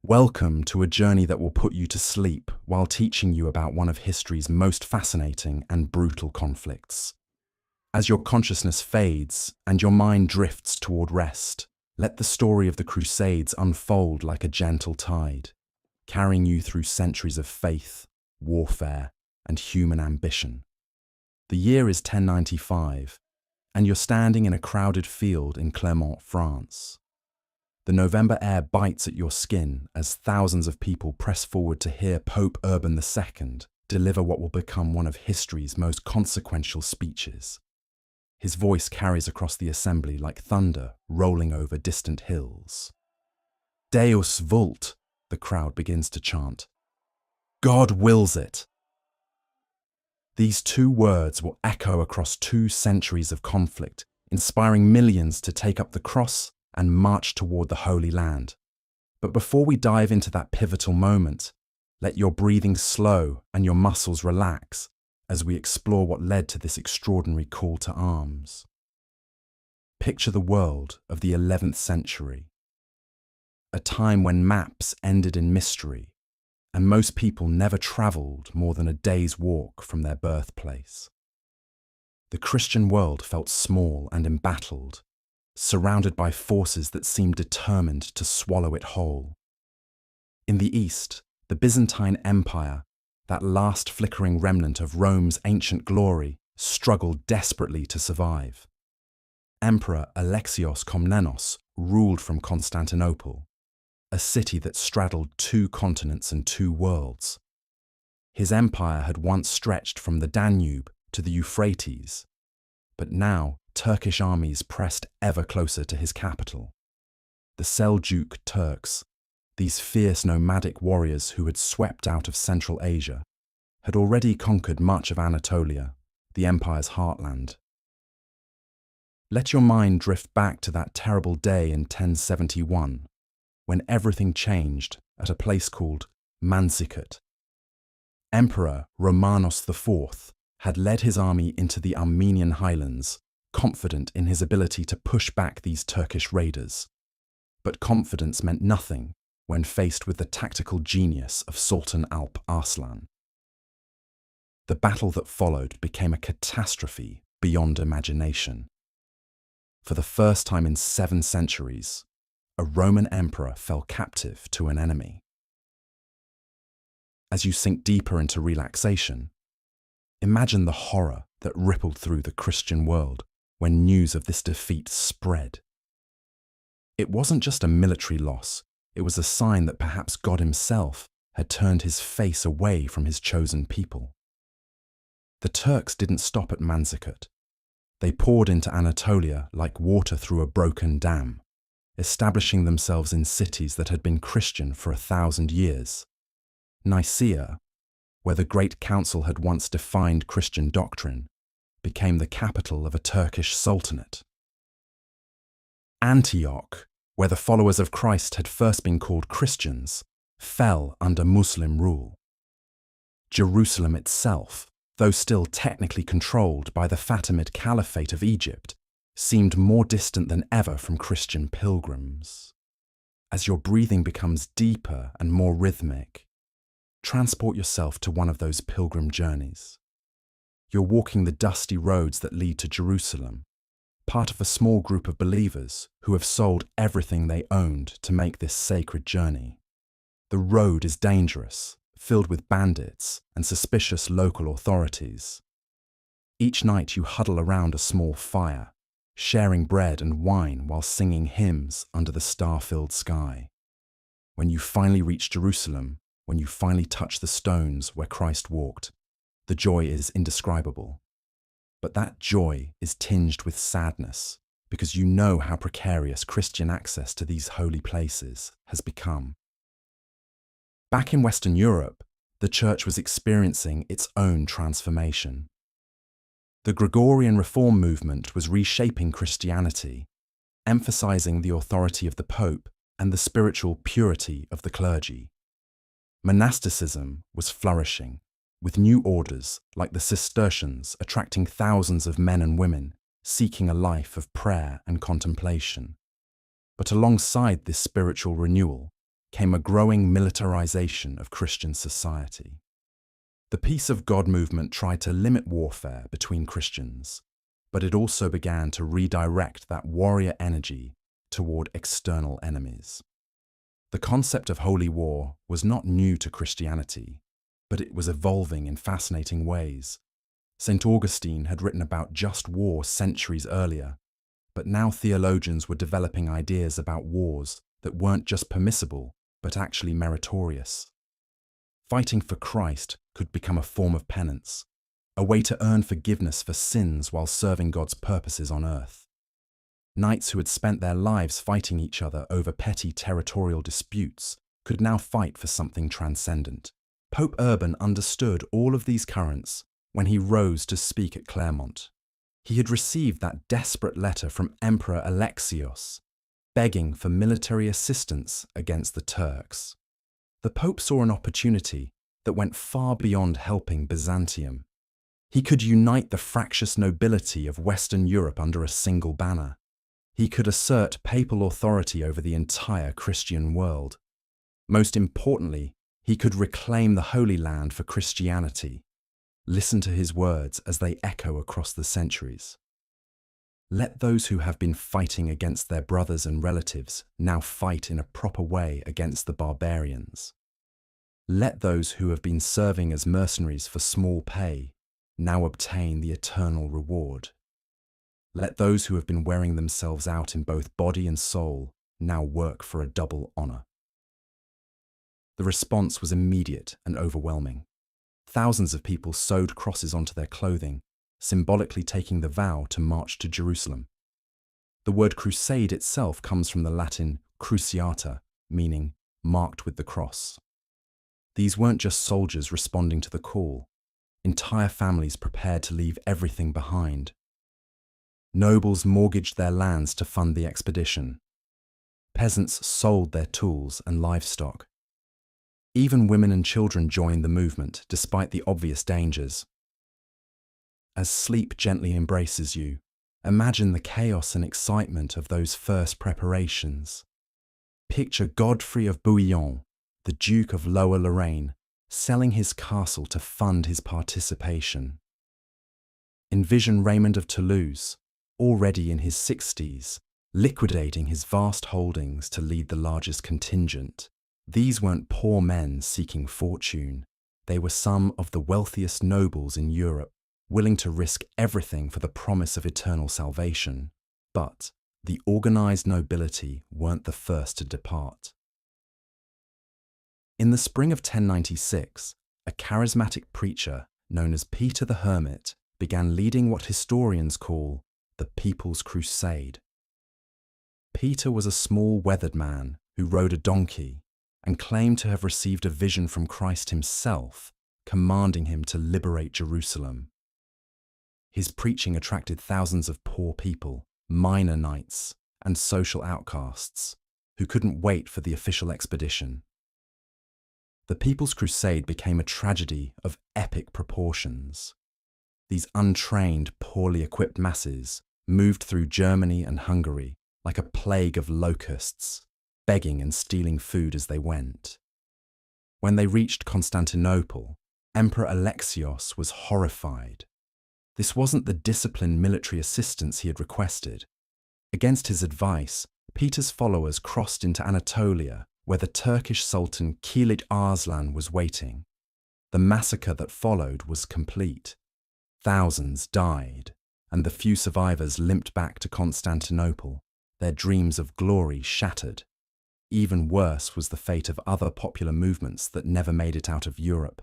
Welcome to a journey that will put you to sleep while teaching you about one of history's most fascinating and brutal conflicts. As your consciousness fades and your mind drifts toward rest, let the story of the Crusades unfold like a gentle tide, carrying you through centuries of faith, warfare, and human ambition. The year is 1095, and you're standing in a crowded field in Clermont, France. The November air bites at your skin as thousands of people press forward to hear Pope Urban II deliver what will become one of history's most consequential speeches. His voice carries across the assembly like thunder rolling over distant hills. Deus vult, the crowd begins to chant. God wills it. These two words will echo across 2 centuries of conflict, inspiring millions to take up the cross and march toward the Holy Land. But before we dive into that pivotal moment, let your breathing slow and your muscles relax as we explore what led to this extraordinary call to arms. Picture the world of the 11th century, a time when maps ended in mystery and most people never travelled more than a day's walk from their birthplace. The Christian world felt small and embattled, surrounded by forces that seemed determined to swallow it whole. In the East, the Byzantine Empire, that last flickering remnant of Rome's ancient glory, struggled desperately to survive. Emperor Alexios Komnenos ruled from Constantinople, a city that straddled 2 continents and 2 worlds. His empire had once stretched from the Danube to the Euphrates, but now Turkish armies pressed ever closer to his capital. The Seljuk Turks, these fierce nomadic warriors who had swept out of Central Asia, had already conquered much of Anatolia, the empire's heartland. Let your mind drift back to that terrible day in 1071, when everything changed at a place called Manzikert. Emperor Romanos IV had led his army into the Armenian highlands, confident in his ability to push back these Turkish raiders. But confidence meant nothing when faced with the tactical genius of Sultan Alp Arslan. The battle that followed became a catastrophe beyond imagination. For the first time in 7 centuries, a Roman emperor fell captive to an enemy. As you sink deeper into relaxation, imagine the horror that rippled through the Christian world when news of this defeat spread. It wasn't just a military loss, it was a sign that perhaps God himself had turned his face away from his chosen people. The Turks didn't stop at Manzikert. They poured into Anatolia like water through a broken dam, establishing themselves in cities that had been Christian for 1,000 years. Nicaea, where the Great Council had once defined Christian doctrine, became the capital of a Turkish sultanate. Antioch, where the followers of Christ had first been called Christians, fell under Muslim rule. Jerusalem itself, though still technically controlled by the Fatimid Caliphate of Egypt, seemed more distant than ever from Christian pilgrims. As your breathing becomes deeper and more rhythmic, transport yourself to one of those pilgrim journeys. You're walking the dusty roads that lead to Jerusalem, part of a small group of believers who have sold everything they owned to make this sacred journey. The road is dangerous, filled with bandits and suspicious local authorities. Each night you huddle around a small fire, sharing bread and wine while singing hymns under the star-filled sky. When you finally reach Jerusalem, when you finally touch the stones where Christ walked, the joy is indescribable. But that joy is tinged with sadness because you know how precarious Christian access to these holy places has become. Back in Western Europe, the Church was experiencing its own transformation. The Gregorian Reform movement was reshaping Christianity, emphasizing the authority of the Pope and the spiritual purity of the clergy. Monasticism was flourishing, with new orders like the Cistercians attracting thousands of men and women seeking a life of prayer and contemplation. But alongside this spiritual renewal, came a growing militarization of Christian society. The Peace of God movement tried to limit warfare between Christians, but it also began to redirect that warrior energy toward external enemies. The concept of holy war was not new to Christianity, but it was evolving in fascinating ways. St. Augustine had written about just war centuries earlier, but now theologians were developing ideas about wars that weren't just permissible, but actually meritorious. Fighting for Christ could become a form of penance, a way to earn forgiveness for sins while serving God's purposes on earth. Knights who had spent their lives fighting each other over petty territorial disputes could now fight for something transcendent. Pope Urban understood all of these currents when he rose to speak at Clermont. He had received that desperate letter from Emperor Alexios, begging for military assistance against the Turks. The Pope saw an opportunity that went far beyond helping Byzantium. He could unite the fractious nobility of Western Europe under a single banner. He could assert papal authority over the entire Christian world. Most importantly, he could reclaim the Holy Land for Christianity. Listen to his words as they echo across the centuries. Let those who have been fighting against their brothers and relatives now fight in a proper way against the barbarians. Let those who have been serving as mercenaries for small pay now obtain the eternal reward. Let those who have been wearing themselves out in both body and soul now work for a double honor. The response was immediate and overwhelming. Thousands of people sewed crosses onto their clothing, symbolically taking the vow to march to Jerusalem. The word crusade itself comes from the Latin cruciata, meaning marked with the cross. These weren't just soldiers responding to the call. Entire families prepared to leave everything behind. Nobles mortgaged their lands to fund the expedition. Peasants sold their tools and livestock. Even women and children joined the movement, despite the obvious dangers. As sleep gently embraces you, imagine the chaos and excitement of those first preparations. Picture Godfrey of Bouillon, the Duke of Lower Lorraine, selling his castle to fund his participation. Envision Raymond of Toulouse, already in his 60s, liquidating his vast holdings to lead the largest contingent. These weren't poor men seeking fortune. They were some of the wealthiest nobles in Europe, willing to risk everything for the promise of eternal salvation. But the organized nobility weren't the first to depart. In the spring of 1096, a charismatic preacher known as Peter the Hermit began leading what historians call the People's Crusade. Peter was a small, weathered man who rode a donkey and claimed to have received a vision from Christ himself, commanding him to liberate Jerusalem. His preaching attracted thousands of poor people, minor knights, and social outcasts who couldn't wait for the official expedition. The People's Crusade became a tragedy of epic proportions. These untrained, poorly equipped masses moved through Germany and Hungary like a plague of locusts, begging and stealing food as they went. When they reached Constantinople, Emperor Alexios was horrified. This wasn't the disciplined military assistance he had requested. Against his advice, Peter's followers crossed into Anatolia, where the Turkish Sultan Kilit Arslan was waiting. The massacre that followed was complete. Thousands died, and the few survivors limped back to Constantinople, their dreams of glory shattered. Even worse was the fate of other popular movements that never made it out of Europe.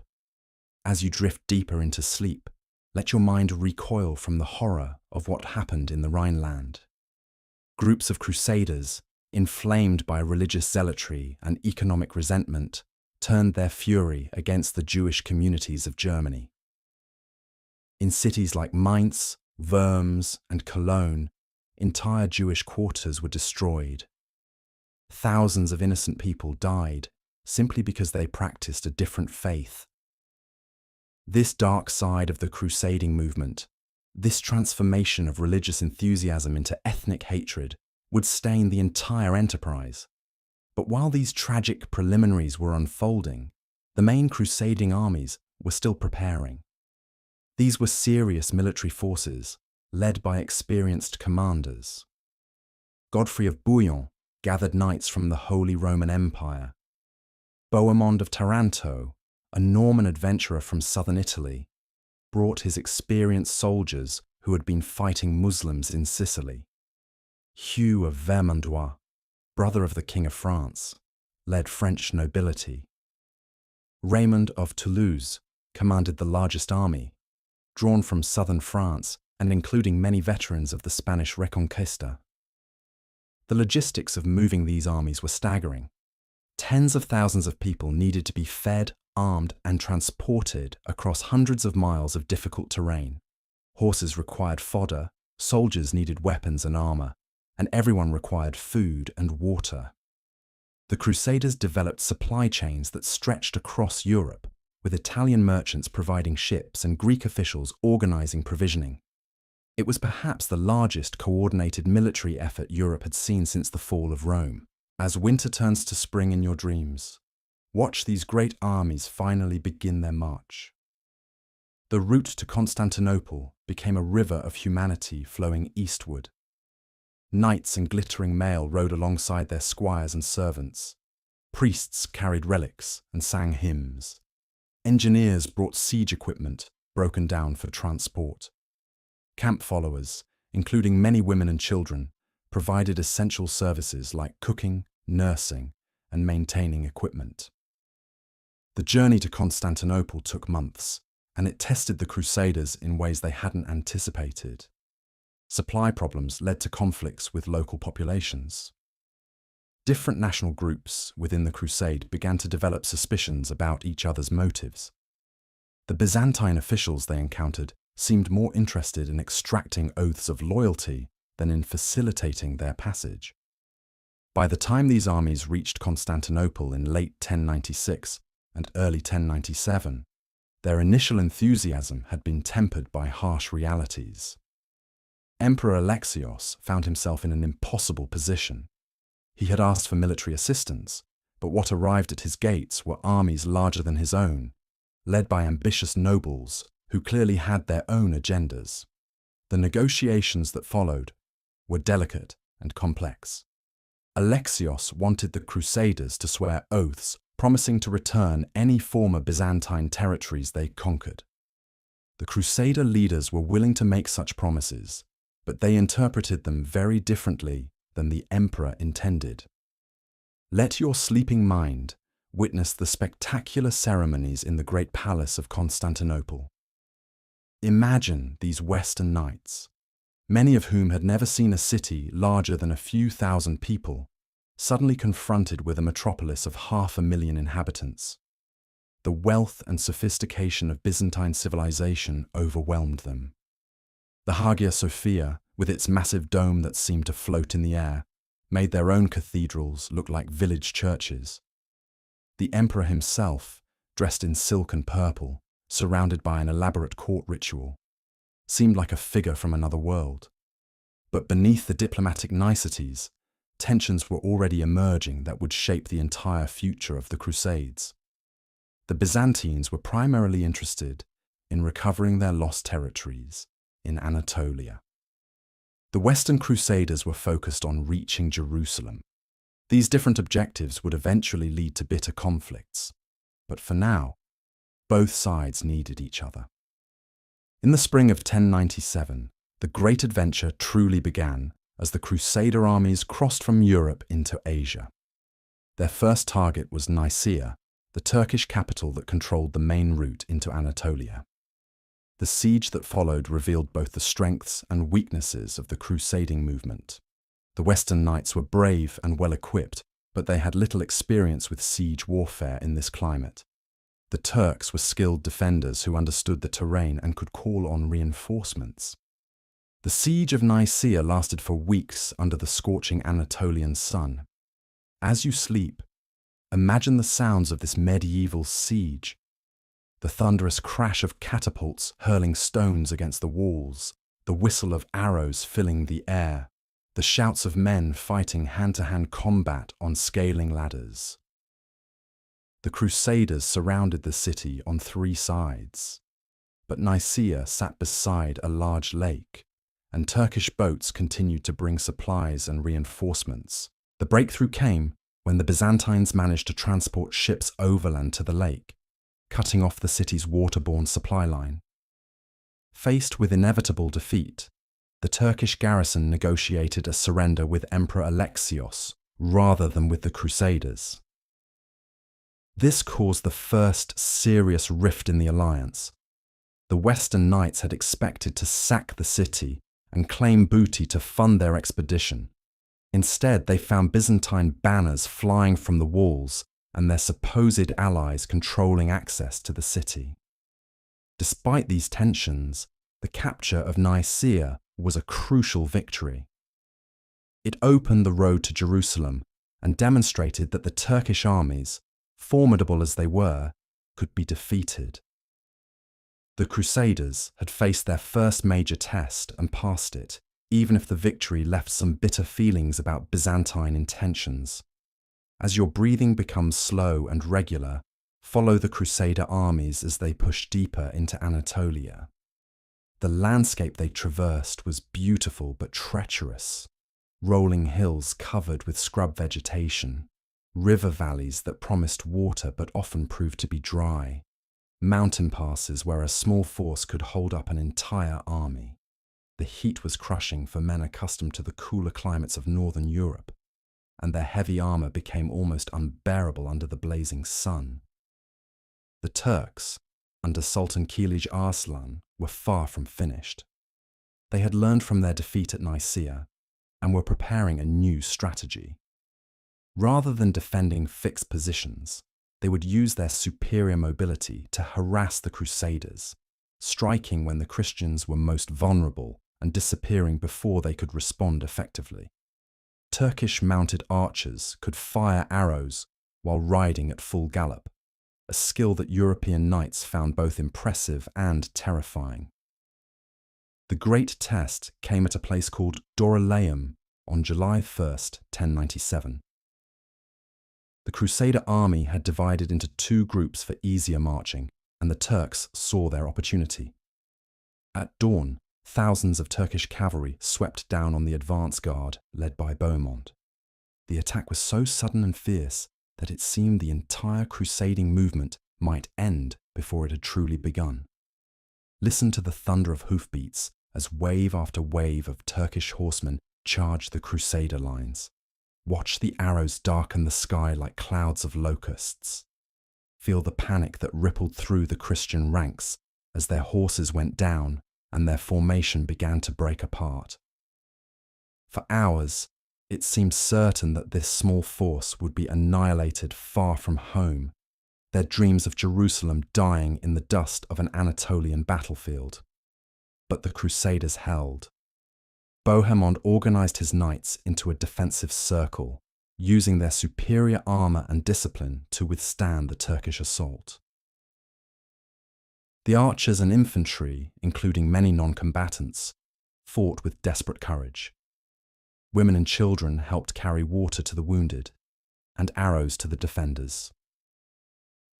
As you drift deeper into sleep, let your mind recoil from the horror of what happened in the Rhineland. Groups of crusaders, inflamed by religious zealotry and economic resentment, turned their fury against the Jewish communities of Germany. In cities like Mainz, Worms, and Cologne, entire Jewish quarters were destroyed. Thousands of innocent people died simply because they practiced a different faith. This dark side of the crusading movement, this transformation of religious enthusiasm into ethnic hatred, would stain the entire enterprise. But while these tragic preliminaries were unfolding, the main crusading armies were still preparing. These were serious military forces, led by experienced commanders. Godfrey of Bouillon gathered knights from the Holy Roman Empire. Bohemond of Taranto, a Norman adventurer from southern Italy, brought his experienced soldiers who had been fighting Muslims in Sicily. Hugh of Vermandois, brother of the King of France, led French nobility. Raymond of Toulouse commanded the largest army, drawn from southern France and including many veterans of the Spanish Reconquista. The logistics of moving these armies were staggering. Tens of thousands of people needed to be fed, armed, and transported across hundreds of miles of difficult terrain. Horses required fodder, soldiers needed weapons and armor, and everyone required food and water. The Crusaders developed supply chains that stretched across Europe, with Italian merchants providing ships and Greek officials organizing provisioning. It was perhaps the largest coordinated military effort Europe had seen since the fall of Rome. As winter turns to spring in your dreams, watch these great armies finally begin their march. The route to Constantinople became a river of humanity flowing eastward. Knights in glittering mail rode alongside their squires and servants. Priests carried relics and sang hymns. Engineers brought siege equipment broken down for transport. Camp followers, including many women and children, provided essential services like cooking, nursing, and maintaining equipment. The journey to Constantinople took months, and it tested the Crusaders in ways they hadn't anticipated. Supply problems led to conflicts with local populations. Different national groups within the crusade began to develop suspicions about each other's motives. The Byzantine officials they encountered seemed more interested in extracting oaths of loyalty than in facilitating their passage. By the time these armies reached Constantinople in late 1096 and early 1097, their initial enthusiasm had been tempered by harsh realities. Emperor Alexios found himself in an impossible position. He had asked for military assistance, but what arrived at his gates were armies larger than his own, led by ambitious nobles who clearly had their own agendas. The negotiations that followed were delicate and complex. Alexios wanted the Crusaders to swear oaths promising to return any former Byzantine territories they conquered. The Crusader leaders were willing to make such promises, but they interpreted them very differently than the emperor intended. Let your sleeping mind witness the spectacular ceremonies in the great palace of Constantinople. Imagine these Western knights, many of whom had never seen a city larger than a few thousand people, suddenly confronted with a metropolis of 500,000 inhabitants. The wealth and sophistication of Byzantine civilization overwhelmed them. The Hagia Sophia, with its massive dome that seemed to float in the air, made their own cathedrals look like village churches. The emperor himself, dressed in silk and purple, surrounded by an elaborate court ritual, seemed like a figure from another world. But beneath the diplomatic niceties, tensions were already emerging that would shape the entire future of the Crusades. The Byzantines were primarily interested in recovering their lost territories in Anatolia. The Western Crusaders were focused on reaching Jerusalem. These different objectives would eventually lead to bitter conflicts, but for now, both sides needed each other. In the spring of 1097, the Great Adventure truly began as the Crusader armies crossed from Europe into Asia. Their first target was Nicaea, the Turkish capital that controlled the main route into Anatolia. The siege that followed revealed both the strengths and weaknesses of the crusading movement. The Western knights were brave and well-equipped, but they had little experience with siege warfare in this climate. The Turks were skilled defenders who understood the terrain and could call on reinforcements. The siege of Nicaea lasted for weeks under the scorching Anatolian sun. As you sleep, imagine the sounds of this medieval siege. The thunderous crash of catapults hurling stones against the walls, the whistle of arrows filling the air, the shouts of men fighting hand-to-hand combat on scaling ladders. The Crusaders surrounded the city on 3 sides, but Nicaea sat beside a large lake, and Turkish boats continued to bring supplies and reinforcements. The breakthrough came when the Byzantines managed to transport ships overland to the lake, cutting off the city's waterborne supply line. Faced with inevitable defeat, the Turkish garrison negotiated a surrender with Emperor Alexios rather than with the Crusaders. This caused the first serious rift in the alliance. The Western Knights had expected to sack the city and claim booty to fund their expedition. Instead, they found Byzantine banners flying from the walls and their supposed allies controlling access to the city. Despite these tensions, the capture of Nicaea was a crucial victory. It opened the road to Jerusalem and demonstrated that the Turkish armies, formidable as they were, could be defeated. The Crusaders had faced their first major test and passed it, even if the victory left some bitter feelings about Byzantine intentions. As your breathing becomes slow and regular, follow the Crusader armies as they push deeper into Anatolia. The landscape they traversed was beautiful but treacherous. Rolling hills covered with scrub vegetation, river valleys that promised water but often proved to be dry, mountain passes where a small force could hold up an entire army. The heat was crushing for men accustomed to the cooler climates of northern Europe, and their heavy armour became almost unbearable under the blazing sun. The Turks, under Sultan Kilij Arslan, were far from finished. They had learned from their defeat at Nicaea and were preparing a new strategy. Rather than defending fixed positions, they would use their superior mobility to harass the Crusaders, striking when the Christians were most vulnerable and disappearing before they could respond effectively. Turkish mounted archers could fire arrows while riding at full gallop, a skill that European knights found both impressive and terrifying. The great test came at a place called Dorylaeum on July 1st, 1097. The Crusader army had divided into 2 groups for easier marching, and the Turks saw their opportunity. At dawn, thousands of Turkish cavalry swept down on the advance guard led by Bohemond. The attack was so sudden and fierce that it seemed the entire crusading movement might end before it had truly begun. Listen to the thunder of hoofbeats as wave after wave of Turkish horsemen charged the Crusader lines. Watch the arrows darken the sky like clouds of locusts. Feel the panic that rippled through the Christian ranks as their horses went down and their formation began to break apart. For hours, it seemed certain that this small force would be annihilated far from home, their dreams of Jerusalem dying in the dust of an Anatolian battlefield. But the Crusaders held. Bohemond organized his knights into a defensive circle, using their superior armor and discipline to withstand the Turkish assault. The archers and infantry, including many non-combatants, fought with desperate courage. Women and children helped carry water to the wounded and arrows to the defenders.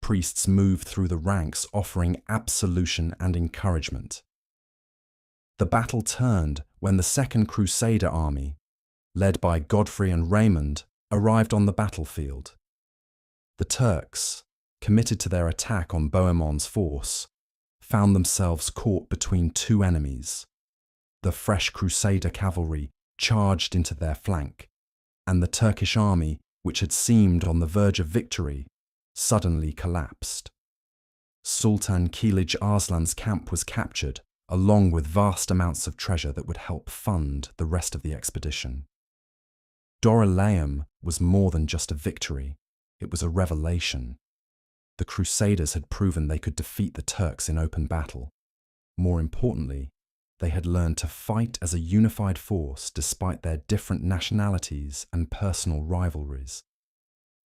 Priests moved through the ranks offering absolution and encouragement. The battle turned when the Second Crusader army, led by Godfrey and Raymond, arrived on the battlefield. The Turks, committed to their attack on Bohemond's force, found themselves caught between 2 enemies. The fresh Crusader cavalry charged into their flank, and the Turkish army, which had seemed on the verge of victory, suddenly collapsed. Sultan Kilij Arslan's camp was captured, along with vast amounts of treasure that would help fund the rest of the expedition. Dorylaeum was more than just a victory, it was a revelation. The Crusaders had proven they could defeat the Turks in open battle. More importantly, they had learned to fight as a unified force despite their different nationalities and personal rivalries.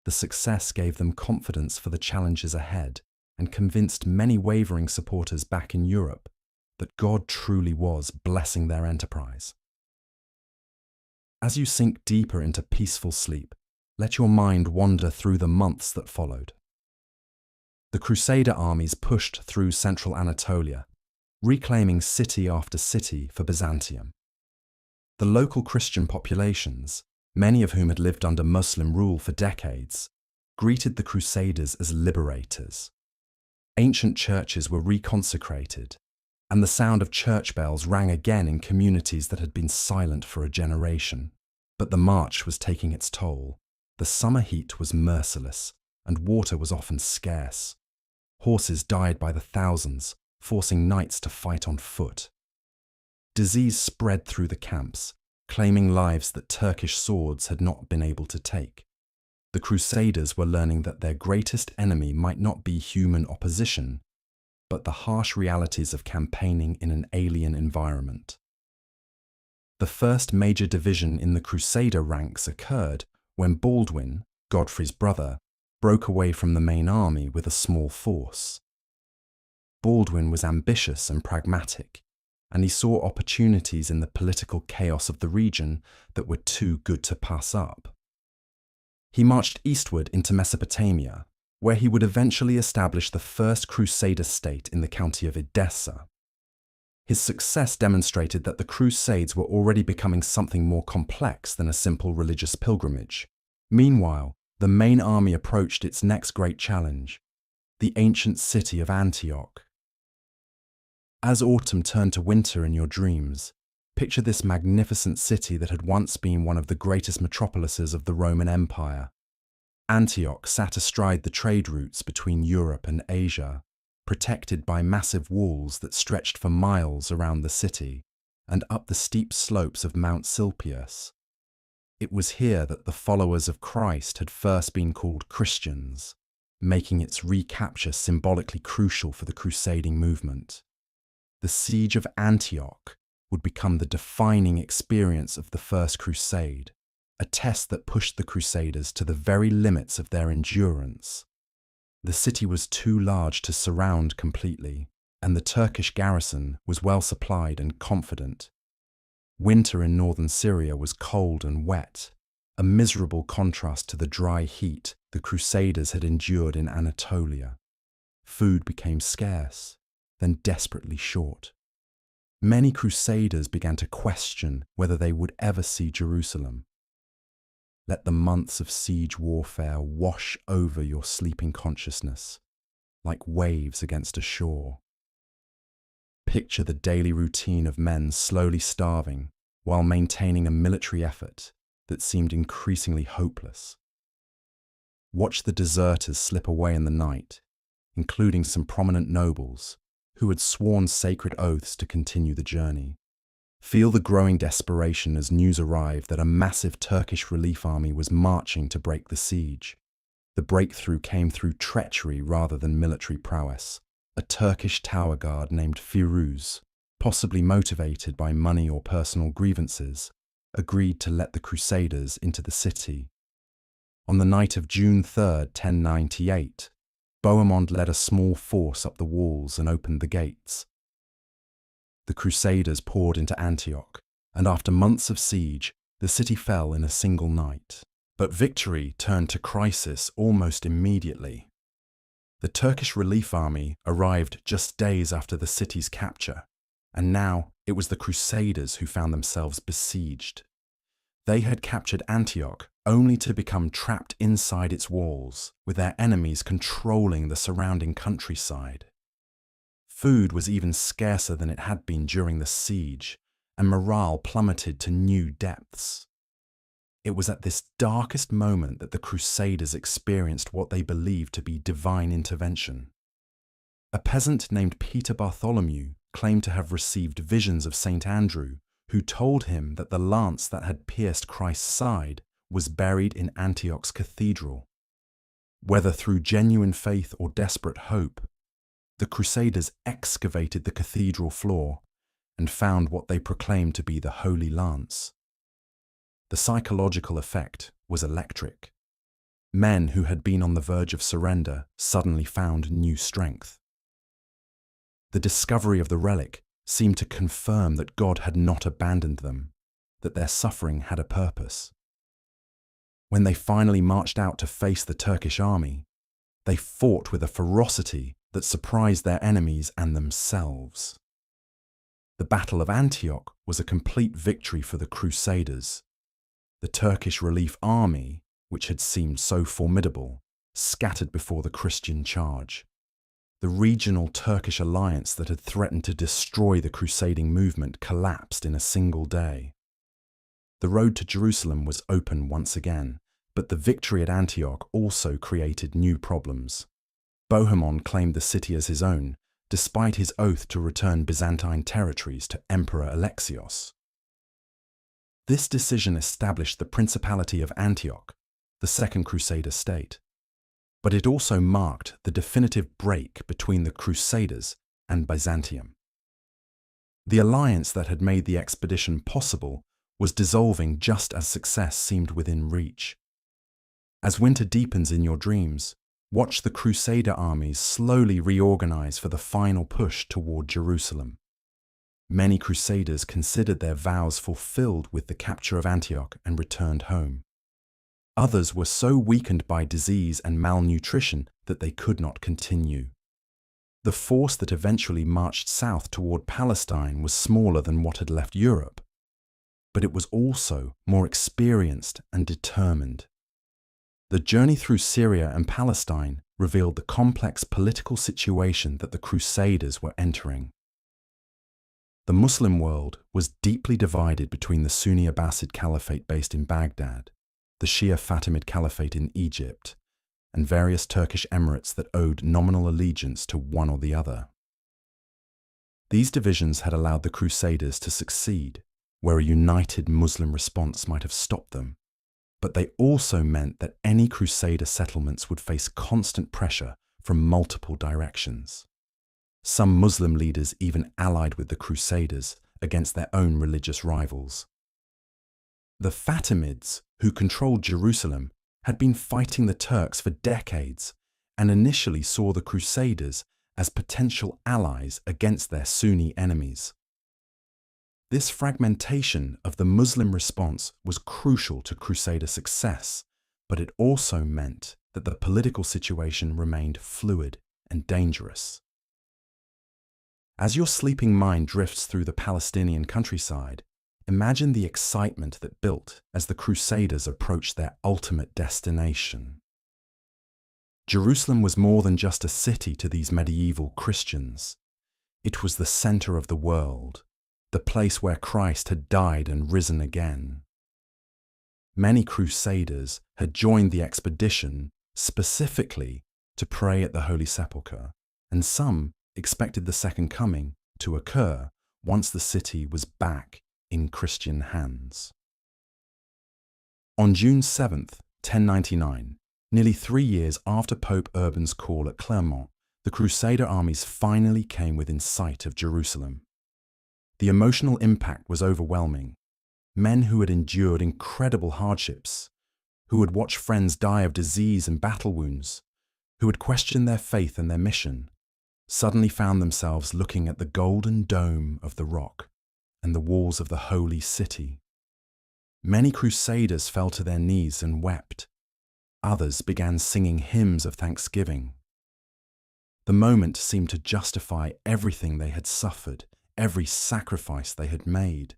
The success gave them confidence for the challenges ahead and convinced many wavering supporters back in Europe that God truly was blessing their enterprise. As you sink deeper into peaceful sleep, let your mind wander through the months that followed. The Crusader armies pushed through central Anatolia, reclaiming city after city for Byzantium. The local Christian populations, many of whom had lived under Muslim rule for decades, greeted the Crusaders as liberators. Ancient churches were reconsecrated, and the sound of church bells rang again in communities that had been silent for a generation. But the march was taking its toll. The summer heat was merciless, and water was often scarce. Horses died by the thousands, forcing knights to fight on foot. Disease spread through the camps, claiming lives that Turkish swords had not been able to take. The Crusaders were learning that their greatest enemy might not be human opposition, but the harsh realities of campaigning in an alien environment. The first major division in the Crusader ranks occurred when Baldwin, Godfrey's brother, broke away from the main army with a small force. Baldwin was ambitious and pragmatic, and he saw opportunities in the political chaos of the region that were too good to pass up. He marched eastward into Mesopotamia, where he would eventually establish the first Crusader state in the county of Edessa. His success demonstrated that the Crusades were already becoming something more complex than a simple religious pilgrimage. Meanwhile, the main army approached its next great challenge, the ancient city of Antioch. As autumn turned to winter in your dreams, picture this magnificent city that had once been one of the greatest metropolises of the Roman Empire. Antioch sat astride the trade routes between Europe and Asia, protected by massive walls that stretched for miles around the city and up the steep slopes of Mount Silpius. It was here that the followers of Christ had first been called Christians, making its recapture symbolically crucial for the crusading movement. The siege of Antioch would become the defining experience of the First Crusade, a test that pushed the Crusaders to the very limits of their endurance. The city was too large to surround completely, and the Turkish garrison was well supplied and confident. Winter in northern Syria was cold and wet, a miserable contrast to the dry heat the Crusaders had endured in Anatolia. Food became scarce, then desperately short. Many Crusaders began to question whether they would ever see Jerusalem. Let the months of siege warfare wash over your sleeping consciousness, like waves against a shore. Picture the daily routine of men slowly starving while maintaining a military effort that seemed increasingly hopeless. Watch the deserters slip away in the night, including some prominent nobles who had sworn sacred oaths to continue the journey. Feel the growing desperation as news arrived that a massive Turkish relief army was marching to break the siege. The breakthrough came through treachery rather than military prowess. A Turkish tower guard named Firuz, possibly motivated by money or personal grievances, agreed to let the Crusaders into the city. On the night of June 3, 1098, Bohemond led a small force up the walls and opened the gates. The Crusaders poured into Antioch, and after months of siege, the city fell in a single night. But victory turned to crisis almost immediately. The Turkish relief army arrived just days after the city's capture, and now it was the Crusaders who found themselves besieged. They had captured Antioch only to become trapped inside its walls, with their enemies controlling the surrounding countryside. Food was even scarcer than it had been during the siege, and morale plummeted to new depths. It was at this darkest moment that the Crusaders experienced what they believed to be divine intervention. A peasant named Peter Bartholomew claimed to have received visions of St. Andrew, who told him that the lance that had pierced Christ's side was buried in Antioch's cathedral. Whether through genuine faith or desperate hope, the Crusaders excavated the cathedral floor and found what they proclaimed to be the Holy Lance. The psychological effect was electric. Men who had been on the verge of surrender suddenly found new strength. The discovery of the relic seemed to confirm that God had not abandoned them. that their suffering had a purpose. When they finally marched out to face the Turkish army, they fought with a ferocity that surprised their enemies and themselves. The Battle of Antioch was a complete victory for the Crusaders. The Turkish relief army, which had seemed so formidable, scattered before the Christian charge. The regional Turkish alliance that had threatened to destroy the crusading movement collapsed in a single day. The road to Jerusalem was open once again, but the victory at Antioch also created new problems. Bohemond claimed the city as his own, despite his oath to return Byzantine territories to Emperor Alexios. This decision established the Principality of Antioch, the Second Crusader state. But it also marked the definitive break between the Crusaders and Byzantium. The alliance that had made the expedition possible was dissolving just as success seemed within reach. As winter deepens in your dreams, watch the Crusader armies slowly reorganize for the final push toward Jerusalem. Many Crusaders considered their vows fulfilled with the capture of Antioch and returned home. Others were so weakened by disease and malnutrition that they could not continue. The force that eventually marched south toward Palestine was smaller than what had left Europe, but it was also more experienced and determined. The journey through Syria and Palestine revealed the complex political situation that the Crusaders were entering. The Muslim world was deeply divided between the Sunni Abbasid Caliphate based in Baghdad, the Shia Fatimid Caliphate in Egypt, and various Turkish emirates that owed nominal allegiance to one or the other. These divisions had allowed the Crusaders to succeed, where a united Muslim response might have stopped them, but they also meant that any Crusader settlements would face constant pressure from multiple directions. Some Muslim leaders even allied with the Crusaders against their own religious rivals. The Fatimids, who controlled Jerusalem, had been fighting the Turks for decades and initially saw the Crusaders as potential allies against their Sunni enemies. This fragmentation of the Muslim response was crucial to Crusader success, but it also meant that the political situation remained fluid and dangerous. As your sleeping mind drifts through the Palestinian countryside, imagine the excitement that built as the Crusaders approached their ultimate destination. Jerusalem was more than just a city to these medieval Christians. It was the center of the world, the place where Christ had died and risen again. Many Crusaders had joined the expedition specifically to pray at the Holy Sepulchre, and some expected the Second Coming to occur once the city was back in Christian hands. On June 7th, 1099, nearly 3 years after Pope Urban's call at Clermont, the Crusader armies finally came within sight of Jerusalem. The emotional impact was overwhelming. Men who had endured incredible hardships, who had watched friends die of disease and battle wounds, who had questioned their faith and their mission, suddenly found themselves looking at the golden dome of the rock and the walls of the holy city. Many Crusaders fell to their knees and wept. Others began singing hymns of thanksgiving. The moment seemed to justify everything they had suffered, every sacrifice they had made.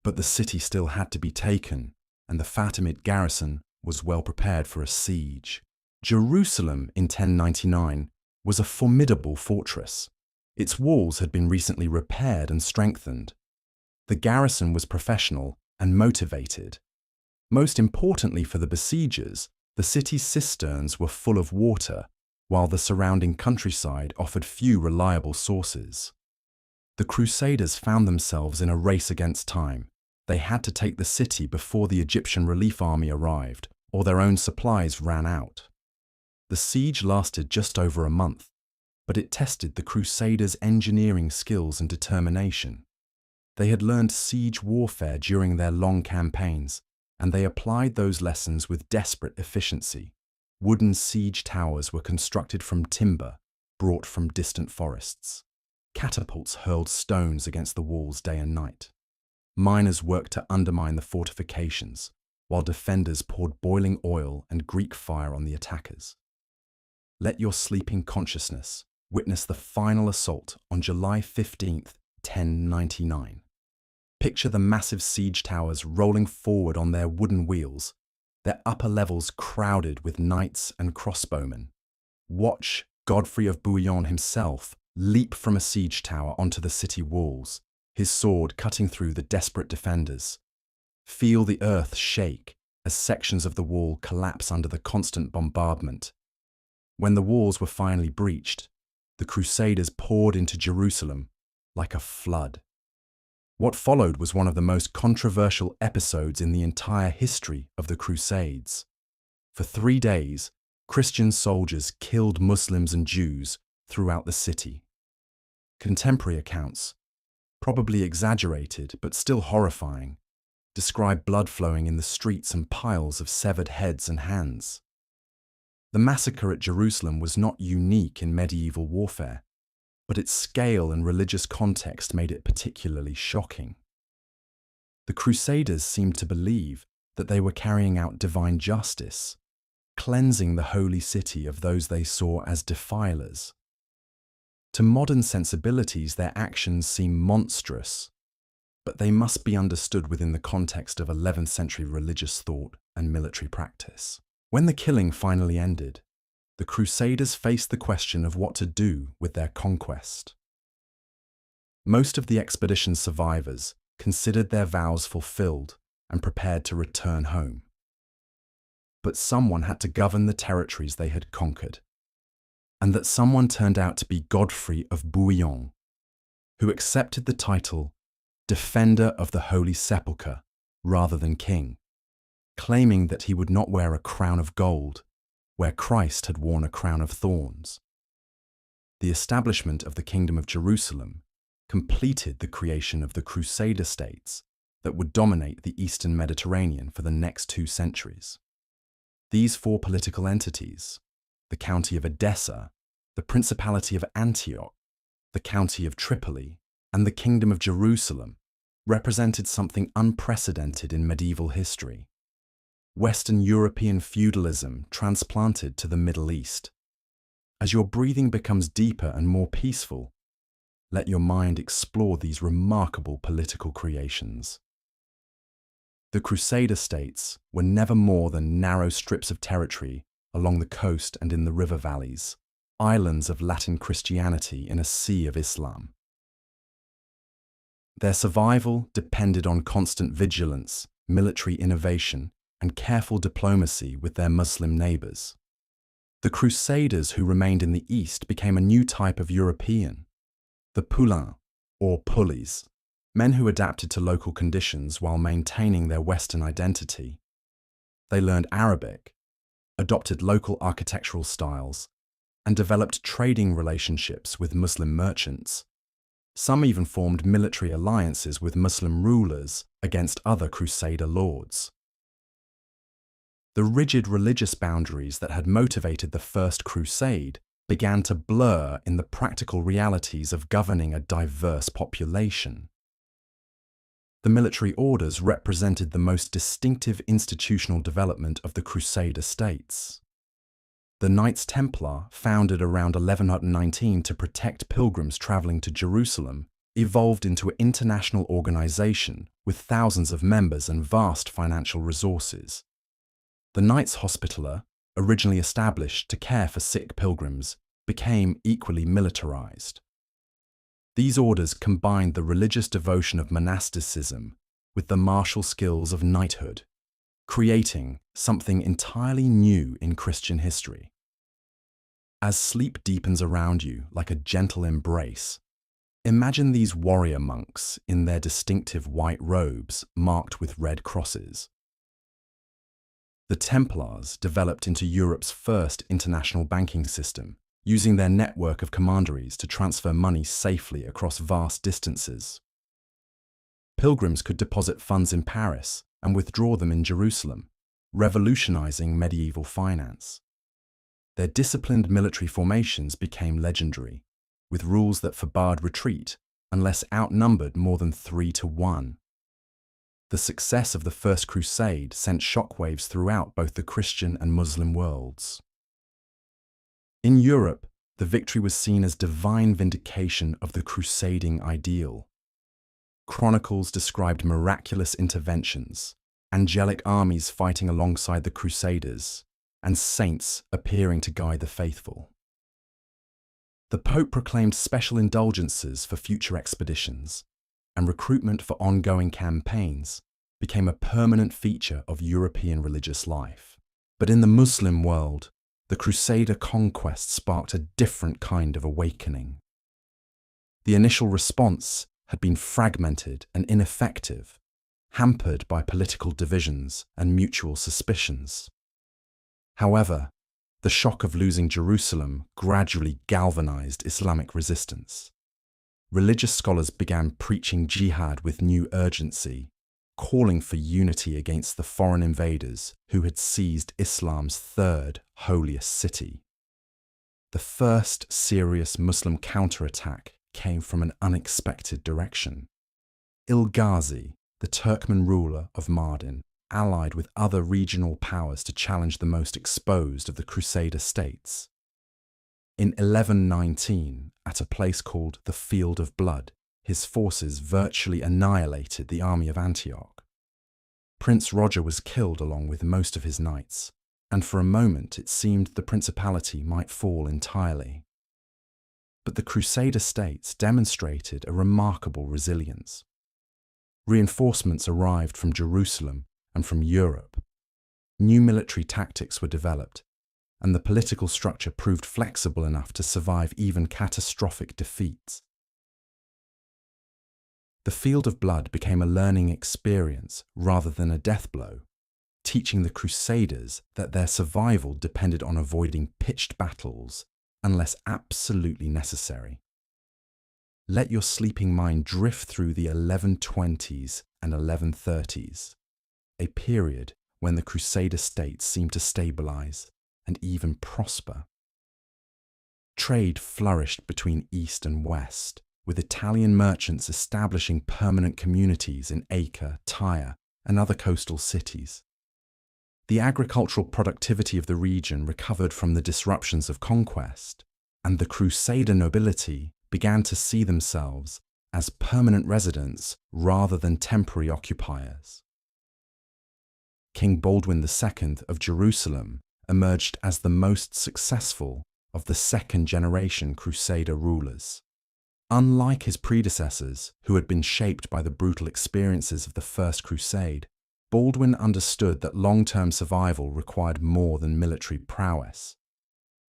But the city still had to be taken, and the Fatimid garrison was well prepared for a siege. Jerusalem in 1099 was a formidable fortress. Its walls had been recently repaired and strengthened. The garrison was professional and motivated. Most importantly for the besiegers, the city's cisterns were full of water, while the surrounding countryside offered few reliable sources. The Crusaders found themselves in a race against time. They had to take the city before the Egyptian relief army arrived, or their own supplies ran out. The siege lasted just over a month, but it tested the Crusaders' engineering skills and determination. They had learned siege warfare during their long campaigns, and they applied those lessons with desperate efficiency. Wooden siege towers were constructed from timber brought from distant forests. Catapults hurled stones against the walls day and night. miners worked to undermine the fortifications, while defenders poured boiling oil and Greek fire on the attackers. Let your sleeping consciousness witness the final assault on July 15th, 1099. Picture the massive siege towers rolling forward on their wooden wheels, their upper levels crowded with knights and crossbowmen. Watch Godfrey of Bouillon himself leap from a siege tower onto the city walls, his sword cutting through the desperate defenders. Feel the earth shake as sections of the wall collapse under the constant bombardment. When the walls were finally breached, the Crusaders poured into Jerusalem like a flood. What followed was one of the most controversial episodes in the entire history of the Crusades. For 3 days, Christian soldiers killed Muslims and Jews throughout the city. Contemporary accounts, probably exaggerated but still horrifying, describe blood flowing in the streets and piles of severed heads and hands. The massacre at Jerusalem was not unique in medieval warfare, but its scale and religious context made it particularly shocking. The Crusaders seemed to believe that they were carrying out divine justice, cleansing the holy city of those they saw as defilers. To modern sensibilities, their actions seem monstrous, but they must be understood within the context of 11th century religious thought and military practice. When the killing finally ended, the Crusaders faced the question of what to do with their conquest. Most of the expedition's survivors considered their vows fulfilled and prepared to return home. But someone had to govern the territories they had conquered, and that someone turned out to be Godfrey of Bouillon, who accepted the title Defender of the Holy Sepulchre rather than king, claiming that he would not wear a crown of gold, where Christ had worn a crown of thorns. The establishment of the Kingdom of Jerusalem completed the creation of the Crusader states that would dominate the Eastern Mediterranean for the next 2 centuries. These 4 political entities, the County of Edessa, the Principality of Antioch, the County of Tripoli, and the Kingdom of Jerusalem, represented something unprecedented in medieval history. Western European feudalism transplanted to the Middle East. As your breathing becomes deeper and more peaceful, let your mind explore these remarkable political creations. The Crusader states were never more than narrow strips of territory along the coast and in the river valleys, islands of Latin Christianity in a sea of Islam. Their survival depended on constant vigilance, military innovation, and careful diplomacy with their Muslim neighbors. The Crusaders who remained in the East became a new type of European, the poulains, or pulleys, men who adapted to local conditions while maintaining their Western identity. They learned Arabic, adopted local architectural styles, and developed trading relationships with Muslim merchants. Some even formed military alliances with Muslim rulers against other Crusader lords. The rigid religious boundaries that had motivated the First Crusade began to blur in the practical realities of governing a diverse population. The military orders represented the most distinctive institutional development of the Crusader states. The Knights Templar, founded around 1119 to protect pilgrims traveling to Jerusalem, evolved into an international organization with thousands of members and vast financial resources. The Knights Hospitaller, originally established to care for sick pilgrims, became equally militarized. These orders combined the religious devotion of monasticism with the martial skills of knighthood, creating something entirely new in Christian history. As sleep deepens around you like a gentle embrace, imagine these warrior monks in their distinctive white robes marked with red crosses. The Templars developed into Europe's first international banking system, using their network of commanderies to transfer money safely across vast distances. Pilgrims could deposit funds in Paris and withdraw them in Jerusalem, revolutionizing medieval finance. Their disciplined military formations became legendary, with rules that forbade retreat unless outnumbered more than 3 to 1. The success of the First Crusade sent shockwaves throughout both the Christian and Muslim worlds. In Europe, the victory was seen as divine vindication of the crusading ideal. Chronicles described miraculous interventions, angelic armies fighting alongside the Crusaders, and saints appearing to guide the faithful. The Pope proclaimed special indulgences for future expeditions, and recruitment for ongoing campaigns became a permanent feature of European religious life. But in the Muslim world, the Crusader conquest sparked a different kind of awakening. The initial response had been fragmented and ineffective, hampered by political divisions and mutual suspicions. However, the shock of losing Jerusalem gradually galvanized Islamic resistance. Religious scholars began preaching jihad with new urgency, calling for unity against the foreign invaders who had seized Islam's third holiest city. The first serious Muslim counterattack came from an unexpected direction. Ilghazi, the Turkmen ruler of Mardin, allied with other regional powers to challenge the most exposed of the Crusader states. In 1119, at a place called the Field of Blood, his forces virtually annihilated the army of Antioch. Prince Roger was killed along with most of his knights, and for a moment it seemed the principality might fall entirely. But the Crusader states demonstrated a remarkable resilience. Reinforcements arrived from Jerusalem and from Europe. New military tactics were developed, and the political structure proved flexible enough to survive even catastrophic defeats. The Field of Blood became a learning experience rather than a death blow, teaching the Crusaders that their survival depended on avoiding pitched battles unless absolutely necessary. Let your sleeping mind drift through the 1120s and 1130s, a period when the Crusader states seemed to stabilize and even prosper. Trade flourished between East and West, with Italian merchants establishing permanent communities in Acre, Tyre, and other coastal cities. The agricultural productivity of the region recovered from the disruptions of conquest, and the Crusader nobility began to see themselves as permanent residents rather than temporary occupiers. King Baldwin II of Jerusalem emerged as the most successful of the second-generation Crusader rulers. Unlike his predecessors, who had been shaped by the brutal experiences of the First Crusade, Baldwin understood that long-term survival required more than military prowess.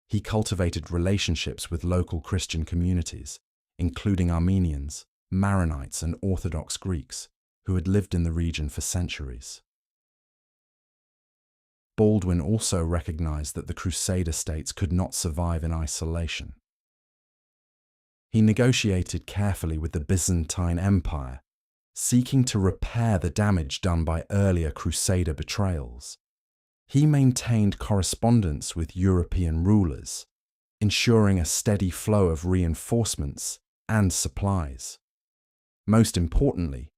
He cultivated relationships with local Christian communities, including Armenians, Maronites, and Orthodox Greeks, who had lived in the region for centuries. Baldwin also recognized that the Crusader states could not survive in isolation. He negotiated carefully with the Byzantine Empire, seeking to repair the damage done by earlier Crusader betrayals. He maintained correspondence with European rulers, ensuring a steady flow of reinforcements and supplies. Most importantly,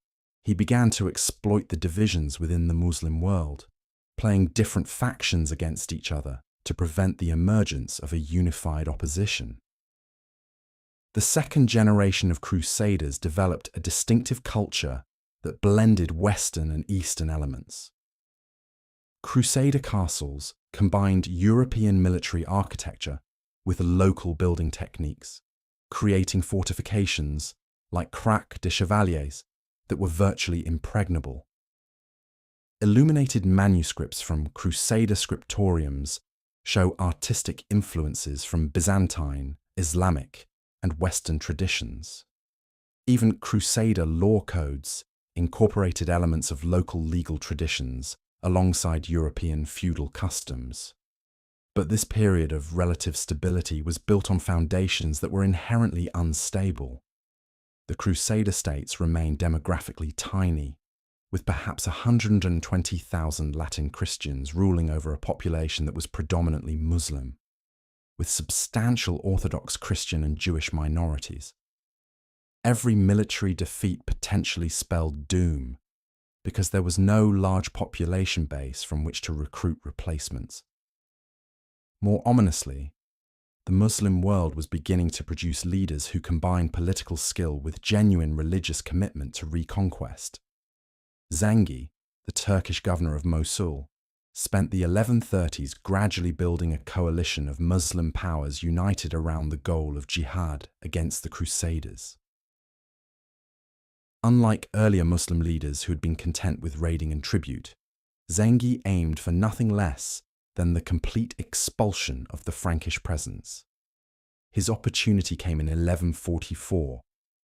he began to exploit the divisions within the Muslim world, playing different factions against each other to prevent the emergence of a unified opposition. The second generation of Crusaders developed a distinctive culture that blended Western and Eastern elements. Crusader castles combined European military architecture with local building techniques, creating fortifications like Crac de Chevaliers that were virtually impregnable. Illuminated manuscripts from Crusader scriptoriums show artistic influences from Byzantine, Islamic, and Western traditions. Even Crusader law codes incorporated elements of local legal traditions alongside European feudal customs. But this period of relative stability was built on foundations that were inherently unstable. The Crusader states remained demographically tiny, with perhaps 120,000 Latin Christians ruling over a population that was predominantly Muslim, with substantial Orthodox Christian and Jewish minorities. Every military defeat potentially spelled doom, because there was no large population base from which to recruit replacements. More ominously, the Muslim world was beginning to produce leaders who combined political skill with genuine religious commitment to reconquest. Zengi, the Turkish governor of Mosul, spent the 1130s gradually building a coalition of Muslim powers united around the goal of jihad against the Crusaders. Unlike earlier Muslim leaders who had been content with raiding and tribute, Zengi aimed for nothing less than the complete expulsion of the Frankish presence. His opportunity came in 1144,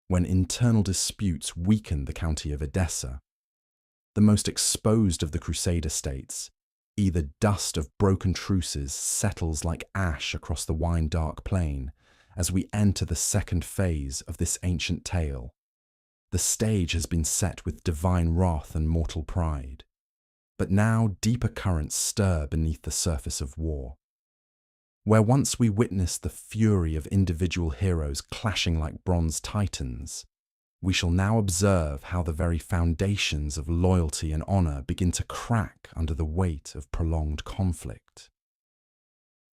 when internal disputes weakened the county of Edessa. The most exposed of the Crusader states, either dust of broken truces settles like ash across the wine-dark plain as we enter the second phase of this ancient tale. The stage has been set with divine wrath and mortal pride. But now deeper currents stir beneath the surface of war. Where once we witnessed the fury of individual heroes clashing like bronze titans, we shall now observe how the very foundations of loyalty and honor begin to crack under the weight of prolonged conflict.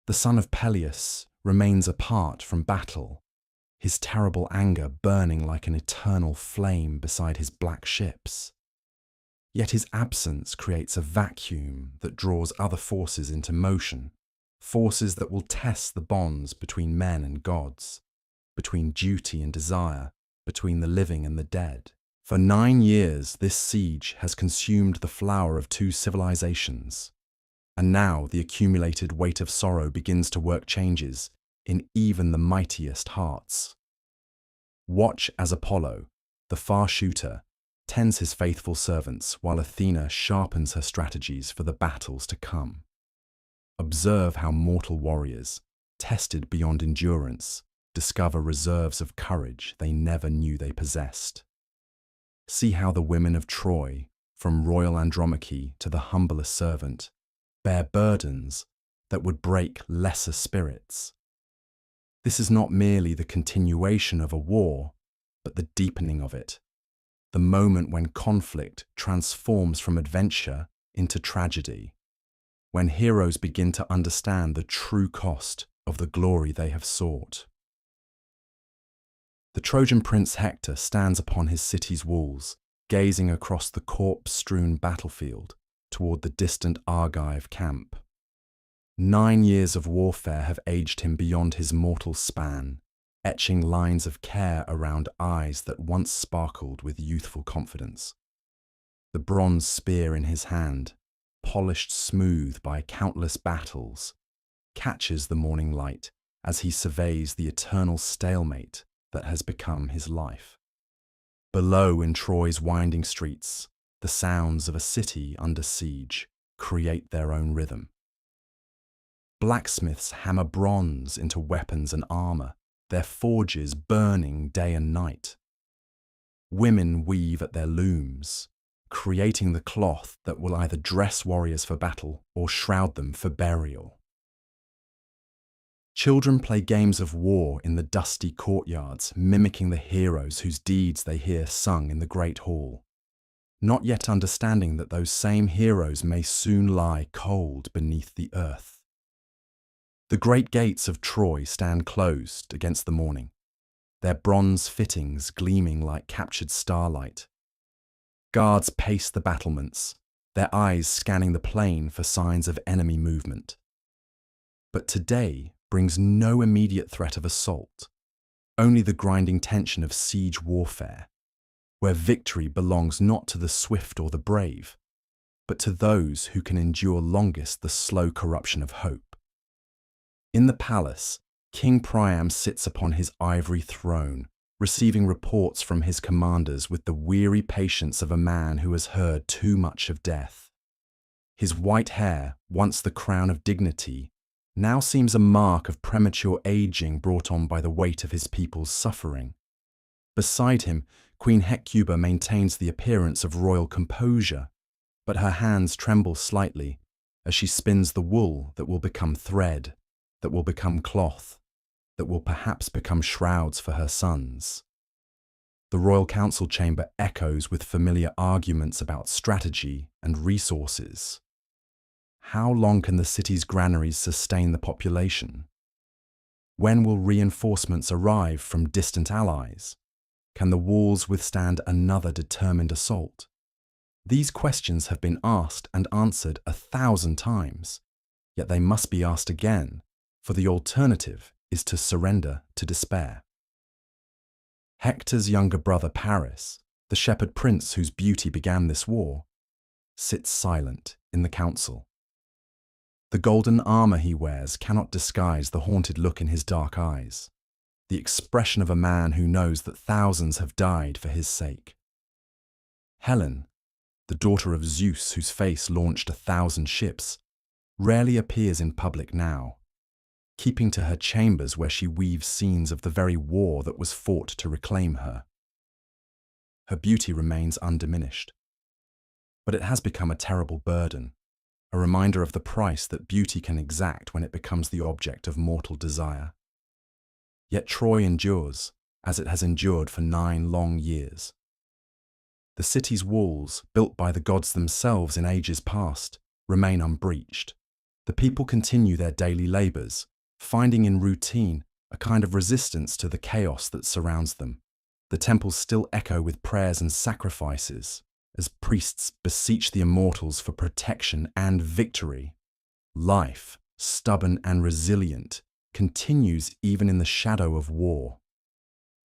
The son of Peleus remains apart from battle, his terrible anger burning like an eternal flame beside his black ships. Yet his absence creates a vacuum that draws other forces into motion, forces that will test the bonds between men and gods, between duty and desire, between the living and the dead. For 9 years, this siege has consumed the flower of 2 civilizations, and now the accumulated weight of sorrow begins to work changes in even the mightiest hearts. Watch as Apollo, the far shooter, tends his faithful servants while Athena sharpens her strategies for the battles to come. Observe how mortal warriors, tested beyond endurance, discover reserves of courage they never knew they possessed. See how the women of Troy, from royal Andromache to the humblest servant, bear burdens that would break lesser spirits. This is not merely the continuation of a war, but the deepening of it. The moment when conflict transforms from adventure into tragedy, when heroes begin to understand the true cost of the glory they have sought. The Trojan prince Hector stands upon his city's walls, gazing across the corpse-strewn battlefield toward the distant Argive camp. 9 years of warfare have aged him beyond his mortal span, etching lines of care around eyes that once sparkled with youthful confidence. The bronze spear in his hand, polished smooth by countless battles, catches the morning light as he surveys the eternal stalemate that has become his life. Below in Troy's winding streets, the sounds of a city under siege create their own rhythm. Blacksmiths hammer bronze into weapons and armor, their forges burning day and night. Women weave at their looms, creating the cloth that will either dress warriors for battle or shroud them for burial. Children play games of war in the dusty courtyards, mimicking the heroes whose deeds they hear sung in the great hall, not yet understanding that those same heroes may soon lie cold beneath the earth. The great gates of Troy stand closed against the morning, their bronze fittings gleaming like captured starlight. Guards pace the battlements, their eyes scanning the plain for signs of enemy movement. But today brings no immediate threat of assault, only the grinding tension of siege warfare, where victory belongs not to the swift or the brave, but to those who can endure longest the slow corruption of hope. In the palace, King Priam sits upon his ivory throne, receiving reports from his commanders with the weary patience of a man who has heard too much of death. His white hair, once the crown of dignity, now seems a mark of premature aging brought on by the weight of his people's suffering. Beside him, Queen Hecuba maintains the appearance of royal composure, but her hands tremble slightly as she spins the wool that will become thread, that will become cloth, that will perhaps become shrouds for her sons. The royal council chamber echoes with familiar arguments about strategy and resources. How long can the city's granaries sustain the population? When will reinforcements arrive from distant allies? Can the walls withstand another determined assault? These questions have been asked and answered 1,000 times, yet they must be asked again, for the alternative is to surrender to despair. Hector's younger brother Paris, the shepherd prince whose beauty began this war, sits silent in the council. The golden armor he wears cannot disguise the haunted look in his dark eyes, the expression of a man who knows that thousands have died for his sake. Helen, the daughter of Zeus whose face launched 1,000 ships, rarely appears in public now, keeping to her chambers where she weaves scenes of the very war that was fought to reclaim her. Her beauty remains undiminished, but it has become a terrible burden, a reminder of the price that beauty can exact when it becomes the object of mortal desire. Yet Troy endures, as it has endured for 9 long years. The city's walls, built by the gods themselves in ages past, remain unbreached. The people continue their daily labors, finding in routine a kind of resistance to the chaos that surrounds them. The temples still echo with prayers and sacrifices, as priests beseech the immortals for protection and victory. Life, stubborn and resilient, continues even in the shadow of war.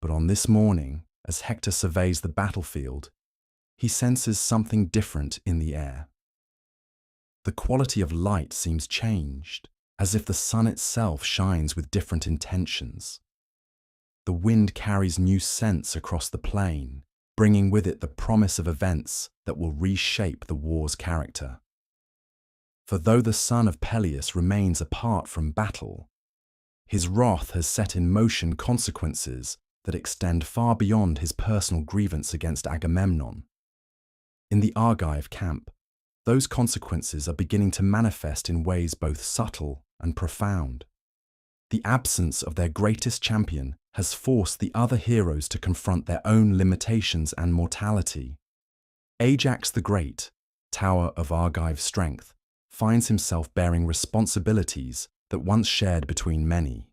But on this morning, as Hector surveys the battlefield, he senses something different in the air. The quality of light seems changed, as if the sun itself shines with different intentions. The wind carries new scents across the plain, bringing with it the promise of events that will reshape the war's character. For though the son of Peleus remains apart from battle, his wrath has set in motion consequences that extend far beyond his personal grievance against Agamemnon. In the Argive camp, those consequences are beginning to manifest in ways both subtle and profound. The absence of their greatest champion has forced the other heroes to confront their own limitations and mortality. Ajax the Great, tower of Argive strength, finds himself bearing responsibilities that once shared between many.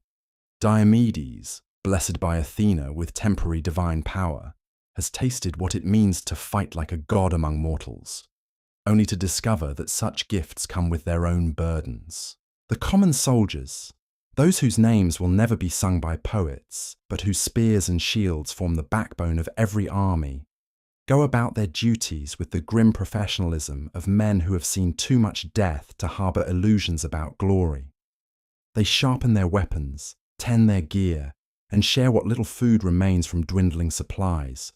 Diomedes, blessed by Athena with temporary divine power, has tasted what it means to fight like a god among mortals, only to discover that such gifts come with their own burdens. The common soldiers, those whose names will never be sung by poets, but whose spears and shields form the backbone of every army, go about their duties with the grim professionalism of men who have seen too much death to harbour illusions about glory. They sharpen their weapons, tend their gear, and share what little food remains from dwindling supplies,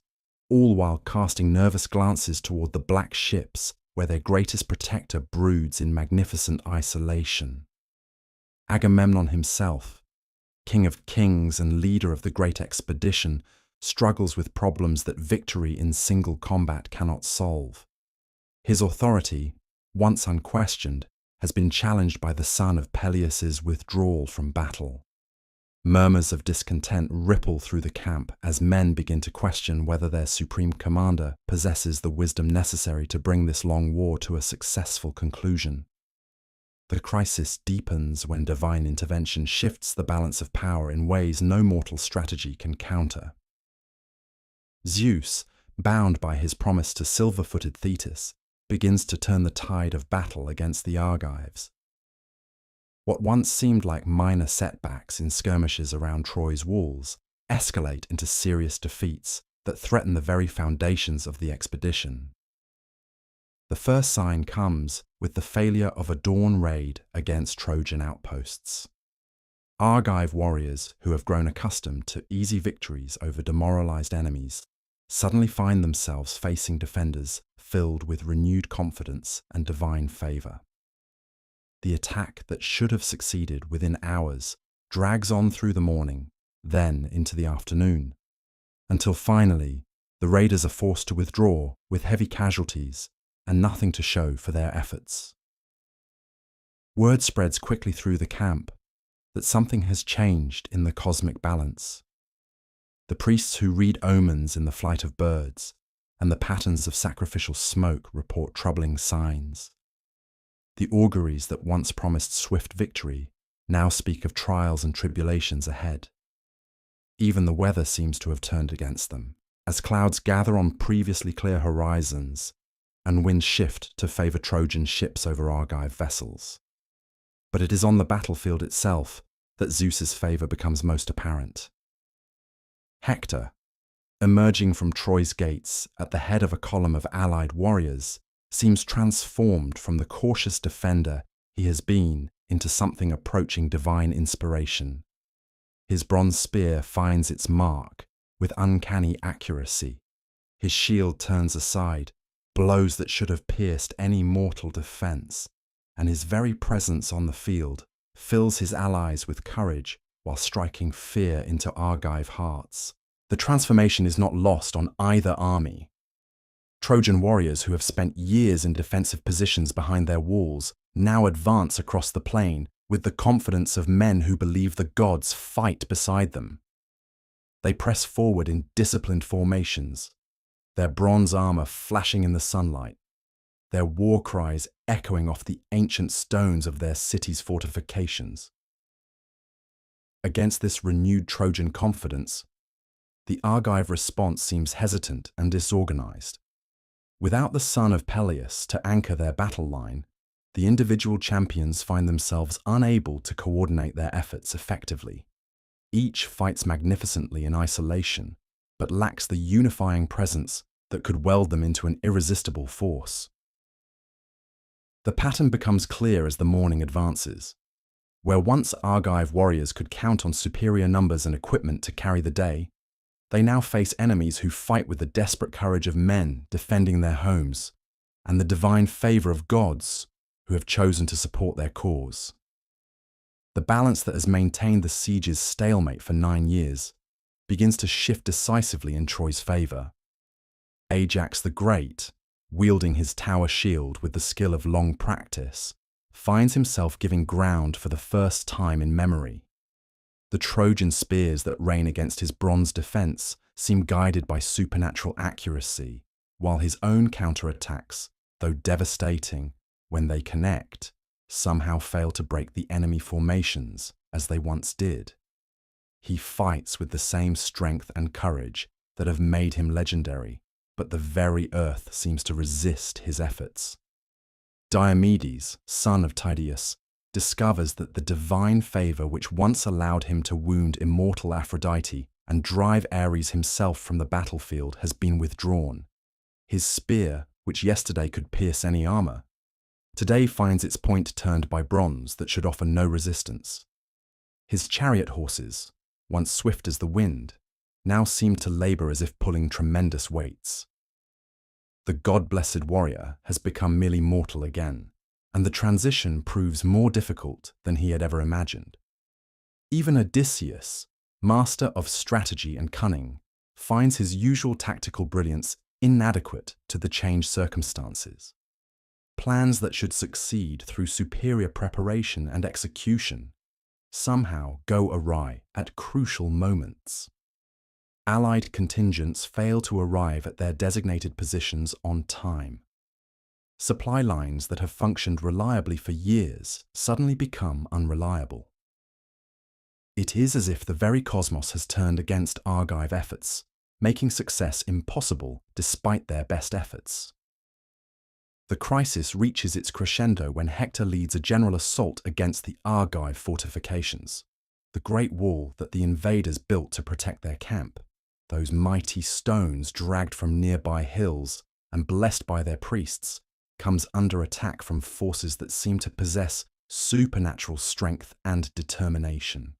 all while casting nervous glances toward the black ships where their greatest protector broods in magnificent isolation. Agamemnon himself, king of kings and leader of the great expedition, struggles with problems that victory in single combat cannot solve. His authority, once unquestioned, has been challenged by the son of Peleus's withdrawal from battle. Murmurs of discontent ripple through the camp as men begin to question whether their supreme commander possesses the wisdom necessary to bring this long war to a successful conclusion. The crisis deepens when divine intervention shifts the balance of power in ways no mortal strategy can counter. Zeus, bound by his promise to silver-footed Thetis, begins to turn the tide of battle against the Argives. What once seemed like minor setbacks in skirmishes around Troy's walls escalate into serious defeats that threaten the very foundations of the expedition. The first sign comes with the failure of a dawn raid against Trojan outposts. Argive warriors who have grown accustomed to easy victories over demoralized enemies suddenly find themselves facing defenders filled with renewed confidence and divine favor. The attack that should have succeeded within hours drags on through the morning, then into the afternoon, until finally the raiders are forced to withdraw with heavy casualties and nothing to show for their efforts. Word spreads quickly through the camp that something has changed in the cosmic balance. the priests who read omens in the flight of birds, and the patterns of sacrificial smoke report troubling signs. The auguries that once promised swift victory now speak of trials and tribulations ahead. Even the weather seems to have turned against them, as clouds gather on previously clear horizons and winds shift to favour Trojan ships over Argive vessels. But it is on the battlefield itself that Zeus's favour becomes most apparent. Hector, emerging from Troy's gates at the head of a column of allied warriors, seems transformed from the cautious defender he has been into something approaching divine inspiration. His bronze spear finds its mark with uncanny accuracy. His shield turns aside, blows that should have pierced any mortal defense, and his very presence on the field fills his allies with courage while striking fear into Argive hearts. The transformation is not lost on either army. Trojan warriors who have spent years in defensive positions behind their walls now advance across the plain with the confidence of men who believe the gods fight beside them. They press forward in disciplined formations, their bronze armor flashing in the sunlight, their war cries echoing off the ancient stones of their city's fortifications. Against this renewed Trojan confidence, the Argive response seems hesitant and disorganized. Without the son of Peleus to anchor their battle line, the individual champions find themselves unable to coordinate their efforts effectively. Each fights magnificently in isolation, but lacks the unifying presence that could weld them into an irresistible force. The pattern becomes clear as the morning advances. Where once Argive warriors could count on superior numbers and equipment to carry the day, they now face enemies who fight with the desperate courage of men defending their homes, and the divine favour of gods who have chosen to support their cause. The balance that has maintained the siege's stalemate for 9 years begins to shift decisively in Troy's favour. Ajax the Great, wielding his tower shield with the skill of long practice, finds himself giving ground for the first time in memory. The Trojan spears that rain against his bronze defence seem guided by supernatural accuracy, while his own counterattacks, though devastating when they connect, somehow fail to break the enemy formations as they once did. He fights with the same strength and courage that have made him legendary, but the very earth seems to resist his efforts. Diomedes, son of Tydeus, discovers that the divine favour which once allowed him to wound immortal Aphrodite and drive Ares himself from the battlefield has been withdrawn. His spear, which yesterday could pierce any armour, today finds its point turned by bronze that should offer no resistance. His chariot horses, once swift as the wind, now seem to labour as if pulling tremendous weights. The god-blessed warrior has become merely mortal again, and the transition proves more difficult than he had ever imagined. Even Odysseus, master of strategy and cunning, finds his usual tactical brilliance inadequate to the changed circumstances. Plans that should succeed through superior preparation and execution somehow go awry at crucial moments. Allied contingents fail to arrive at their designated positions on time. Supply lines that have functioned reliably for years suddenly become unreliable. It is as if the very cosmos has turned against Argive efforts, making success impossible despite their best efforts. The crisis reaches its crescendo when Hector leads a general assault against the Argive fortifications, the great wall that the invaders built to protect their camp. Those mighty stones dragged from nearby hills and blessed by their priests comes under attack from forces that seem to possess supernatural strength and determination.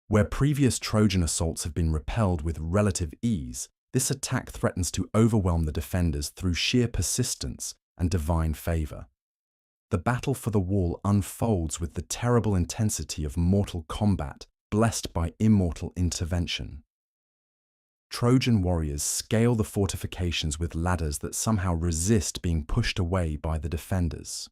Where previous Trojan assaults have been repelled with relative ease, this attack threatens to overwhelm the defenders through sheer persistence and divine favour. The battle for the wall unfolds with the terrible intensity of mortal combat blessed by immortal intervention. Trojan warriors scale the fortifications with ladders that somehow resist being pushed away by the defenders.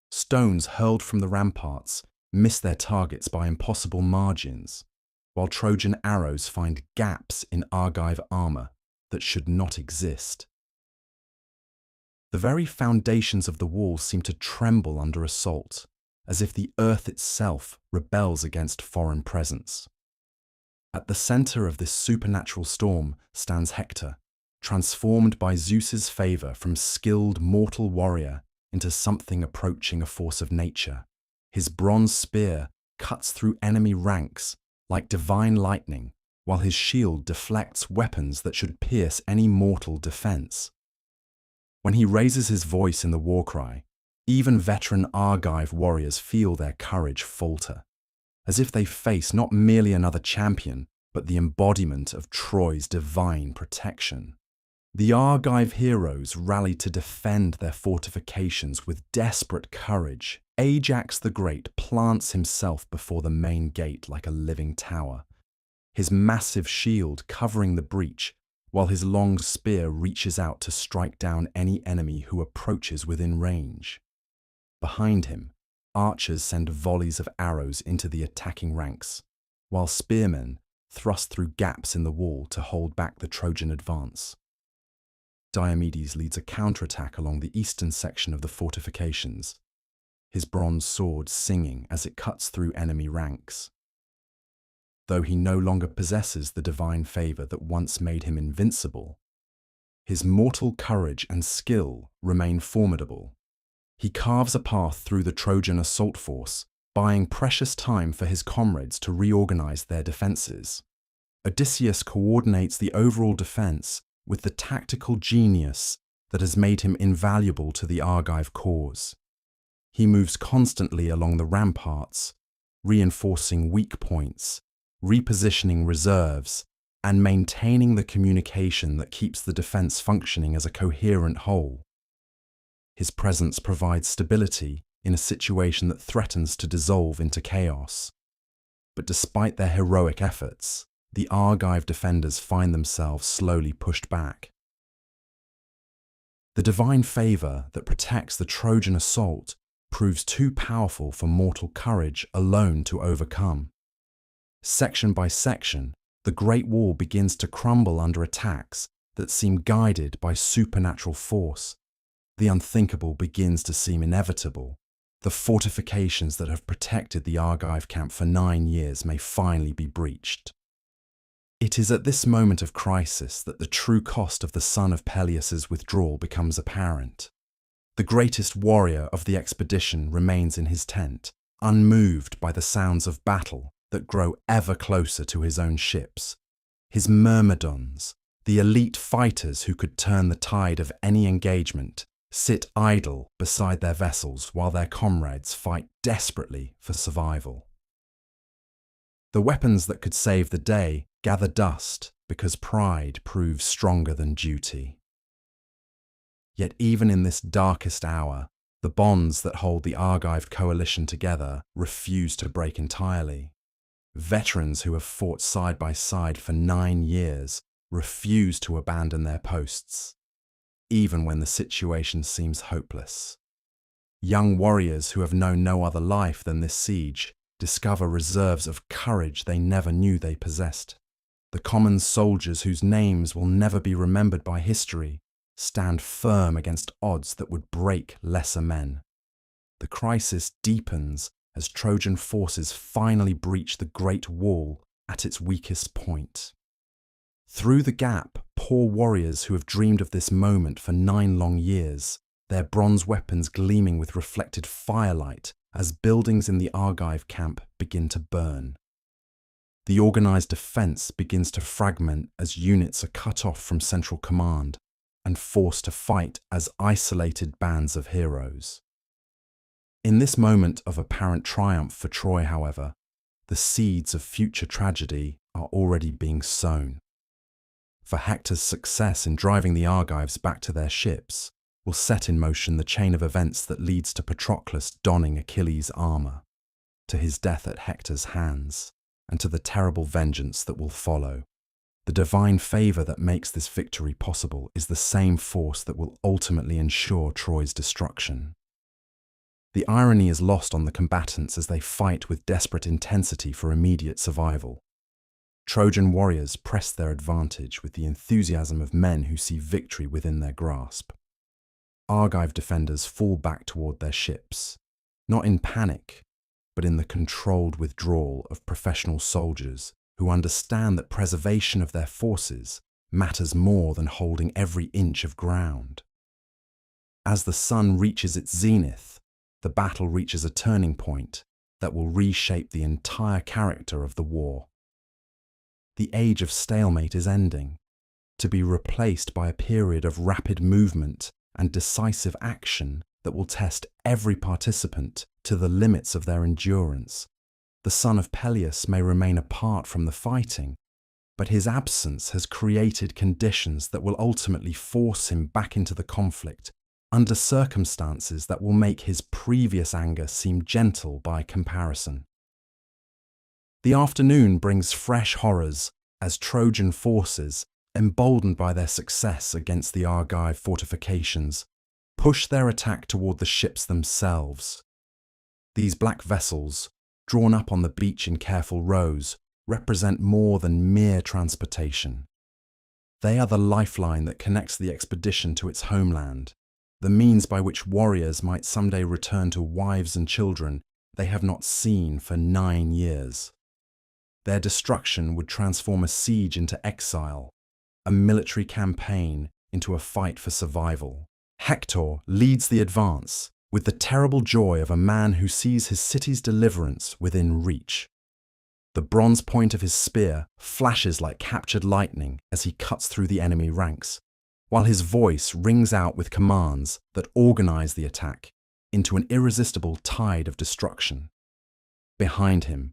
Stones hurled from the ramparts miss their targets by impossible margins, while Trojan arrows find gaps in Argive armor that should not exist. The very foundations of the wall seem to tremble under assault, as if the earth itself rebels against foreign presence. At the center of this supernatural storm stands Hector, transformed by Zeus's favor from skilled mortal warrior into something approaching a force of nature. His bronze spear cuts through enemy ranks like divine lightning, while his shield deflects weapons that should pierce any mortal defense. When he raises his voice in the war cry, even veteran Argive warriors feel their courage falter, as if they face not merely another champion, but the embodiment of Troy's divine protection. The Argive heroes rally to defend their fortifications with desperate courage. Ajax the Great plants himself before the main gate like a living tower, his massive shield covering the breach, while his long spear reaches out to strike down any enemy who approaches within range. Behind him, archers send volleys of arrows into the attacking ranks, while spearmen thrust through gaps in the wall to hold back the Trojan advance. Diomedes leads a counterattack along the eastern section of the fortifications, his bronze sword singing as it cuts through enemy ranks. Though he no longer possesses the divine favor that once made him invincible, his mortal courage and skill remain formidable. He carves a path through the Trojan assault force, buying precious time for his comrades to reorganize their defenses. Odysseus coordinates the overall defense with the tactical genius that has made him invaluable to the Argive cause. He moves constantly along the ramparts, reinforcing weak points, repositioning reserves, and maintaining the communication that keeps the defense functioning as a coherent whole. His presence provides stability in a situation that threatens to dissolve into chaos. But despite their heroic efforts, the Argive defenders find themselves slowly pushed back. The divine favor that protects the Trojan assault proves too powerful for mortal courage alone to overcome. Section by section, the Great Wall begins to crumble under attacks that seem guided by supernatural force. The unthinkable begins to seem inevitable. The fortifications that have protected the Argive camp for 9 years may finally be breached. It is at this moment of crisis that the true cost of the son of Peleus's withdrawal becomes apparent. The greatest warrior of the expedition remains in his tent, unmoved by the sounds of battle that grow ever closer to his own ships. His myrmidons, the elite fighters who could turn the tide of any engagement, sit idle beside their vessels while their comrades fight desperately for survival. The weapons that could save the day gather dust because pride proves stronger than duty. Yet even in this darkest hour, the bonds that hold the Argive coalition together refuse to break entirely. Veterans who have fought side by side for 9 years refuse to abandon their posts, even when the situation seems hopeless. Young warriors who have known no other life than this siege discover reserves of courage they never knew they possessed. The common soldiers whose names will never be remembered by history stand firm against odds that would break lesser men. The crisis deepens as Trojan forces finally breach the Great Wall at its weakest point. Through the gap, poor warriors who have dreamed of this moment for 9 long years, their bronze weapons gleaming with reflected firelight as buildings in the Argive camp begin to burn. The organized defense begins to fragment as units are cut off from central command and forced to fight as isolated bands of heroes. In this moment of apparent triumph for Troy, however, the seeds of future tragedy are already being sown. For Hector's success in driving the Argives back to their ships will set in motion the chain of events that leads to Patroclus donning Achilles' armor, to his death at Hector's hands, and to the terrible vengeance that will follow. The divine favor that makes this victory possible is the same force that will ultimately ensure Troy's destruction. The irony is lost on the combatants as they fight with desperate intensity for immediate survival. Trojan warriors press their advantage with the enthusiasm of men who see victory within their grasp. Argive defenders fall back toward their ships, not in panic, but in the controlled withdrawal of professional soldiers who understand that preservation of their forces matters more than holding every inch of ground. As the sun reaches its zenith, the battle reaches a turning point that will reshape the entire character of the war. The age of stalemate is ending, to be replaced by a period of rapid movement and decisive action that will test every participant to the limits of their endurance. The son of Peleus may remain apart from the fighting, but his absence has created conditions that will ultimately force him back into the conflict under circumstances that will make his previous anger seem gentle by comparison. The afternoon brings fresh horrors as Trojan forces, emboldened by their success against the Argive fortifications, push their attack toward the ships themselves. These black vessels, drawn up on the beach in careful rows, represent more than mere transportation. They are the lifeline that connects the expedition to its homeland, the means by which warriors might someday return to wives and children they have not seen for 9 years. Their destruction would transform a siege into exile, a military campaign into a fight for survival. Hector leads the advance with the terrible joy of a man who sees his city's deliverance within reach. The bronze point of his spear flashes like captured lightning as he cuts through the enemy ranks, while his voice rings out with commands that organize the attack into an irresistible tide of destruction. Behind him,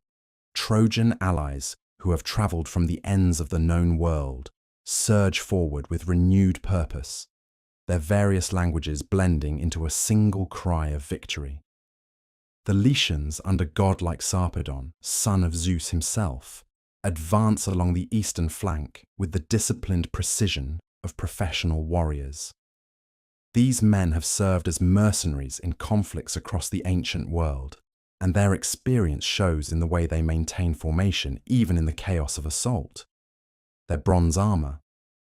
Trojan allies who have traveled from the ends of the known world surge forward with renewed purpose, their various languages blending into a single cry of victory. The Lycians, under godlike Sarpedon, son of Zeus himself, advance along the eastern flank with the disciplined precision of professional warriors. These men have served as mercenaries in conflicts across the ancient world, and their experience shows in the way they maintain formation even in the chaos of assault. Their bronze armor,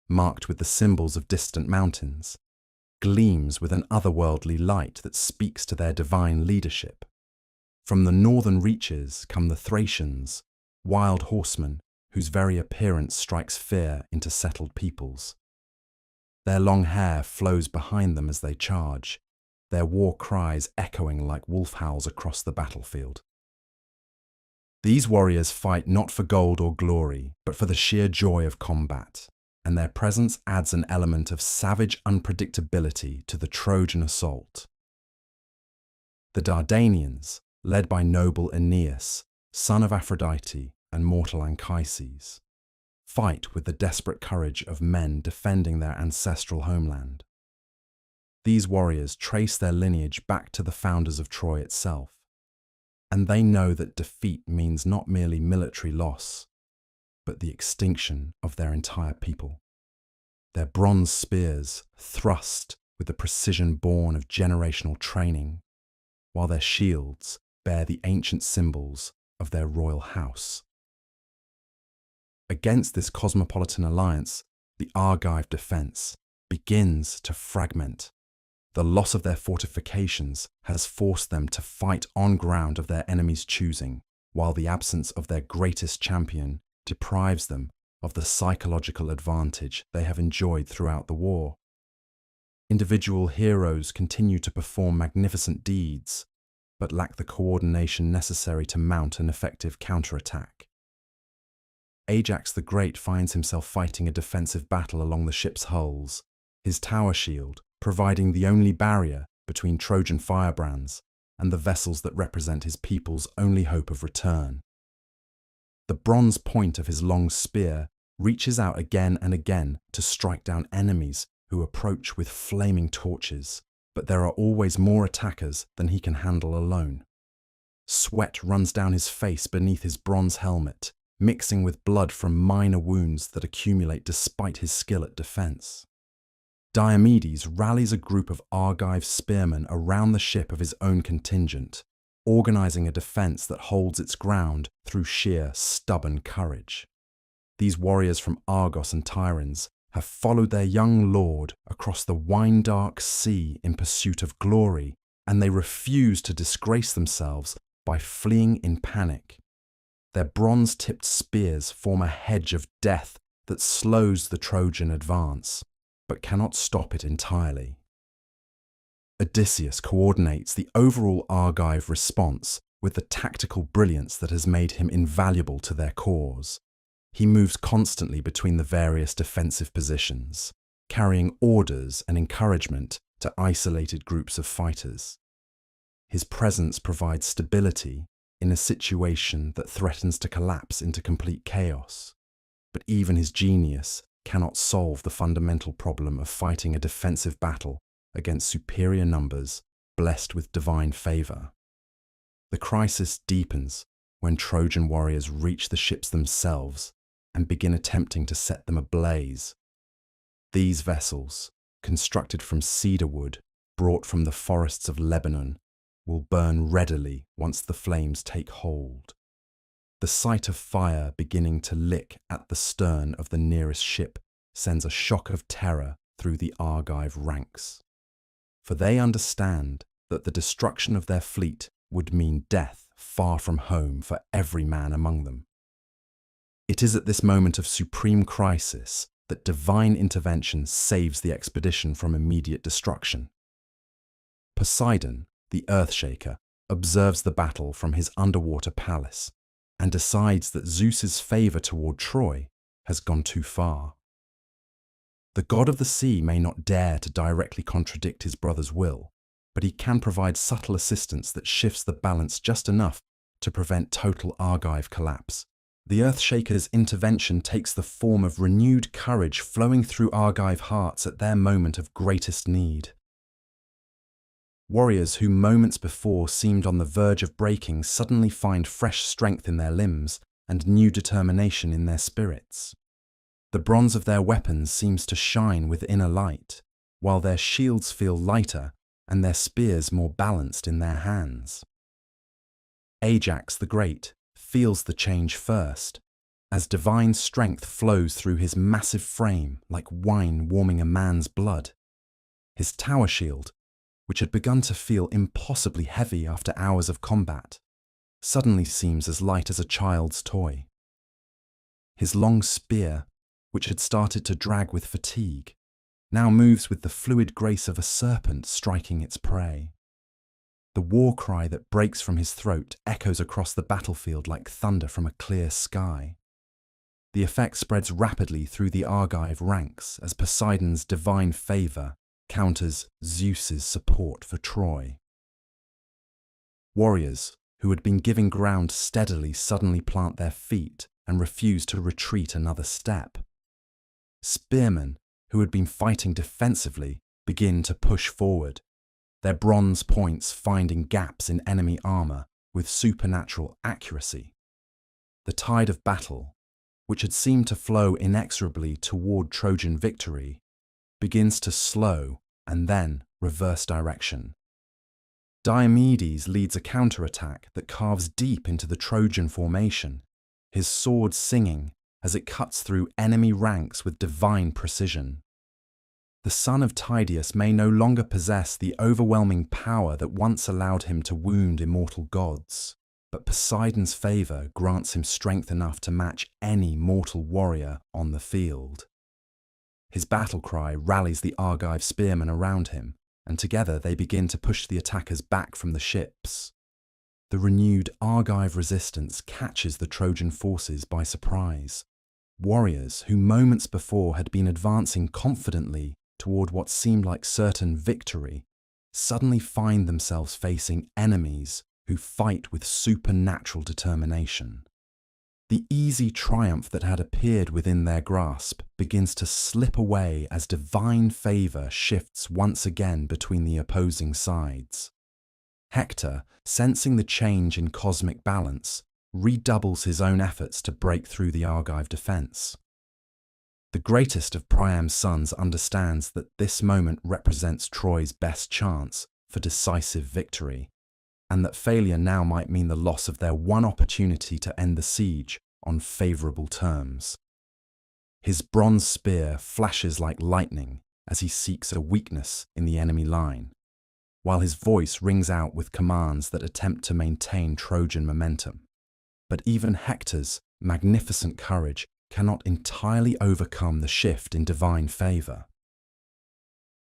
marked with the symbols of distant mountains, gleams with an otherworldly light that speaks to their divine leadership. From the northern reaches come the Thracians, wild horsemen whose very appearance strikes fear into settled peoples. Their long hair flows behind them as they charge, their war cries echoing like wolf howls across the battlefield. These warriors fight not for gold or glory, but for the sheer joy of combat, and their presence adds an element of savage unpredictability to the Trojan assault. The Dardanians, led by noble Aeneas, son of Aphrodite and mortal Anchises, fight with the desperate courage of men defending their ancestral homeland. These warriors trace their lineage back to the founders of Troy itself, and they know that defeat means not merely military loss, but the extinction of their entire people. Their bronze spears thrust with the precision born of generational training, while their shields bear the ancient symbols of their royal house. Against this cosmopolitan alliance, the Argive defense begins to fragment. The loss of their fortifications has forced them to fight on ground of their enemy's choosing, while the absence of their greatest champion deprives them of the psychological advantage they have enjoyed throughout the war. Individual heroes continue to perform magnificent deeds, but lack the coordination necessary to mount an effective counterattack. Ajax the Great finds himself fighting a defensive battle along the ship's hulls, his tower shield providing the only barrier between Trojan firebrands and the vessels that represent his people's only hope of return. The bronze point of his long spear reaches out again and again to strike down enemies who approach with flaming torches, but there are always more attackers than he can handle alone. Sweat runs down his face beneath his bronze helmet, mixing with blood from minor wounds that accumulate despite his skill at defense. Diomedes rallies a group of Argive spearmen around the ship of his own contingent, organizing a defense that holds its ground through sheer, stubborn courage. These warriors from Argos and Tiryns have followed their young lord across the wine-dark sea in pursuit of glory, and they refuse to disgrace themselves by fleeing in panic. Their bronze-tipped spears form a hedge of death that slows the Trojan advance, but cannot stop it entirely. Odysseus coordinates the overall Argive response with the tactical brilliance that has made him invaluable to their cause. He moves constantly between the various defensive positions, carrying orders and encouragement to isolated groups of fighters. His presence provides stability in a situation that threatens to collapse into complete chaos. But even his genius cannot solve the fundamental problem of fighting a defensive battle against superior numbers blessed with divine favor. The crisis deepens when Trojan warriors reach the ships themselves and begin attempting to set them ablaze. These vessels, constructed from cedar wood brought from the forests of Lebanon, will burn readily once the flames take hold. The sight of fire beginning to lick at the stern of the nearest ship sends a shock of terror through the Argive ranks. For they understand that the destruction of their fleet would mean death far from home for every man among them. It is at this moment of supreme crisis that divine intervention saves the expedition from immediate destruction. Poseidon, the Earthshaker, observes the battle from his underwater palace and decides that Zeus's favor toward Troy has gone too far. The god of the sea may not dare to directly contradict his brother's will, but he can provide subtle assistance that shifts the balance just enough to prevent total Argive collapse. The Earthshaker's intervention takes the form of renewed courage flowing through Argive hearts at their moment of greatest need. Warriors who moments before seemed on the verge of breaking suddenly find fresh strength in their limbs and new determination in their spirits. The bronze of their weapons seems to shine with inner light, while their shields feel lighter and their spears more balanced in their hands. Ajax the Great feels the change first, as divine strength flows through his massive frame like wine warming a man's blood. His tower shield, which had begun to feel impossibly heavy after hours of combat, suddenly seems as light as a child's toy. His long spear, which had started to drag with fatigue, now moves with the fluid grace of a serpent striking its prey. The war cry that breaks from his throat echoes across the battlefield like thunder from a clear sky. The effect spreads rapidly through the Argive ranks as Poseidon's divine favor counters Zeus's support for Troy. Warriors who had been giving ground steadily suddenly plant their feet and refuse to retreat another step. Spearmen who had been fighting defensively begin to push forward, their bronze points finding gaps in enemy armor with supernatural accuracy. The tide of battle, which had seemed to flow inexorably toward Trojan victory, begins to slow and then reverse direction. Diomedes leads a counterattack that carves deep into the Trojan formation, his sword singing as it cuts through enemy ranks with divine precision. The son of Tydeus may no longer possess the overwhelming power that once allowed him to wound immortal gods, but Poseidon's favor grants him strength enough to match any mortal warrior on the field. His battle cry rallies the Argive spearmen around him, and together they begin to push the attackers back from the ships. The renewed Argive resistance catches the Trojan forces by surprise. Warriors who moments before had been advancing confidently toward what seemed like certain victory suddenly find themselves facing enemies who fight with supernatural determination. The easy triumph that had appeared within their grasp begins to slip away as divine favor shifts once again between the opposing sides. Hector, sensing the change in cosmic balance, redoubles his own efforts to break through the Argive defense. The greatest of Priam's sons understands that this moment represents Troy's best chance for decisive victory, and that failure now might mean the loss of their one opportunity to end the siege on favorable terms. His bronze spear flashes like lightning as he seeks a weakness in the enemy line, while his voice rings out with commands that attempt to maintain Trojan momentum. But even Hector's magnificent courage cannot entirely overcome the shift in divine favor.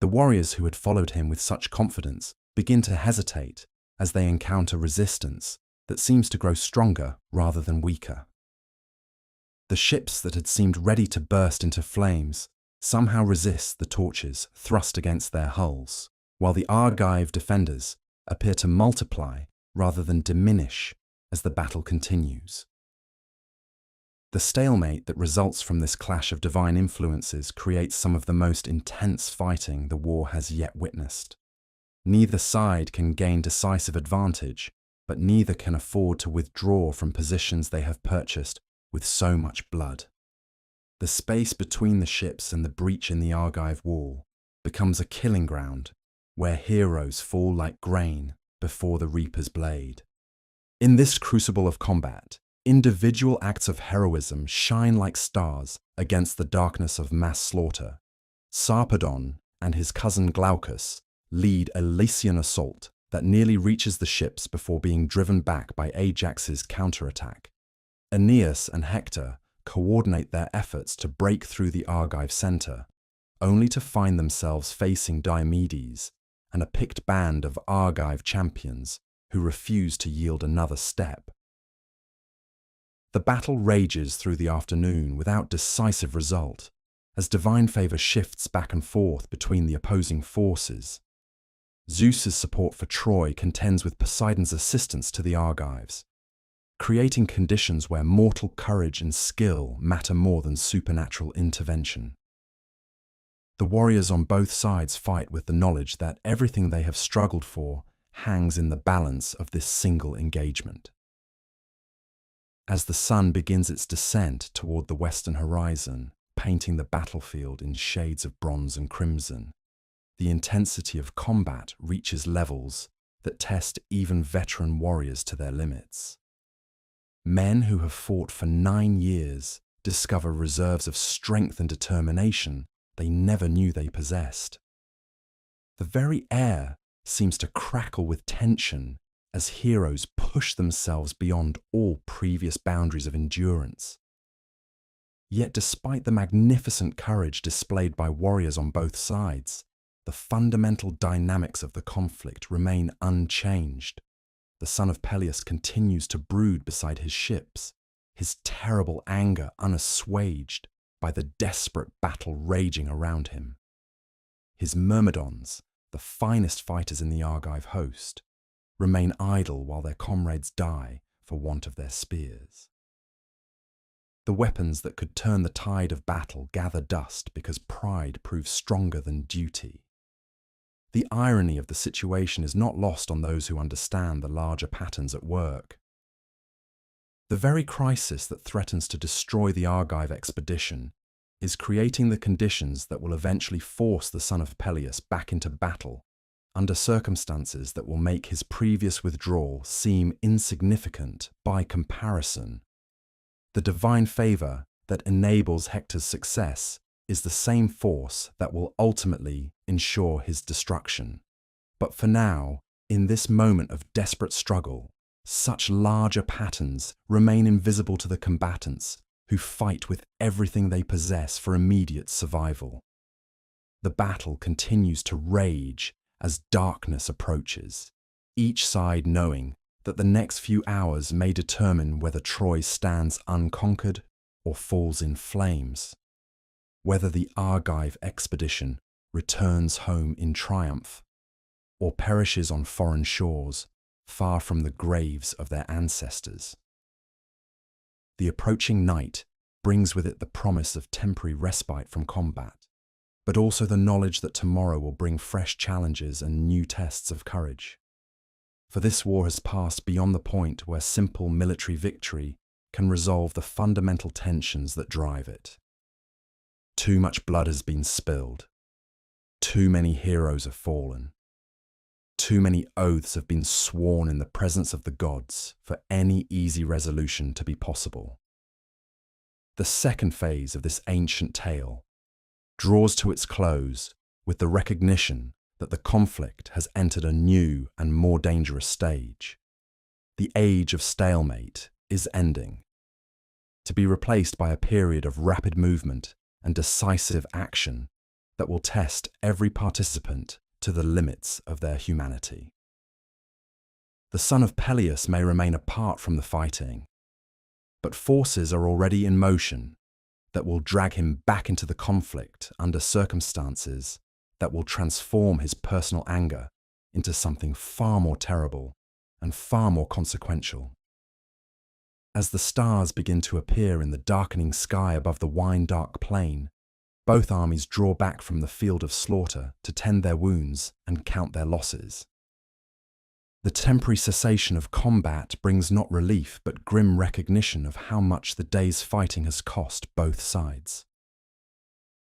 The warriors who had followed him with such confidence begin to hesitate as they encounter resistance that seems to grow stronger rather than weaker. The ships that had seemed ready to burst into flames somehow resist the torches thrust against their hulls, while the Argive defenders appear to multiply rather than diminish as the battle continues. The stalemate that results from this clash of divine influences creates some of the most intense fighting the war has yet witnessed. Neither side can gain decisive advantage, but neither can afford to withdraw from positions they have purchased with so much blood. The space between the ships and the breach in the Argive wall becomes a killing ground where heroes fall like grain before the reaper's blade. In this crucible of combat, individual acts of heroism shine like stars against the darkness of mass slaughter. Sarpedon and his cousin Glaucus lead a Lycian assault that nearly reaches the ships before being driven back by Ajax's counterattack. Aeneas and Hector coordinate their efforts to break through the Argive center, only to find themselves facing Diomedes and a picked band of Argive champions who refuse to yield another step. The battle rages through the afternoon without decisive result, as divine favor shifts back and forth between the opposing forces. Zeus's support for Troy contends with Poseidon's assistance to the Argives, creating conditions where mortal courage and skill matter more than supernatural intervention. The warriors on both sides fight with the knowledge that everything they have struggled for hangs in the balance of this single engagement. As the sun begins its descent toward the western horizon, painting the battlefield in shades of bronze and crimson, the intensity of combat reaches levels that test even veteran warriors to their limits. Men who have fought for 9 years discover reserves of strength and determination they never knew they possessed. The very air seems to crackle with tension as heroes push themselves beyond all previous boundaries of endurance. Yet despite the magnificent courage displayed by warriors on both sides, the fundamental dynamics of the conflict remain unchanged. The son of Peleus continues to brood beside his ships, his terrible anger unassuaged by the desperate battle raging around him. His Myrmidons, the finest fighters in the Argive host, remain idle while their comrades die for want of their spears. The weapons that could turn the tide of battle gather dust because pride proves stronger than duty. The irony of the situation is not lost on those who understand the larger patterns at work. The very crisis that threatens to destroy the Argive expedition is creating the conditions that will eventually force the son of Peleus back into battle under circumstances that will make his previous withdrawal seem insignificant by comparison. The divine favor that enables Hector's success is the same force that will ultimately ensure his destruction. But for now, in this moment of desperate struggle, such larger patterns remain invisible to the combatants who fight with everything they possess for immediate survival. The battle continues to rage as darkness approaches, each side knowing that the next few hours may determine whether Troy stands unconquered or falls in flames, whether the Argive expedition returns home in triumph or perishes on foreign shores, far from the graves of their ancestors. The approaching night brings with it the promise of temporary respite from combat, but also the knowledge that tomorrow will bring fresh challenges and new tests of courage. For this war has passed beyond the point where simple military victory can resolve the fundamental tensions that drive it. Too much blood has been spilled. Too many heroes have fallen. Too many oaths have been sworn in the presence of the gods for any easy resolution to be possible. The second phase of this ancient tale draws to its close with the recognition that the conflict has entered a new and more dangerous stage. The age of stalemate is ending, to be replaced by a period of rapid movement and decisive action that will test every participant to the limits of their humanity. The son of Peleus may remain apart from the fighting, but forces are already in motion that will drag him back into the conflict under circumstances that will transform his personal anger into something far more terrible and far more consequential. As the stars begin to appear in the darkening sky above the wine-dark plain, both armies draw back from the field of slaughter to tend their wounds and count their losses. The temporary cessation of combat brings not relief but grim recognition of how much the day's fighting has cost both sides.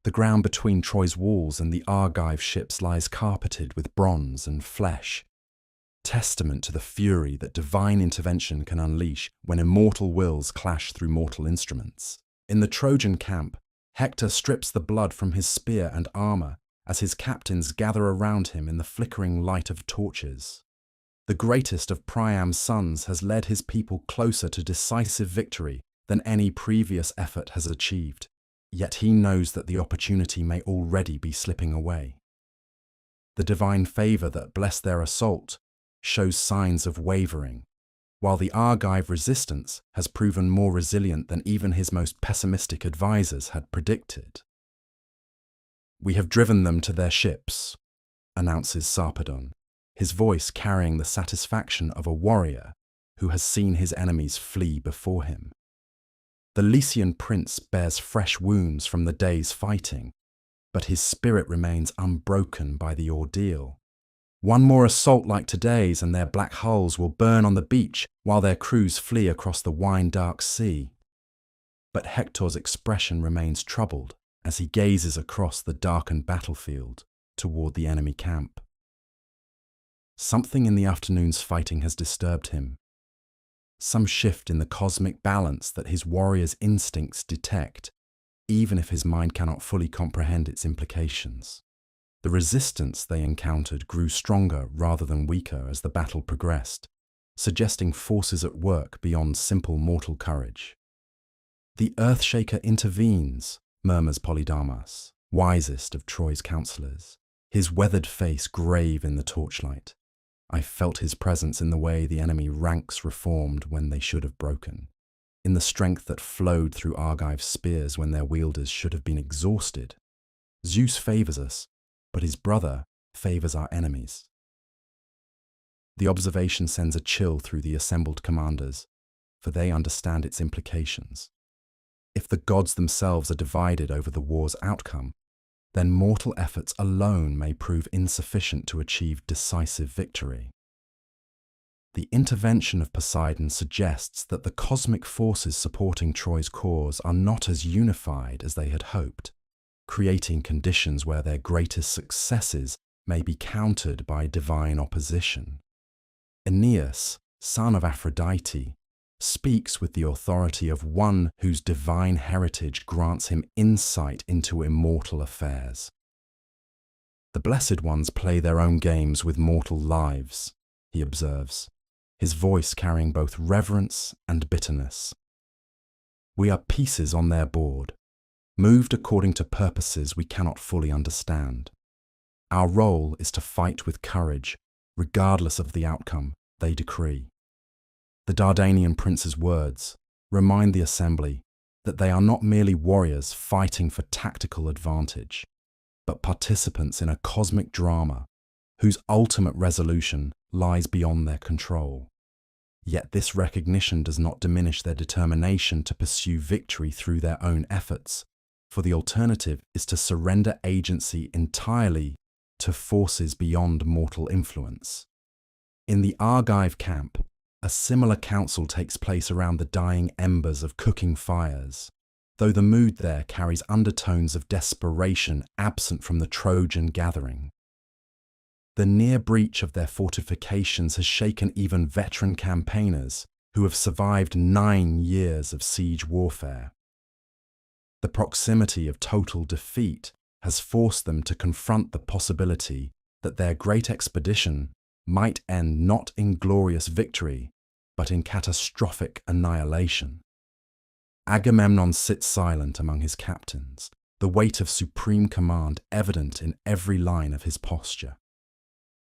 The ground between Troy's walls and the Argive ships lies carpeted with bronze and flesh, testament to the fury that divine intervention can unleash when immortal wills clash through mortal instruments. In the Trojan camp, Hector strips the blood from his spear and armor as his captains gather around him in the flickering light of torches. The greatest of Priam's sons has led his people closer to decisive victory than any previous effort has achieved, yet he knows that the opportunity may already be slipping away. The divine favor that blessed their assault shows signs of wavering, while the Argive resistance has proven more resilient than even his most pessimistic advisors had predicted. "We have driven them to their ships," announces Sarpedon, his voice carrying the satisfaction of a warrior who has seen his enemies flee before him. The Lycian prince bears fresh wounds from the day's fighting, but his spirit remains unbroken by the ordeal. One more assault like today's and their black hulls will burn on the beach while their crews flee across the wine-dark sea. But Hector's expression remains troubled as he gazes across the darkened battlefield toward the enemy camp. Something in the afternoon's fighting has disturbed him. Some shift in the cosmic balance that his warrior's instincts detect, even if his mind cannot fully comprehend its implications. The resistance they encountered grew stronger rather than weaker as the battle progressed, suggesting forces at work beyond simple mortal courage. "The Earthshaker intervenes," murmurs Polydamas, wisest of Troy's counselors, his weathered face grave in the torchlight. "I felt his presence in the way the enemy ranks reformed when they should have broken, in the strength that flowed through Argive spears when their wielders should have been exhausted. Zeus favors us, but his brother favors our enemies." The observation sends a chill through the assembled commanders, for they understand its implications. If the gods themselves are divided over the war's outcome, then mortal efforts alone may prove insufficient to achieve decisive victory. The intervention of Poseidon suggests that the cosmic forces supporting Troy's cause are not as unified as they had hoped, creating conditions where their greatest successes may be countered by divine opposition. Aeneas, son of Aphrodite, speaks with the authority of one whose divine heritage grants him insight into immortal affairs. "The blessed ones play their own games with mortal lives," he observes, his voice carrying both reverence and bitterness. "We are pieces on their board, moved according to purposes we cannot fully understand. Our role is to fight with courage, regardless of the outcome they decree." The Dardanian prince's words remind the assembly that they are not merely warriors fighting for tactical advantage, but participants in a cosmic drama whose ultimate resolution lies beyond their control. Yet this recognition does not diminish their determination to pursue victory through their own efforts, for the alternative is to surrender agency entirely to forces beyond mortal influence. In the Argive camp, a similar council takes place around the dying embers of cooking fires, though the mood there carries undertones of desperation absent from the Trojan gathering. The near breach of their fortifications has shaken even veteran campaigners who have survived 9 years of siege warfare. The proximity of total defeat has forced them to confront the possibility that their great expedition might end not in glorious victory, but in catastrophic annihilation. Agamemnon sits silent among his captains, the weight of supreme command evident in every line of his posture.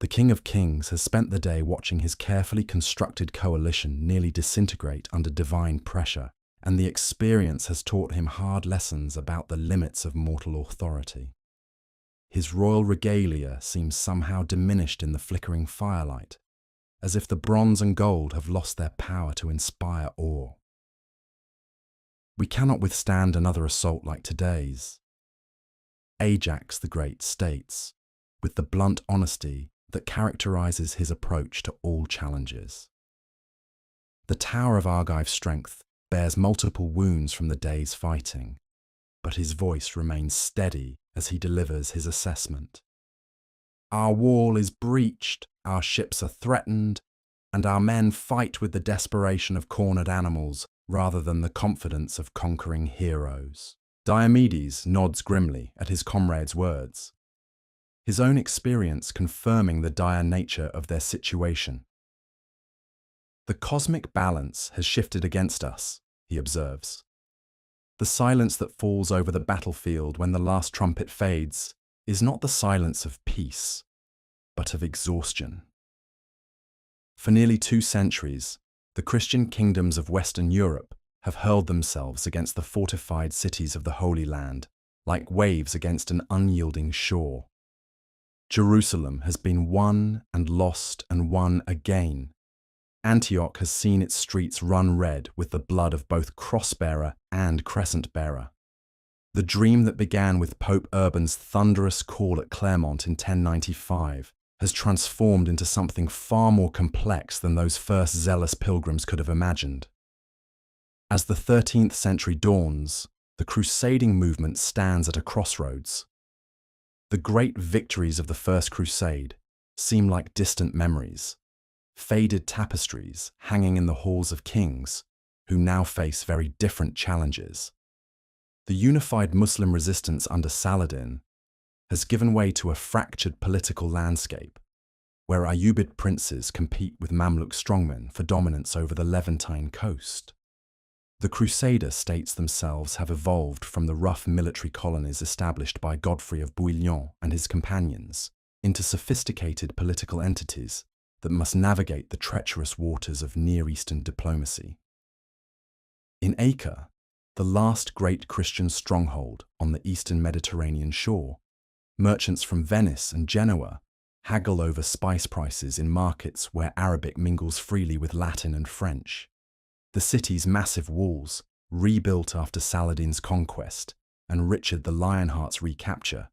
The King of Kings has spent the day watching his carefully constructed coalition nearly disintegrate under divine pressure, and the experience has taught him hard lessons about the limits of mortal authority. His royal regalia seems somehow diminished in the flickering firelight, as if the bronze and gold have lost their power to inspire awe. We cannot withstand another assault like today's. Ajax the Great states, with the blunt honesty that characterizes his approach to all challenges. The Tower of Argive's strength bears multiple wounds from the day's fighting, but his voice remains steady as he delivers his assessment. Our wall is breached, our ships are threatened, and our men fight with the desperation of cornered animals rather than the confidence of conquering heroes. Diomedes nods grimly at his comrade's words, his own experience confirming the dire nature of their situation. The cosmic balance has shifted against us, he observes. The silence that falls over the battlefield when the last trumpet fades is not the silence of peace, but of exhaustion. For nearly 2 centuries, the Christian kingdoms of Western Europe have hurled themselves against the fortified cities of the Holy Land, like waves against an unyielding shore. Jerusalem has been won and lost and won again. Antioch has seen its streets run red with the blood of both cross-bearer and crescent-bearer. The dream that began with Pope Urban's thunderous call at Clermont in 1095 has transformed into something far more complex than those first zealous pilgrims could have imagined. As the 13th century dawns, the crusading movement stands at a crossroads. The great victories of the First Crusade seem like distant memories, faded tapestries hanging in the halls of kings who now face very different challenges. The unified Muslim resistance under Saladin has given way to a fractured political landscape, where Ayyubid princes compete with Mamluk strongmen for dominance over the Levantine coast. The Crusader states themselves have evolved from the rough military colonies established by Godfrey of Bouillon and his companions into sophisticated political entities that must navigate the treacherous waters of Near Eastern diplomacy. In Acre, the last great Christian stronghold on the eastern Mediterranean shore, merchants from Venice and Genoa haggle over spice prices in markets where Arabic mingles freely with Latin and French. The city's massive walls, rebuilt after Saladin's conquest and Richard the Lionheart's recapture,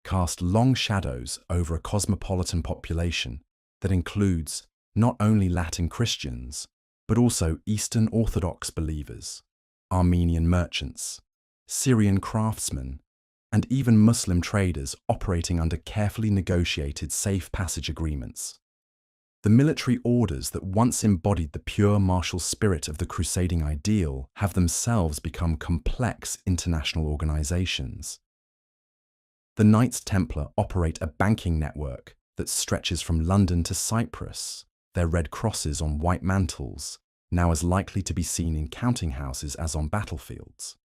cast long shadows over a cosmopolitan population that includes not only Latin Christians, but also Eastern Orthodox believers, Armenian merchants, Syrian craftsmen, and even Muslim traders operating under carefully negotiated safe passage agreements. The military orders that once embodied the pure martial spirit of the crusading ideal have themselves become complex international organizations. The Knights Templar operate a banking network that stretches from London to Cyprus, their red crosses on white mantles, now as likely to be seen in counting houses as on battlefields.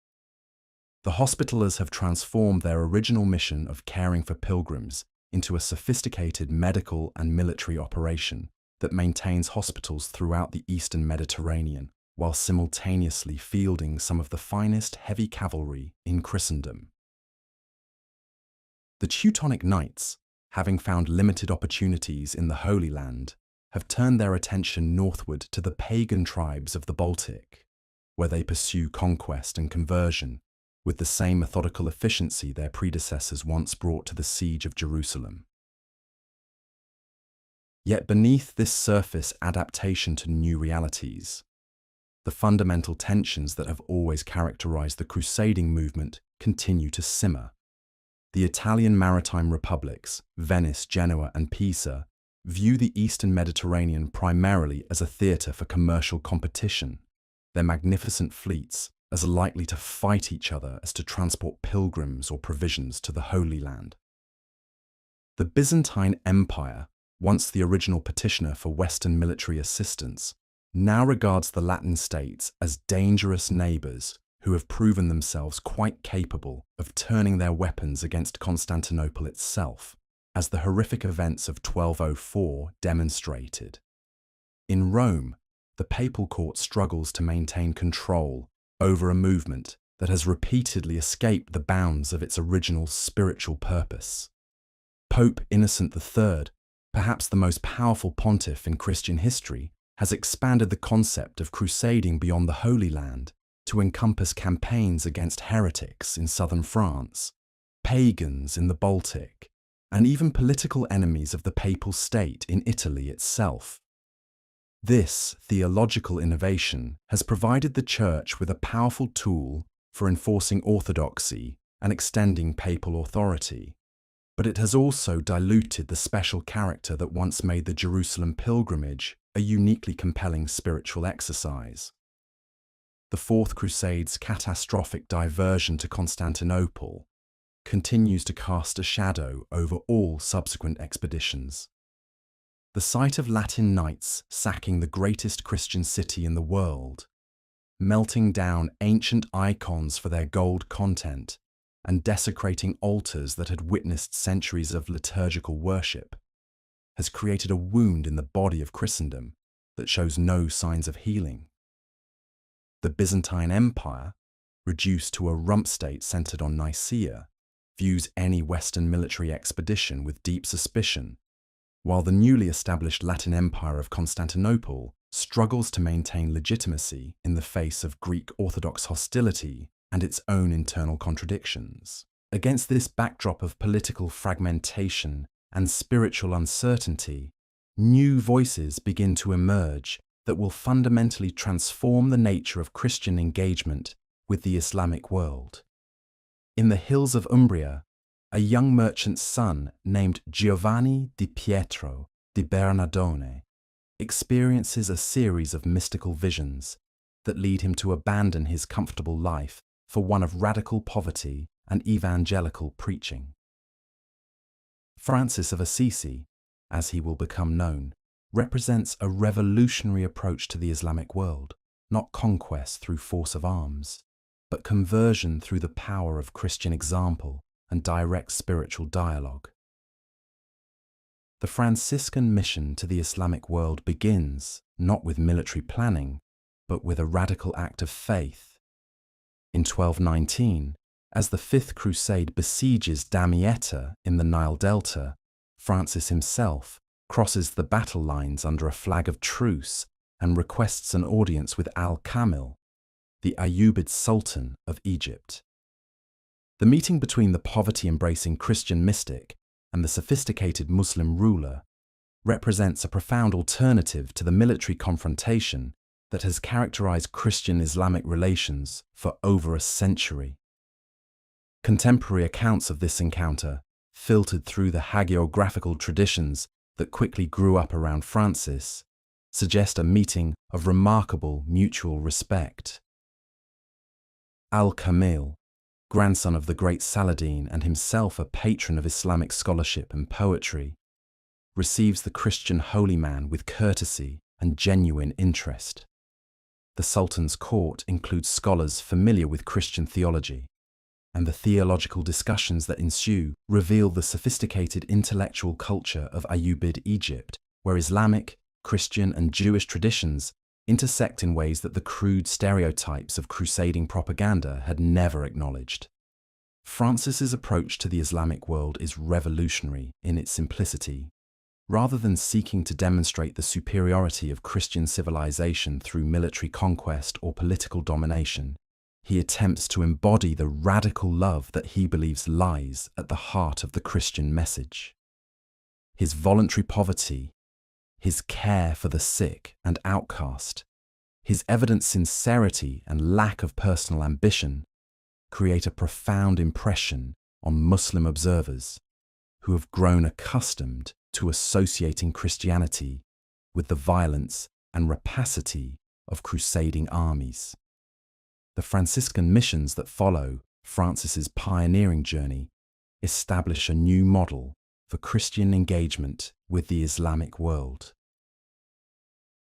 The Hospitallers have transformed their original mission of caring for pilgrims into a sophisticated medical and military operation that maintains hospitals throughout the Eastern Mediterranean, while simultaneously fielding some of the finest heavy cavalry in Christendom. The Teutonic Knights, having found limited opportunities in the Holy Land, have turned their attention northward to the pagan tribes of the Baltic, where they pursue conquest and conversion with the same methodical efficiency their predecessors once brought to the siege of Jerusalem. Yet beneath this surface adaptation to new realities, the fundamental tensions that have always characterized the crusading movement continue to simmer. The Italian maritime republics, Venice, Genoa, and Pisa, view the Eastern Mediterranean primarily as a theatre for commercial competition. Their magnificent fleets, as likely to fight each other as to transport pilgrims or provisions to the Holy Land. The Byzantine Empire, once the original petitioner for Western military assistance, now regards the Latin states as dangerous neighbours who have proven themselves quite capable of turning their weapons against Constantinople itself, as the horrific events of 1204 demonstrated. In Rome, the papal court struggles to maintain control over a movement that has repeatedly escaped the bounds of its original spiritual purpose. Pope Innocent III, perhaps the most powerful pontiff in Christian history, has expanded the concept of crusading beyond the Holy Land to encompass campaigns against heretics in southern France, pagans in the Baltic, and even political enemies of the papal state in Italy itself. This theological innovation has provided the Church with a powerful tool for enforcing orthodoxy and extending papal authority, but it has also diluted the special character that once made the Jerusalem pilgrimage a uniquely compelling spiritual exercise. The Fourth Crusade's catastrophic diversion to Constantinople continues to cast a shadow over all subsequent expeditions. The sight of Latin knights sacking the greatest Christian city in the world, melting down ancient icons for their gold content, and desecrating altars that had witnessed centuries of liturgical worship, has created a wound in the body of Christendom that shows no signs of healing. The Byzantine Empire, reduced to a rump state centered on Nicaea, views any Western military expedition with deep suspicion, while the newly established Latin Empire of Constantinople struggles to maintain legitimacy in the face of Greek Orthodox hostility and its own internal contradictions. Against this backdrop of political fragmentation and spiritual uncertainty, new voices begin to emerge that will fundamentally transform the nature of Christian engagement with the Islamic world. In the hills of Umbria, a young merchant's son named Giovanni di Pietro di Bernardone experiences a series of mystical visions that lead him to abandon his comfortable life for one of radical poverty and evangelical preaching. Francis of Assisi, as he will become known, represents a revolutionary approach to the Islamic world, not conquest through force of arms, but conversion through the power of Christian example and direct spiritual dialogue. The Franciscan mission to the Islamic world begins not with military planning, but with a radical act of faith. In 1219, as the Fifth Crusade besieges Damietta in the Nile Delta, Francis himself crosses the battle lines under a flag of truce and requests an audience with Al-Kamil, the Ayyubid Sultan of Egypt. The meeting between the poverty-embracing Christian mystic and the sophisticated Muslim ruler represents a profound alternative to the military confrontation that has characterized Christian-Islamic relations for over a century. Contemporary accounts of this encounter, filtered through the hagiographical traditions that quickly grew up around Francis, suggest a meeting of remarkable mutual respect. Al-Kamil, grandson of the great Saladin and himself a patron of Islamic scholarship and poetry, receives the Christian holy man with courtesy and genuine interest. The Sultan's court includes scholars familiar with Christian theology, and the theological discussions that ensue reveal the sophisticated intellectual culture of Ayyubid Egypt, where Islamic, Christian, and Jewish traditions intersect in ways that the crude stereotypes of crusading propaganda had never acknowledged. Francis's approach to the Islamic world is revolutionary in its simplicity. Rather than seeking to demonstrate the superiority of Christian civilization through military conquest or political domination, he attempts to embody the radical love that he believes lies at the heart of the Christian message. His voluntary poverty, his care for the sick and outcast, his evident sincerity and lack of personal ambition create a profound impression on Muslim observers who have grown accustomed to associating Christianity with the violence and rapacity of crusading armies. The Franciscan missions that follow Francis's pioneering journey establish a new model for Christian engagement with the Islamic world.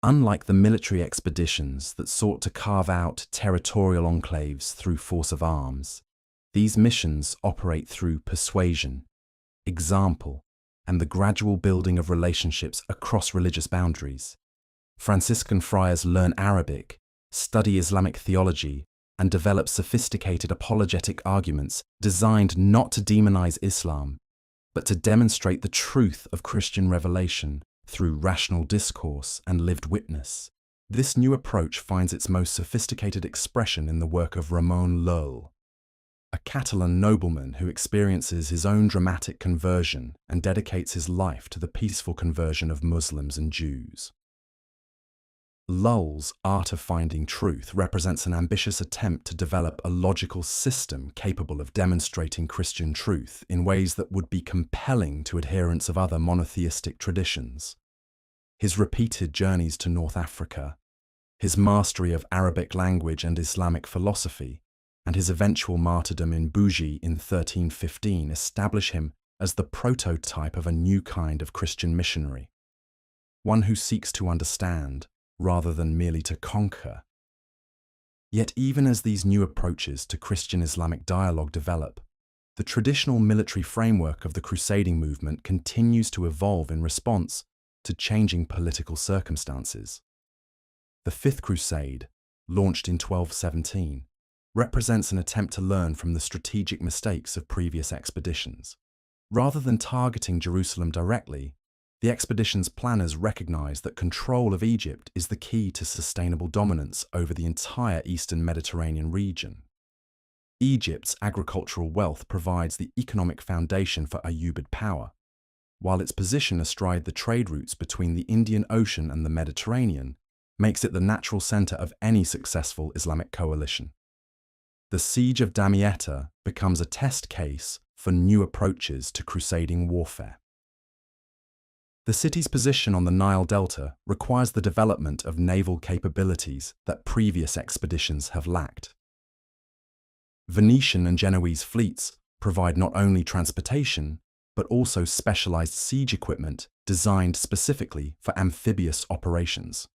Unlike the military expeditions that sought to carve out territorial enclaves through force of arms, these missions operate through persuasion, example, and the gradual building of relationships across religious boundaries. Franciscan friars learn Arabic, study Islamic theology, and develop sophisticated apologetic arguments designed not to demonize Islam, but to demonstrate the truth of Christian revelation through rational discourse and lived witness. This new approach finds its most sophisticated expression in the work of Ramon Llull, a Catalan nobleman who experiences his own dramatic conversion and dedicates his life to the peaceful conversion of Muslims and Jews. Llull's Art of Finding Truth represents an ambitious attempt to develop a logical system capable of demonstrating Christian truth in ways that would be compelling to adherents of other monotheistic traditions. His repeated journeys to North Africa, his mastery of Arabic language and Islamic philosophy, and his eventual martyrdom in Bougie in 1315 establish him as the prototype of a new kind of Christian missionary, one who seeks to understand rather than merely to conquer. Yet even as these new approaches to Christian-Islamic dialogue develop, the traditional military framework of the crusading movement continues to evolve in response to changing political circumstances. The Fifth Crusade, launched in 1217, represents an attempt to learn from the strategic mistakes of previous expeditions. Rather than targeting Jerusalem directly, the expedition's planners recognized that control of Egypt is the key to sustainable dominance over the entire eastern Mediterranean region. Egypt's agricultural wealth provides the economic foundation for Ayyubid power, while its position astride the trade routes between the Indian Ocean and the Mediterranean makes it the natural center of any successful Islamic coalition. The siege of Damietta becomes a test case for new approaches to crusading warfare. The city's position on the Nile Delta requires the development of naval capabilities that previous expeditions have lacked. Venetian and Genoese fleets provide not only transportation, but also specialized siege equipment designed specifically for amphibious operations.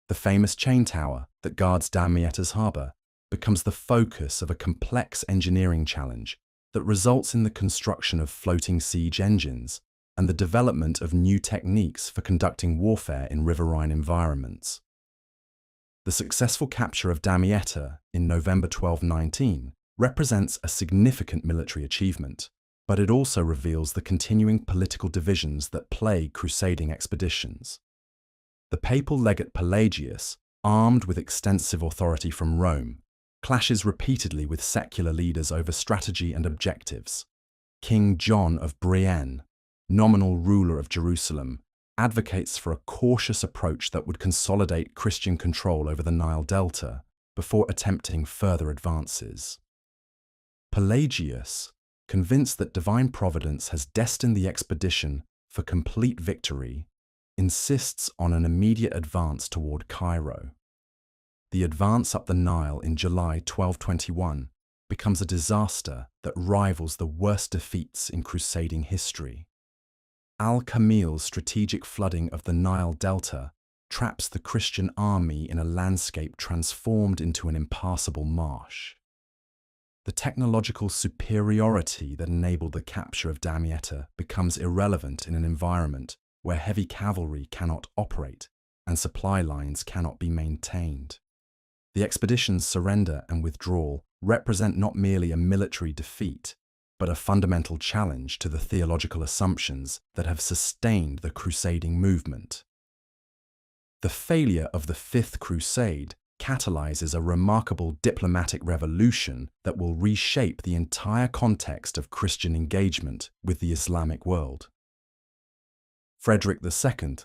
The famous chain tower that guards Damietta's harbor becomes the focus of a complex engineering challenge that results in the construction of floating siege engines and the development of new techniques for conducting warfare in riverine environments. The successful capture of Damietta in November 1219 represents a significant military achievement, but it also reveals the continuing political divisions that plague crusading expeditions. The papal legate Pelagius, armed with extensive authority from Rome, clashes repeatedly with secular leaders over strategy and objectives. King John of Brienne, nominal ruler of Jerusalem, advocates for a cautious approach that would consolidate Christian control over the Nile Delta before attempting further advances. Pelagius, convinced that divine providence has destined the expedition for complete victory, insists on an immediate advance toward Cairo. The advance up the Nile in July 1221 becomes a disaster that rivals the worst defeats in crusading history. Al-Kamil's strategic flooding of the Nile Delta traps the Christian army in a landscape transformed into an impassable marsh. The technological superiority that enabled the capture of Damietta becomes irrelevant in an environment where heavy cavalry cannot operate and supply lines cannot be maintained. The expedition's surrender and withdrawal represent not merely a military defeat, but a fundamental challenge to the theological assumptions that have sustained the crusading movement. The failure of the Fifth Crusade catalyzes a remarkable diplomatic revolution that will reshape the entire context of Christian engagement with the Islamic world. Frederick II,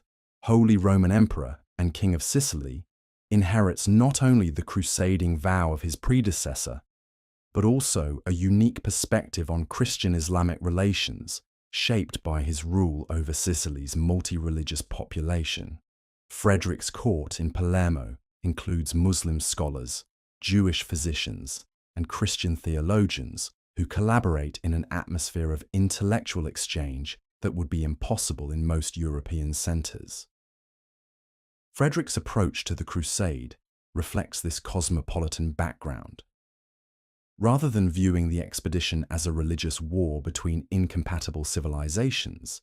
Holy Roman Emperor and King of Sicily, inherits not only the crusading vow of his predecessor, but also a unique perspective on Christian-Islamic relations shaped by his rule over Sicily's multi-religious population. Frederick's court in Palermo includes Muslim scholars, Jewish physicians, and Christian theologians who collaborate in an atmosphere of intellectual exchange that would be impossible in most European centres. Frederick's approach to the Crusade reflects this cosmopolitan background. Rather than viewing the expedition as a religious war between incompatible civilizations,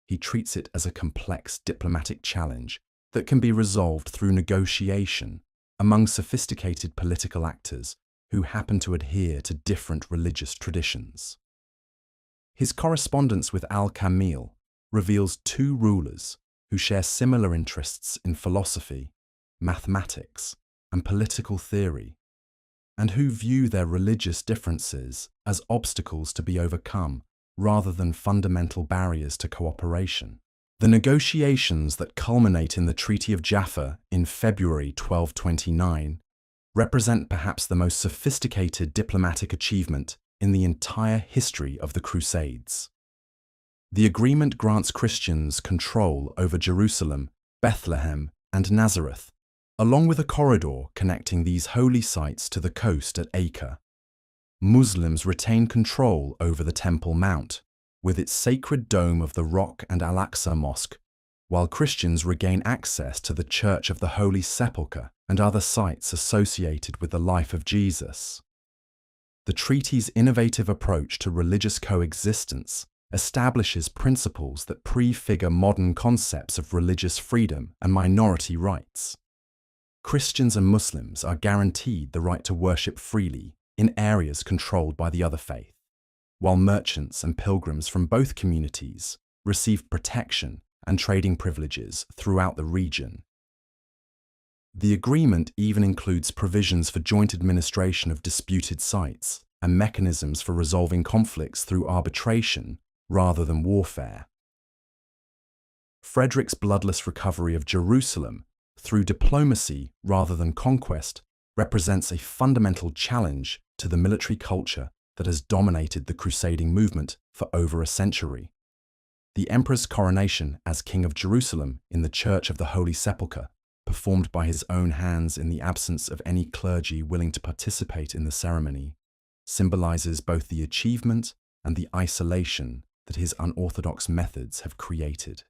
he treats it as a complex diplomatic challenge that can be resolved through negotiation among sophisticated political actors who happen to adhere to different religious traditions. His correspondence with Al-Kamil reveals two rulers who share similar interests in philosophy, mathematics, and political theory, and who view their religious differences as obstacles to be overcome rather than fundamental barriers to cooperation. The negotiations that culminate in the Treaty of Jaffa in February 1229 represent perhaps the most sophisticated diplomatic achievement in the entire history of the Crusades. The agreement grants Christians control over Jerusalem, Bethlehem, and Nazareth, along with a corridor connecting these holy sites to the coast at Acre. Muslims retain control over the Temple Mount, with its sacred dome of the Rock and Al-Aqsa Mosque, while Christians regain access to the Church of the Holy Sepulchre and other sites associated with the life of Jesus. The treaty's innovative approach to religious coexistence establishes principles that prefigure modern concepts of religious freedom and minority rights. Christians and Muslims are guaranteed the right to worship freely in areas controlled by the other faith, while merchants and pilgrims from both communities receive protection and trading privileges throughout the region. The agreement even includes provisions for joint administration of disputed sites and mechanisms for resolving conflicts through arbitration rather than warfare. Frederick's bloodless recovery of Jerusalem through diplomacy rather than conquest represents a fundamental challenge to the military culture that has dominated the crusading movement for over a century. The emperor's coronation as King of Jerusalem in the Church of the Holy Sepulchre, performed by his own hands in the absence of any clergy willing to participate in the ceremony, symbolizes both the achievement and the isolation that his unorthodox methods have created.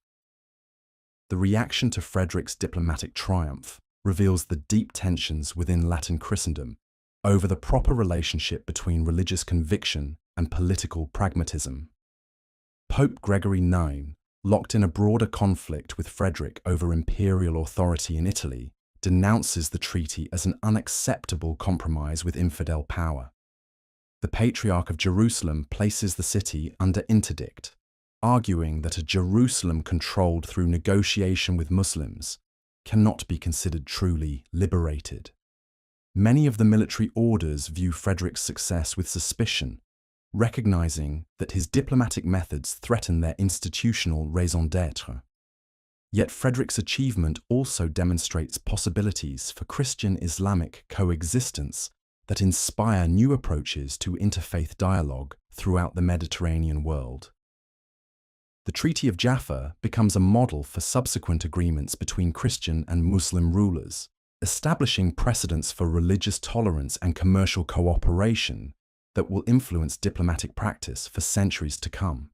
The reaction to Frederick's diplomatic triumph reveals the deep tensions within Latin Christendom over the proper relationship between religious conviction and political pragmatism. Pope Gregory IX, locked in a broader conflict with Frederick over imperial authority in Italy, denounces the treaty as an unacceptable compromise with infidel power. The Patriarch of Jerusalem places the city under interdict, arguing that a Jerusalem controlled through negotiation with Muslims cannot be considered truly liberated. Many of the military orders view Frederick's success with suspicion, recognizing that his diplomatic methods threaten their institutional raison d'être. Yet Frederick's achievement also demonstrates possibilities for Christian-Islamic coexistence that inspire new approaches to interfaith dialogue throughout the Mediterranean world. The Treaty of Jaffa becomes a model for subsequent agreements between Christian and Muslim rulers, establishing precedents for religious tolerance and commercial cooperation that will influence diplomatic practice for centuries to come.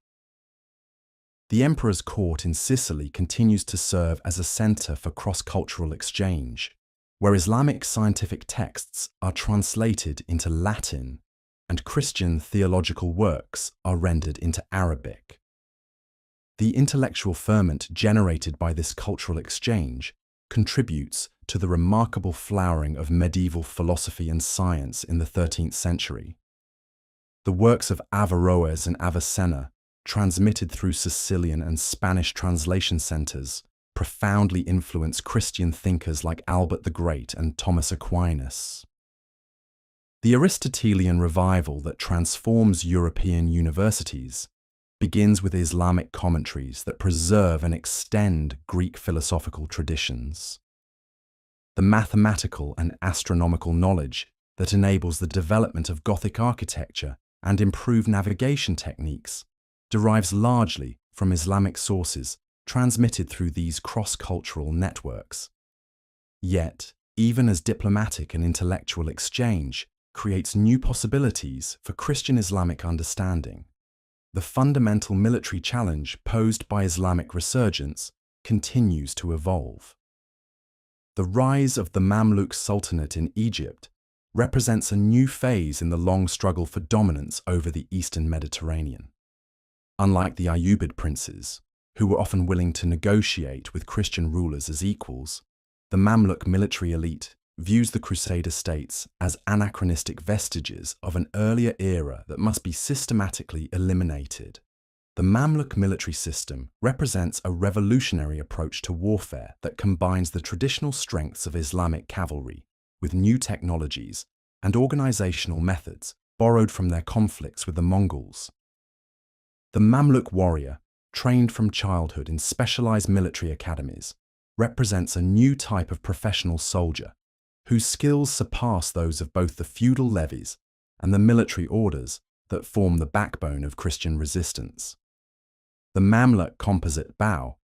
The emperor's court in Sicily continues to serve as a center for cross-cultural exchange, where Islamic scientific texts are translated into Latin and Christian theological works are rendered into Arabic. The intellectual ferment generated by this cultural exchange contributes to the remarkable flowering of medieval philosophy and science in the 13th century. The works of Averroes and Avicenna, transmitted through Sicilian and Spanish translation centers, profoundly influence Christian thinkers like Albert the Great and Thomas Aquinas. The Aristotelian revival that transforms European universities begins with Islamic commentaries that preserve and extend Greek philosophical traditions. The mathematical and astronomical knowledge that enables the development of Gothic architecture and improved navigation techniques derives largely from Islamic sources transmitted through these cross-cultural networks. Yet, even as diplomatic and intellectual exchange creates new possibilities for Christian Islamic understanding. The fundamental military challenge posed by Islamic resurgence continues to evolve. The rise of the Mamluk Sultanate in Egypt represents a new phase in the long struggle for dominance over the Eastern Mediterranean. Unlike the Ayyubid princes, who were often willing to negotiate with Christian rulers as equals, the Mamluk military elite views the Crusader states as anachronistic vestiges of an earlier era that must be systematically eliminated. The Mamluk military system represents a revolutionary approach to warfare that combines the traditional strengths of Islamic cavalry with new technologies and organizational methods borrowed from their conflicts with the Mongols. The Mamluk warrior, trained from childhood in specialized military academies, represents a new type of professional soldier whose skills surpass those of both the feudal levies and the military orders that form the backbone of Christian resistance. The Mamluk composite bow,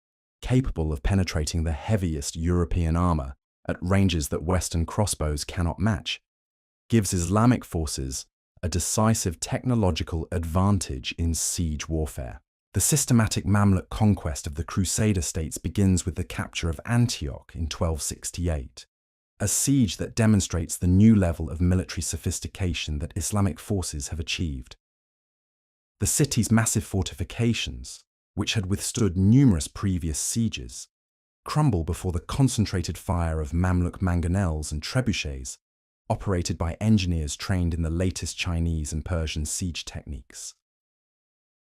capable of penetrating the heaviest European armor at ranges that Western crossbows cannot match, gives Islamic forces a decisive technological advantage in siege warfare. The systematic Mamluk conquest of the Crusader states begins with the capture of Antioch in 1268, a siege that demonstrates the new level of military sophistication that Islamic forces have achieved. The city's massive fortifications, which had withstood numerous previous sieges, crumble before the concentrated fire of Mamluk mangonels and trebuchets, operated by engineers trained in the latest Chinese and Persian siege techniques.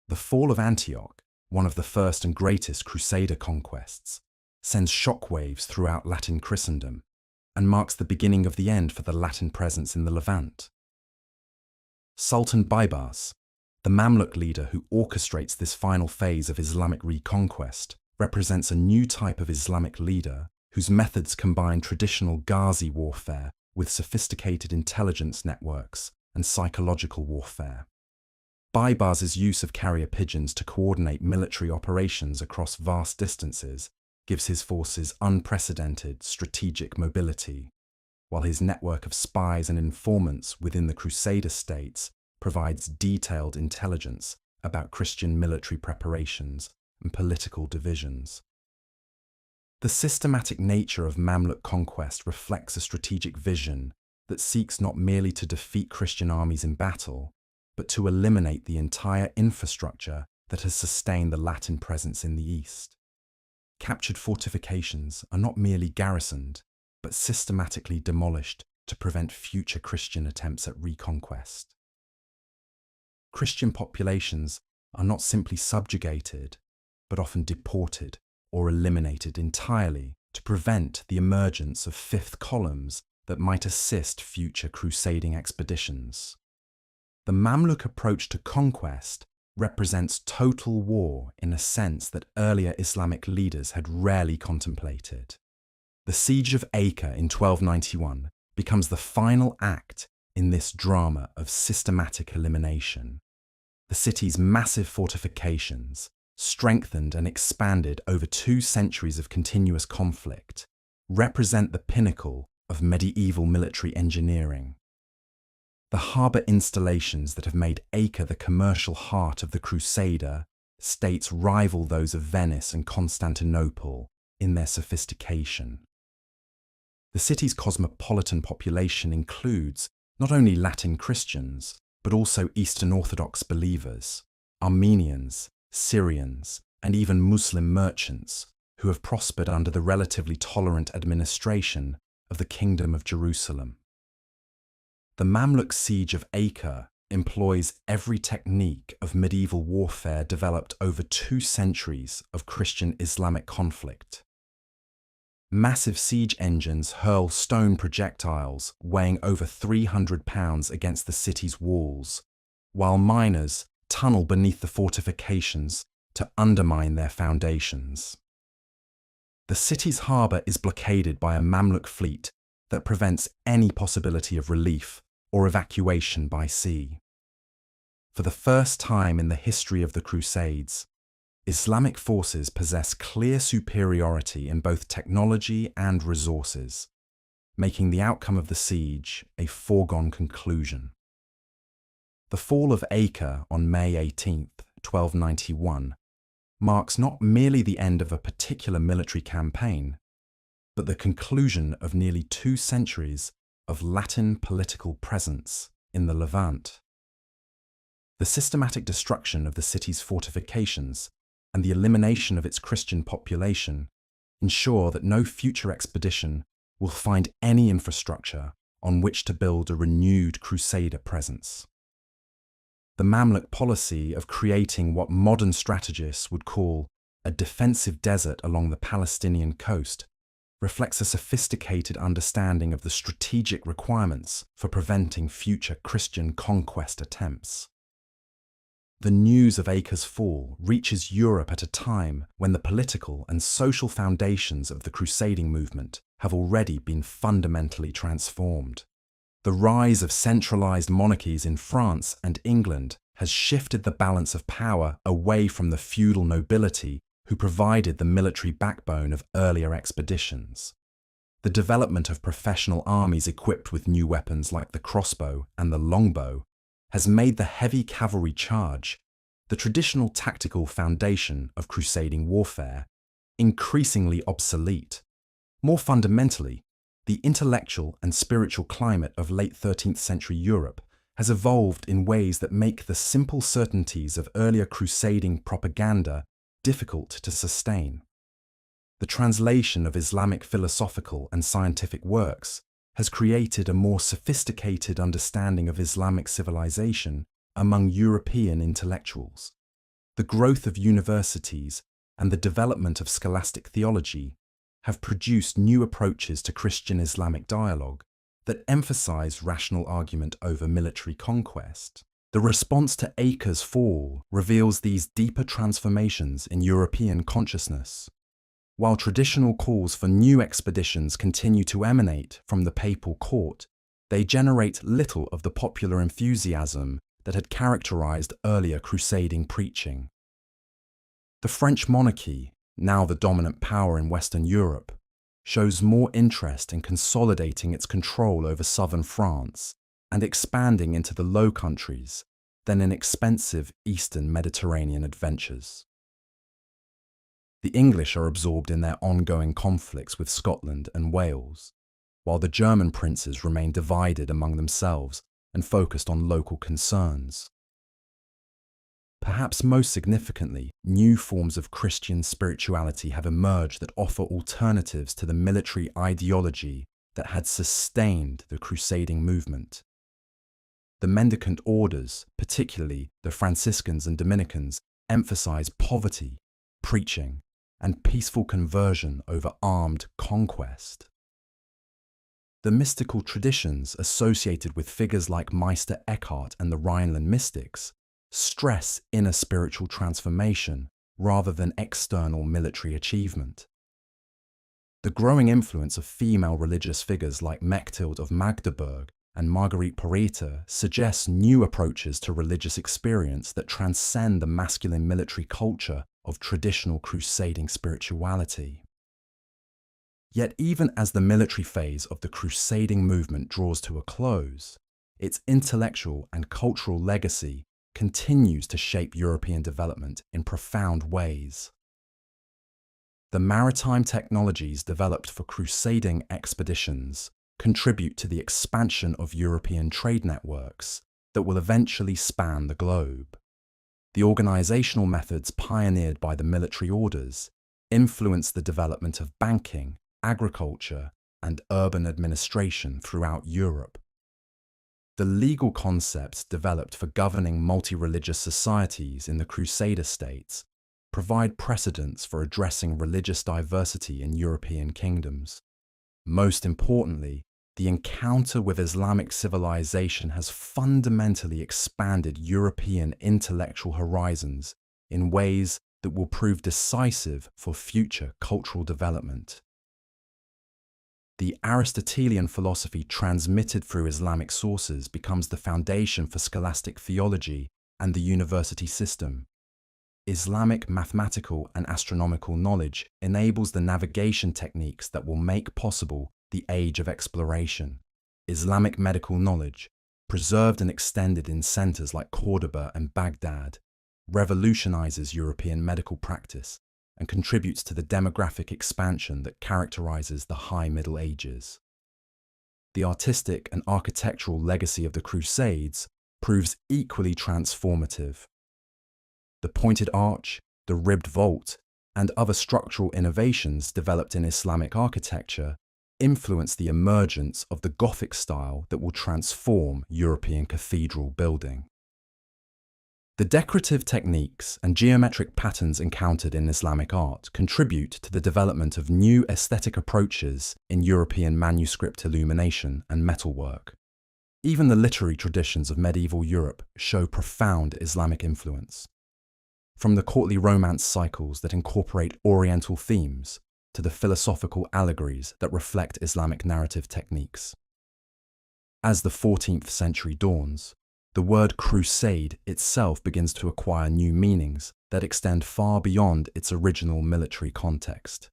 The fall of Antioch, one of the first and greatest Crusader conquests, sends shockwaves throughout Latin Christendom and marks the beginning of the end for the Latin presence in the Levant. Sultan Baybars, the Mamluk leader who orchestrates this final phase of Islamic reconquest, represents a new type of Islamic leader whose methods combine traditional Ghazi warfare with sophisticated intelligence networks and psychological warfare. Baybars's use of carrier pigeons to coordinate military operations across vast distances gives his forces unprecedented strategic mobility, while his network of spies and informants within the Crusader states provides detailed intelligence about Christian military preparations and political divisions. The systematic nature of Mamluk conquest reflects a strategic vision that seeks not merely to defeat Christian armies in battle, but to eliminate the entire infrastructure that has sustained the Latin presence in the East. Captured fortifications are not merely garrisoned, but systematically demolished to prevent future Christian attempts at reconquest. Christian populations are not simply subjugated, but often deported or eliminated entirely to prevent the emergence of fifth columns that might assist future crusading expeditions. The Mamluk approach to conquest represents total war in a sense that earlier Islamic leaders had rarely contemplated. The Siege of Acre in 1291 becomes the final act in this drama of systematic elimination. The city's massive fortifications, strengthened and expanded over 2 centuries of continuous conflict, represent the pinnacle of medieval military engineering. The harbour installations that have made Acre the commercial heart of the Crusader states rival those of Venice and Constantinople in their sophistication. The city's cosmopolitan population includes not only Latin Christians, but also Eastern Orthodox believers, Armenians, Syrians, and even Muslim merchants who have prospered under the relatively tolerant administration of the Kingdom of Jerusalem. The Mamluk siege of Acre employs every technique of medieval warfare developed over 2 centuries of Christian Islamic conflict. Massive siege engines hurl stone projectiles weighing over 300 pounds against the city's walls, while miners tunnel beneath the fortifications to undermine their foundations. The city's harbour is blockaded by a Mamluk fleet that prevents any possibility of relief or evacuation by sea. For the first time in the history of the Crusades, Islamic forces possess clear superiority in both technology and resources, making the outcome of the siege a foregone conclusion. The fall of Acre on May 18, 1291, marks not merely the end of a particular military campaign, but the conclusion of nearly 2 centuries of Latin political presence in the Levant. The systematic destruction of the city's fortifications and the elimination of its Christian population ensure that no future expedition will find any infrastructure on which to build a renewed Crusader presence. The Mamluk policy of creating what modern strategists would call a defensive desert along the Palestinian coast reflects a sophisticated understanding of the strategic requirements for preventing future Christian conquest attempts. The news of Acre's fall reaches Europe at a time when the political and social foundations of the crusading movement have already been fundamentally transformed. The rise of centralized monarchies in France and England has shifted the balance of power away from the feudal nobility who provided the military backbone of earlier expeditions. The development of professional armies equipped with new weapons like the crossbow and the longbow has made the heavy cavalry charge, the traditional tactical foundation of crusading warfare, increasingly obsolete. More fundamentally, the intellectual and spiritual climate of late 13th century Europe has evolved in ways that make the simple certainties of earlier crusading propaganda difficult to sustain. The translation of Islamic philosophical and scientific works has created a more sophisticated understanding of Islamic civilization among European intellectuals. The growth of universities and the development of scholastic theology have produced new approaches to Christian-Islamic dialogue that emphasize rational argument over military conquest. The response to Acre's fall reveals these deeper transformations in European consciousness. While traditional calls for new expeditions continue to emanate from the papal court, they generate little of the popular enthusiasm that had characterized earlier crusading preaching. The French monarchy, now the dominant power in Western Europe, shows more interest in consolidating its control over southern France and expanding into the Low Countries than in expensive eastern Mediterranean adventures. The English are absorbed in their ongoing conflicts with Scotland and Wales, while the German princes remain divided among themselves and focused on local concerns. Perhaps most significantly, new forms of Christian spirituality have emerged that offer alternatives to the military ideology that had sustained the crusading movement. The mendicant orders, particularly the Franciscans and Dominicans, emphasize poverty, preaching, and peaceful conversion over armed conquest. The mystical traditions associated with figures like Meister Eckhart and the Rhineland mystics stress inner spiritual transformation rather than external military achievement. The growing influence of female religious figures like Mechthild of Magdeburg and Marguerite Porete suggests new approaches to religious experience that transcend the masculine military culture of traditional crusading spirituality. Yet even as the military phase of the crusading movement draws to a close, its intellectual and cultural legacy continues to shape European development in profound ways. The maritime technologies developed for crusading expeditions contribute to the expansion of European trade networks that will eventually span the globe. The organizational methods pioneered by the military orders influence the development of banking, agriculture, and urban administration throughout Europe. The legal concepts developed for governing multi-religious societies in the Crusader states provide precedents for addressing religious diversity in European kingdoms. Most importantly, the encounter with Islamic civilization has fundamentally expanded European intellectual horizons in ways that will prove decisive for future cultural development. The Aristotelian philosophy transmitted through Islamic sources becomes the foundation for scholastic theology and the university system. Islamic mathematical and astronomical knowledge enables the navigation techniques that will make possible the age of exploration. Islamic medical knowledge, preserved and extended in centers like Cordoba and Baghdad, revolutionizes European medical practice and contributes to the demographic expansion that characterizes the High Middle Ages. The artistic and architectural legacy of the Crusades proves equally transformative. The pointed arch, the ribbed vault, and other structural innovations developed in Islamic architecture influence the emergence of the Gothic style that will transform European cathedral building. The decorative techniques and geometric patterns encountered in Islamic art contribute to the development of new aesthetic approaches in European manuscript illumination and metalwork. Even the literary traditions of medieval Europe show profound Islamic influence. From the courtly romance cycles that incorporate Oriental themes to the philosophical allegories that reflect Islamic narrative techniques. As the 14th century dawns, the word crusade itself begins to acquire new meanings that extend far beyond its original military context.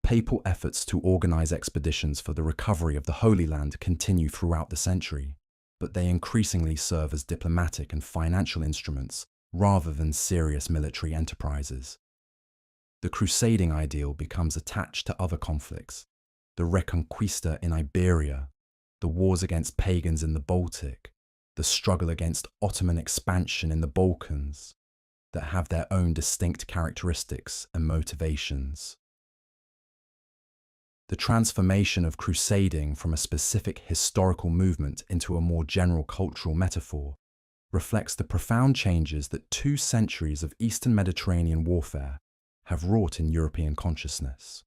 Papal efforts to organize expeditions for the recovery of the Holy Land continue throughout the century, but they increasingly serve as diplomatic and financial instruments rather than serious military enterprises. The crusading ideal becomes attached to other conflicts, the Reconquista in Iberia, the wars against pagans in the Baltic, the struggle against Ottoman expansion in the Balkans, that have their own distinct characteristics and motivations. The transformation of crusading from a specific historical movement into a more general cultural metaphor reflects the profound changes that 2 centuries of Eastern Mediterranean warfare have wrought in European consciousness.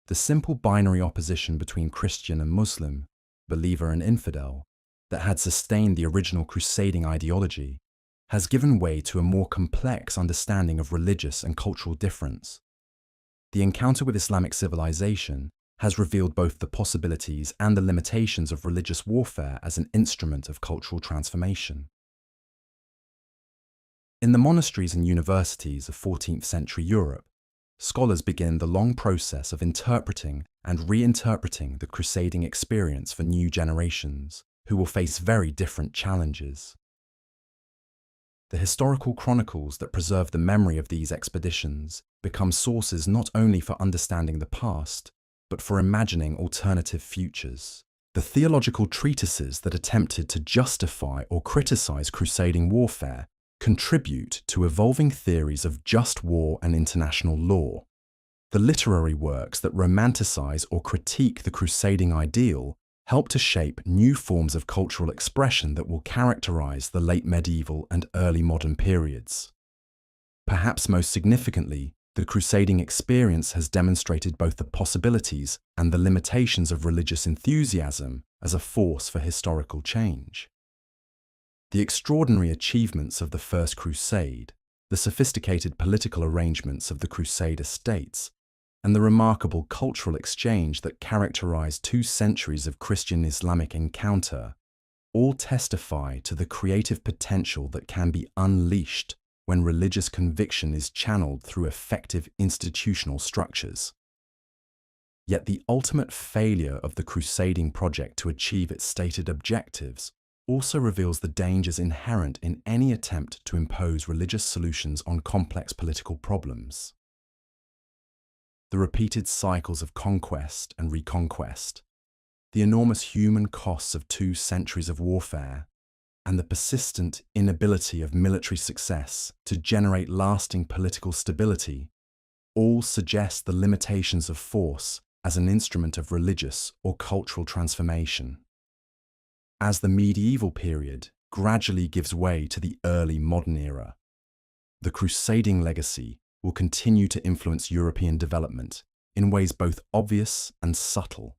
The simple binary opposition between Christian and Muslim, believer and infidel, that had sustained the original crusading ideology has given way to a more complex understanding of religious and cultural difference. The encounter with Islamic civilization has revealed both the possibilities and the limitations of religious warfare as an instrument of cultural transformation. In the monasteries and universities of 14th century Europe, scholars begin the long process of interpreting and reinterpreting the crusading experience for new generations, who will face very different challenges. The historical chronicles that preserve the memory of these expeditions become sources not only for understanding the past, but for imagining alternative futures. The theological treatises that attempted to justify or criticize crusading warfare contribute to evolving theories of just war and international law. The literary works that romanticize or critique the crusading ideal help to shape new forms of cultural expression that will characterize the late medieval and early modern periods. Perhaps most significantly, the crusading experience has demonstrated both the possibilities and the limitations of religious enthusiasm as a force for historical change. The extraordinary achievements of the First Crusade, the sophisticated political arrangements of the Crusader states, and the remarkable cultural exchange that characterized 2 centuries of Christian-Islamic encounter all testify to the creative potential that can be unleashed when religious conviction is channeled through effective institutional structures. Yet the ultimate failure of the crusading project to achieve its stated objectives also reveals the dangers inherent in any attempt to impose religious solutions on complex political problems. The repeated cycles of conquest and reconquest, the enormous human costs of 2 centuries of warfare, and the persistent inability of military success to generate lasting political stability all suggest the limitations of force as an instrument of religious or cultural transformation. As the medieval period gradually gives way to the early modern era, the crusading legacy will continue to influence European development in ways both obvious and subtle.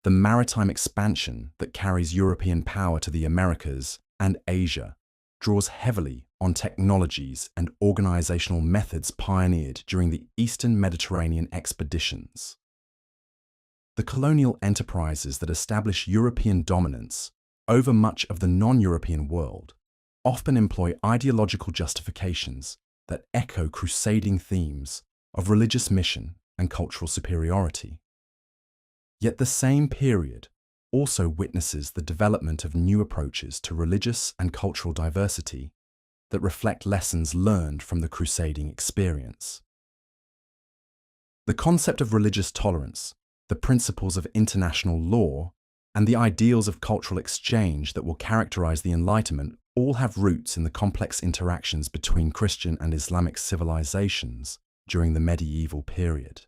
The maritime expansion that carries European power to the Americas and Asia draws heavily on technologies and organizational methods pioneered during the Eastern Mediterranean expeditions. The colonial enterprises that establish European dominance over much of the non-European world often employ ideological justifications that echo crusading themes of religious mission and cultural superiority. Yet the same period also witnesses the development of new approaches to religious and cultural diversity that reflect lessons learned from the crusading experience. The concept of religious tolerance, the principles of international law, and the ideals of cultural exchange that will characterize the Enlightenment all have roots in the complex interactions between Christian and Islamic civilizations during the medieval period.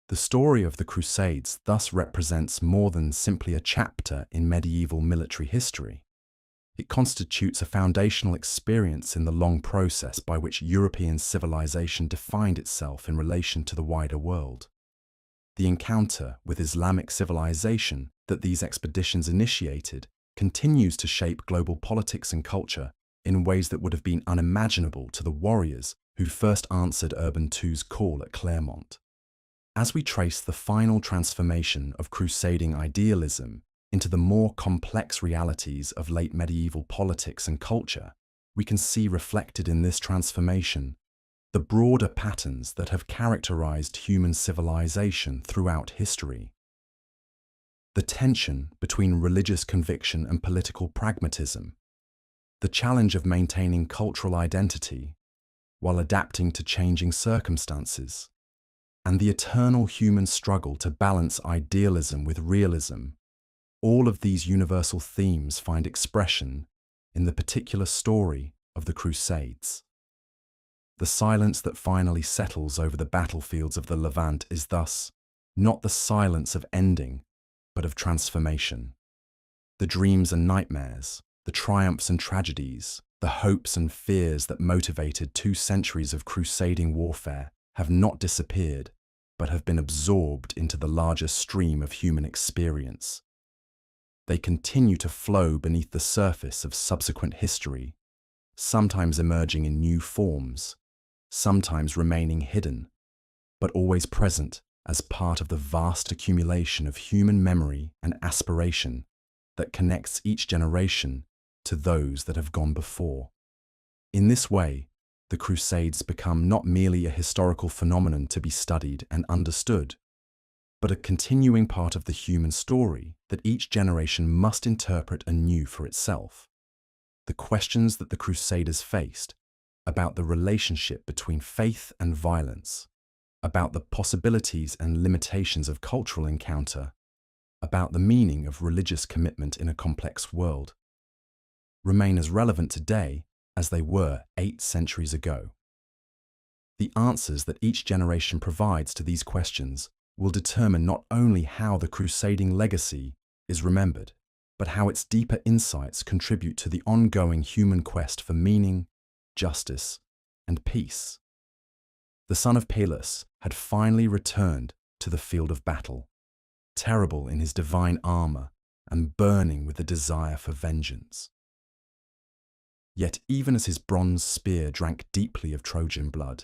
The story of the Crusades thus represents more than simply a chapter in medieval military history. It constitutes a foundational experience in the long process by which European civilization defined itself in relation to the wider world. The encounter with Islamic civilization that these expeditions initiated continues to shape global politics and culture in ways that would have been unimaginable to the warriors who first answered Urban II's call at Clermont. As we trace the final transformation of crusading idealism into the more complex realities of late medieval politics and culture, we can see reflected in this transformation the broader patterns that have characterized human civilization throughout history. The tension between religious conviction and political pragmatism, the challenge of maintaining cultural identity while adapting to changing circumstances, and the eternal human struggle to balance idealism with realism. All of these universal themes find expression in the particular story of the Crusades. The silence that finally settles over the battlefields of the Levant is thus not the silence of ending, but of transformation. The dreams and nightmares, the triumphs and tragedies, the hopes and fears that motivated 2 centuries of crusading warfare have not disappeared, but have been absorbed into the larger stream of human experience. They continue to flow beneath the surface of subsequent history, sometimes emerging in new forms, sometimes remaining hidden, but always present as part of the vast accumulation of human memory and aspiration that connects each generation to those that have gone before. In this way, the Crusades become not merely a historical phenomenon to be studied and understood, but a continuing part of the human story that each generation must interpret anew for itself. The questions that the Crusaders faced about the relationship between faith and violence, about the possibilities and limitations of cultural encounter, about the meaning of religious commitment in a complex world, remain as relevant today as they were 8 centuries ago. The answers that each generation provides to these questions will determine not only how the crusading legacy is remembered, but how its deeper insights contribute to the ongoing human quest for meaning, justice, and peace. The son of Pallas had finally returned to the field of battle, terrible in his divine armor and burning with a desire for vengeance. Yet even as his bronze spear drank deeply of Trojan blood,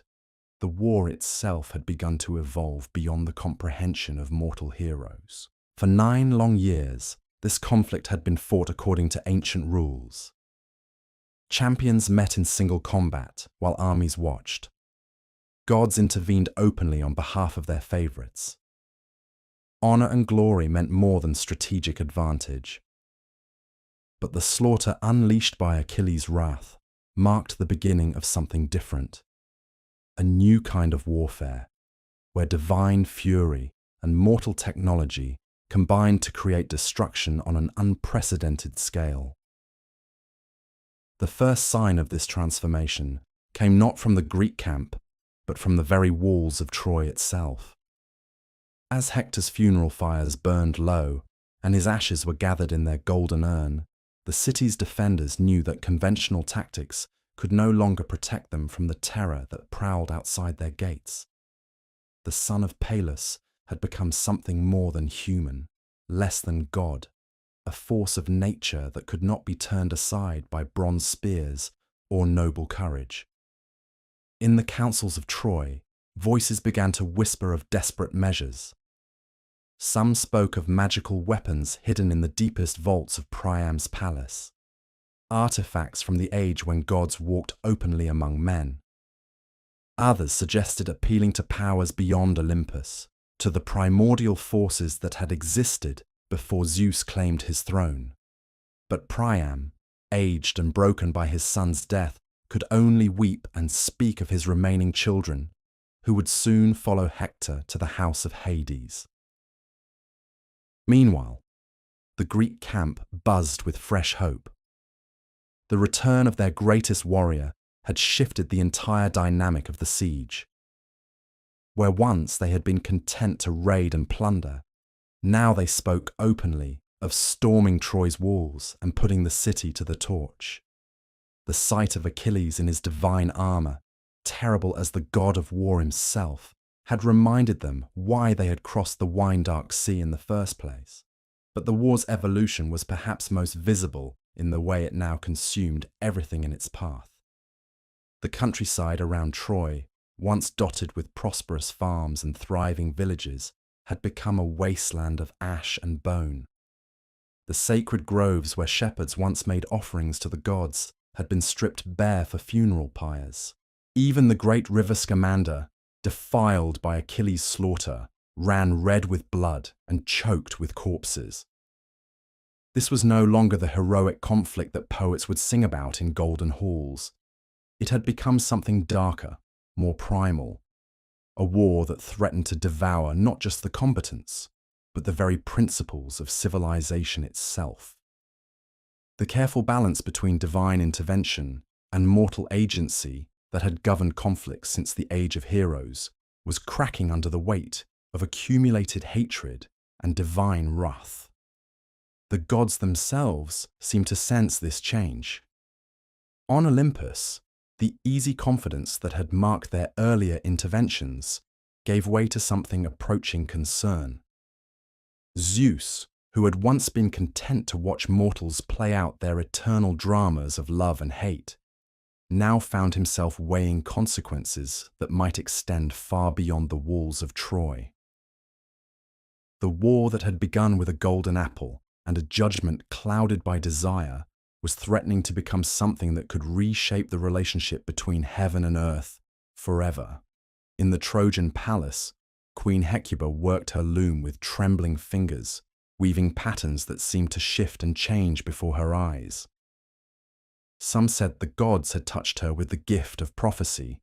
the war itself had begun to evolve beyond the comprehension of mortal heroes. For 9 long years, this conflict had been fought according to ancient rules. Champions met in single combat while armies watched. Gods intervened openly on behalf of their favorites. Honor and glory meant more than strategic advantage. But the slaughter unleashed by Achilles' wrath marked the beginning of something different. A new kind of warfare, where divine fury and mortal technology combined to create destruction on an unprecedented scale. The first sign of this transformation came not from the Greek camp, but from the very walls of Troy itself. As Hector's funeral fires burned low and his ashes were gathered in their golden urn, the city's defenders knew that conventional tactics could no longer protect them from the terror that prowled outside their gates. The son of Pallas had become something more than human, less than God, a force of nature that could not be turned aside by bronze spears or noble courage. In the councils of Troy, voices began to whisper of desperate measures. Some spoke of magical weapons hidden in the deepest vaults of Priam's palace, artifacts from the age when gods walked openly among men. Others suggested appealing to powers beyond Olympus, to the primordial forces that had existed before Zeus claimed his throne. But Priam, aged and broken by his son's death, could only weep and speak of his remaining children, who would soon follow Hector to the house of Hades. Meanwhile, the Greek camp buzzed with fresh hope. The return of their greatest warrior had shifted the entire dynamic of the siege. Where once they had been content to raid and plunder, now they spoke openly of storming Troy's walls and putting the city to the torch. The sight of Achilles in his divine armor, terrible as the god of war himself, had reminded them why they had crossed the wine-dark sea in the first place. But the war's evolution was perhaps most visible in the way it now consumed everything in its path. The countryside around Troy, once dotted with prosperous farms and thriving villages, had become a wasteland of ash and bone. The sacred groves where shepherds once made offerings to the gods had been stripped bare for funeral pyres. Even the great river Scamander, defiled by Achilles' slaughter, ran red with blood and choked with corpses. This was no longer the heroic conflict that poets would sing about in golden halls. It had become something darker, more primal, a war that threatened to devour not just the combatants, but the very principles of civilization itself. The careful balance between divine intervention and mortal agency that had governed conflicts since the Age of Heroes was cracking under the weight of accumulated hatred and divine wrath. The gods themselves seemed to sense this change. On Olympus, the easy confidence that had marked their earlier interventions gave way to something approaching concern. Zeus, who had once been content to watch mortals play out their eternal dramas of love and hate, now found himself weighing consequences that might extend far beyond the walls of Troy. The war that had begun with a golden apple and a judgment clouded by desire was threatening to become something that could reshape the relationship between heaven and earth forever. In the Trojan palace, Queen Hecuba worked her loom with trembling fingers, weaving patterns that seemed to shift and change before her eyes. Some said the gods had touched her with the gift of prophecy,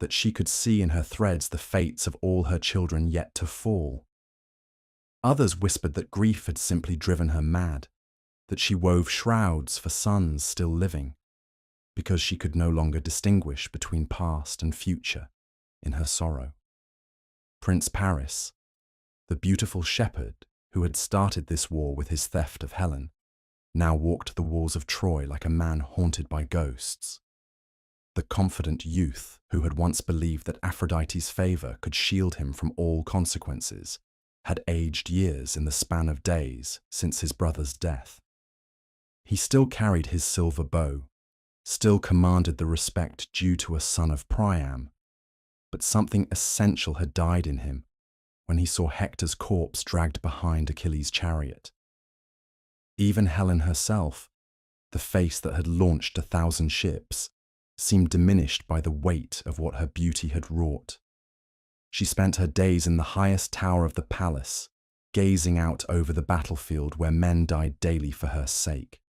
that she could see in her threads the fates of all her children yet to fall. Others whispered that grief had simply driven her mad, that she wove shrouds for sons still living, because she could no longer distinguish between past and future in her sorrow. Prince Paris, the beautiful shepherd who had started this war with his theft of Helen, now walked the walls of Troy like a man haunted by ghosts. The confident youth who had once believed that Aphrodite's favor could shield him from all consequences had aged years in the span of days since his brother's death. He still carried his silver bow, still commanded the respect due to a son of Priam, but something essential had died in him when he saw Hector's corpse dragged behind Achilles' chariot. Even Helen herself, the face that had launched 1,000 ships, seemed diminished by the weight of what her beauty had wrought. She spent her days in the highest tower of the palace, gazing out over the battlefield where men died daily for her sake.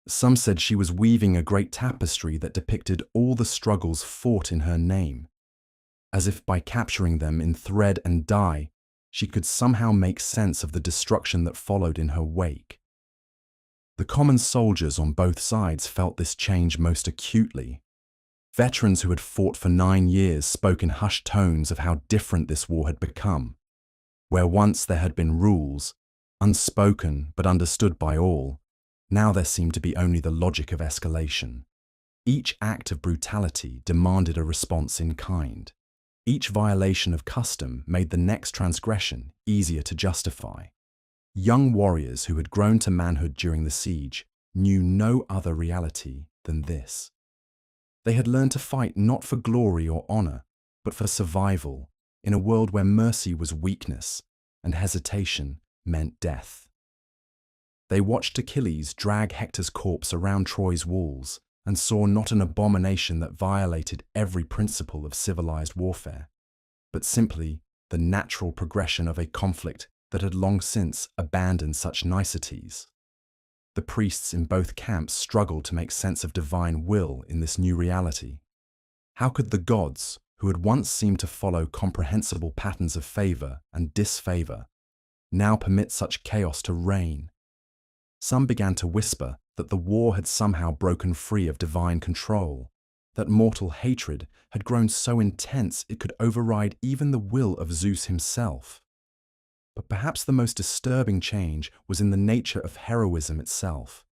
Some said she was weaving a great tapestry that depicted all the struggles fought in her name, as if by capturing them in thread and dye, she could somehow make sense of the destruction that followed in her wake. The common soldiers on both sides felt this change most acutely. Veterans who had fought for 9 years spoke in hushed tones of how different this war had become. Where once there had been rules, unspoken but understood by all, now there seemed to be only the logic of escalation. Each act of brutality demanded a response in kind. Each violation of custom made the next transgression easier to justify. Young warriors who had grown to manhood during the siege knew no other reality than this. They had learned to fight not for glory or honor, but for survival in a world where mercy was weakness and hesitation meant death. They watched Achilles drag Hector's corpse around Troy's walls and saw not an abomination that violated every principle of civilized warfare, but simply the natural progression of a conflict that had long since abandoned such niceties. The priests in both camps struggled to make sense of divine will in this new reality. How could the gods, who had once seemed to follow comprehensible patterns of favor and disfavor, now permit such chaos to reign? Some began to whisper that the war had somehow broken free of divine control, that mortal hatred had grown so intense it could override even the will of Zeus himself. But perhaps the most disturbing change was in the nature of heroism itself.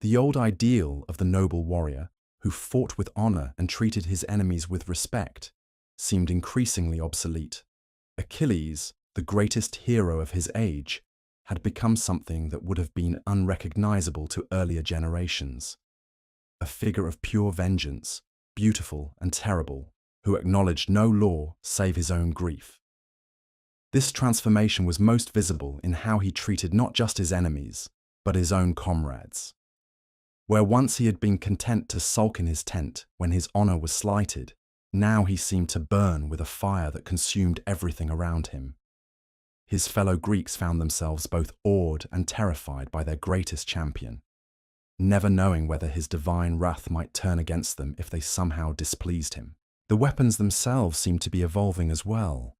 The old ideal of the noble warrior, who fought with honor and treated his enemies with respect, seemed increasingly obsolete. Achilles, the greatest hero of his age, had become something that would have been unrecognizable to earlier generations. A figure of pure vengeance, beautiful and terrible, who acknowledged no law save his own grief. This transformation was most visible in how he treated not just his enemies, but his own comrades. Where once he had been content to sulk in his tent when his honor was slighted, now he seemed to burn with a fire that consumed everything around him. His fellow Greeks found themselves both awed and terrified by their greatest champion, never knowing whether his divine wrath might turn against them if they somehow displeased him. The weapons themselves seemed to be evolving as well.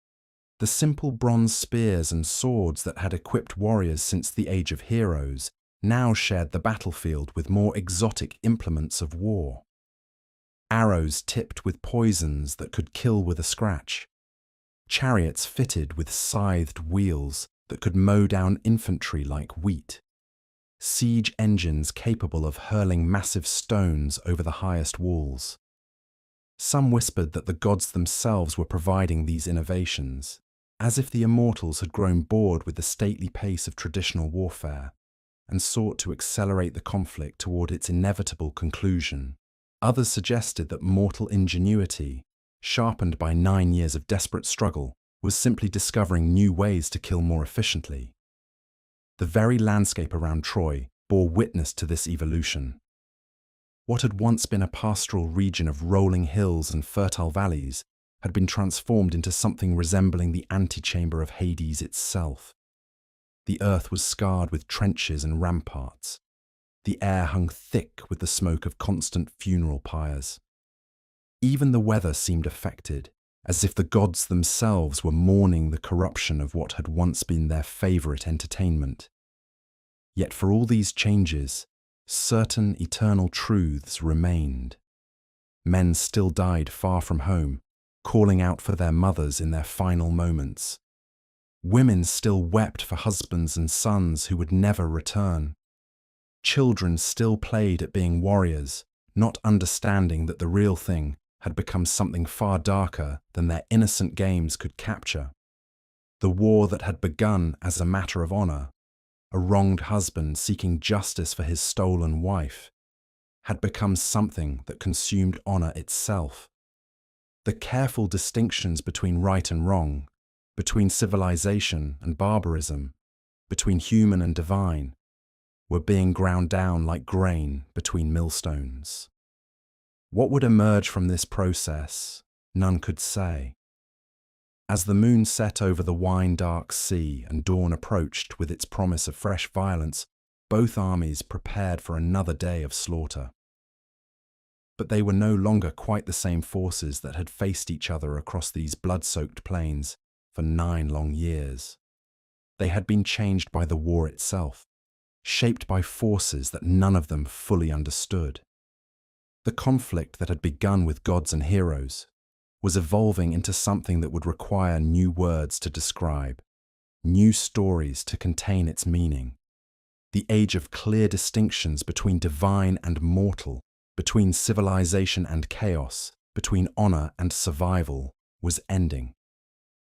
The simple bronze spears and swords that had equipped warriors since the Age of Heroes now shared the battlefield with more exotic implements of war. Arrows tipped with poisons that could kill with a scratch. Chariots fitted with scythed wheels that could mow down infantry like wheat. Siege engines capable of hurling massive stones over the highest walls. Some whispered that the gods themselves were providing these innovations, as if the immortals had grown bored with the stately pace of traditional warfare and sought to accelerate the conflict toward its inevitable conclusion. Others suggested that mortal ingenuity, sharpened by 9 years of desperate struggle, was simply discovering new ways to kill more efficiently. The very landscape around Troy bore witness to this evolution. What had once been a pastoral region of rolling hills and fertile valleys had been transformed into something resembling the antechamber of Hades itself. The earth was scarred with trenches and ramparts. The air hung thick with the smoke of constant funeral pyres. Even the weather seemed affected, as if the gods themselves were mourning the corruption of what had once been their favorite entertainment. Yet for all these changes, certain eternal truths remained. Men still died far from home, calling out for their mothers in their final moments. Women still wept for husbands and sons who would never return. Children still played at being warriors, not understanding that the real thing had become something far darker than their innocent games could capture. The war that had begun as a matter of honor, a wronged husband seeking justice for his stolen wife, had become something that consumed honor itself. The careful distinctions between right and wrong, between civilization and barbarism, between human and divine, were being ground down like grain between millstones. What would emerge from this process, none could say. As the moon set over the wine-dark sea and dawn approached with its promise of fresh violence, both armies prepared for another day of slaughter. But they were no longer quite the same forces that had faced each other across these blood-soaked plains for 9 long years. They had been changed by the war itself, shaped by forces that none of them fully understood. The conflict that had begun with gods and heroes was evolving into something that would require new words to describe, new stories to contain its meaning. The age of clear distinctions between divine and mortal, between civilization and chaos, between honor and survival, was ending.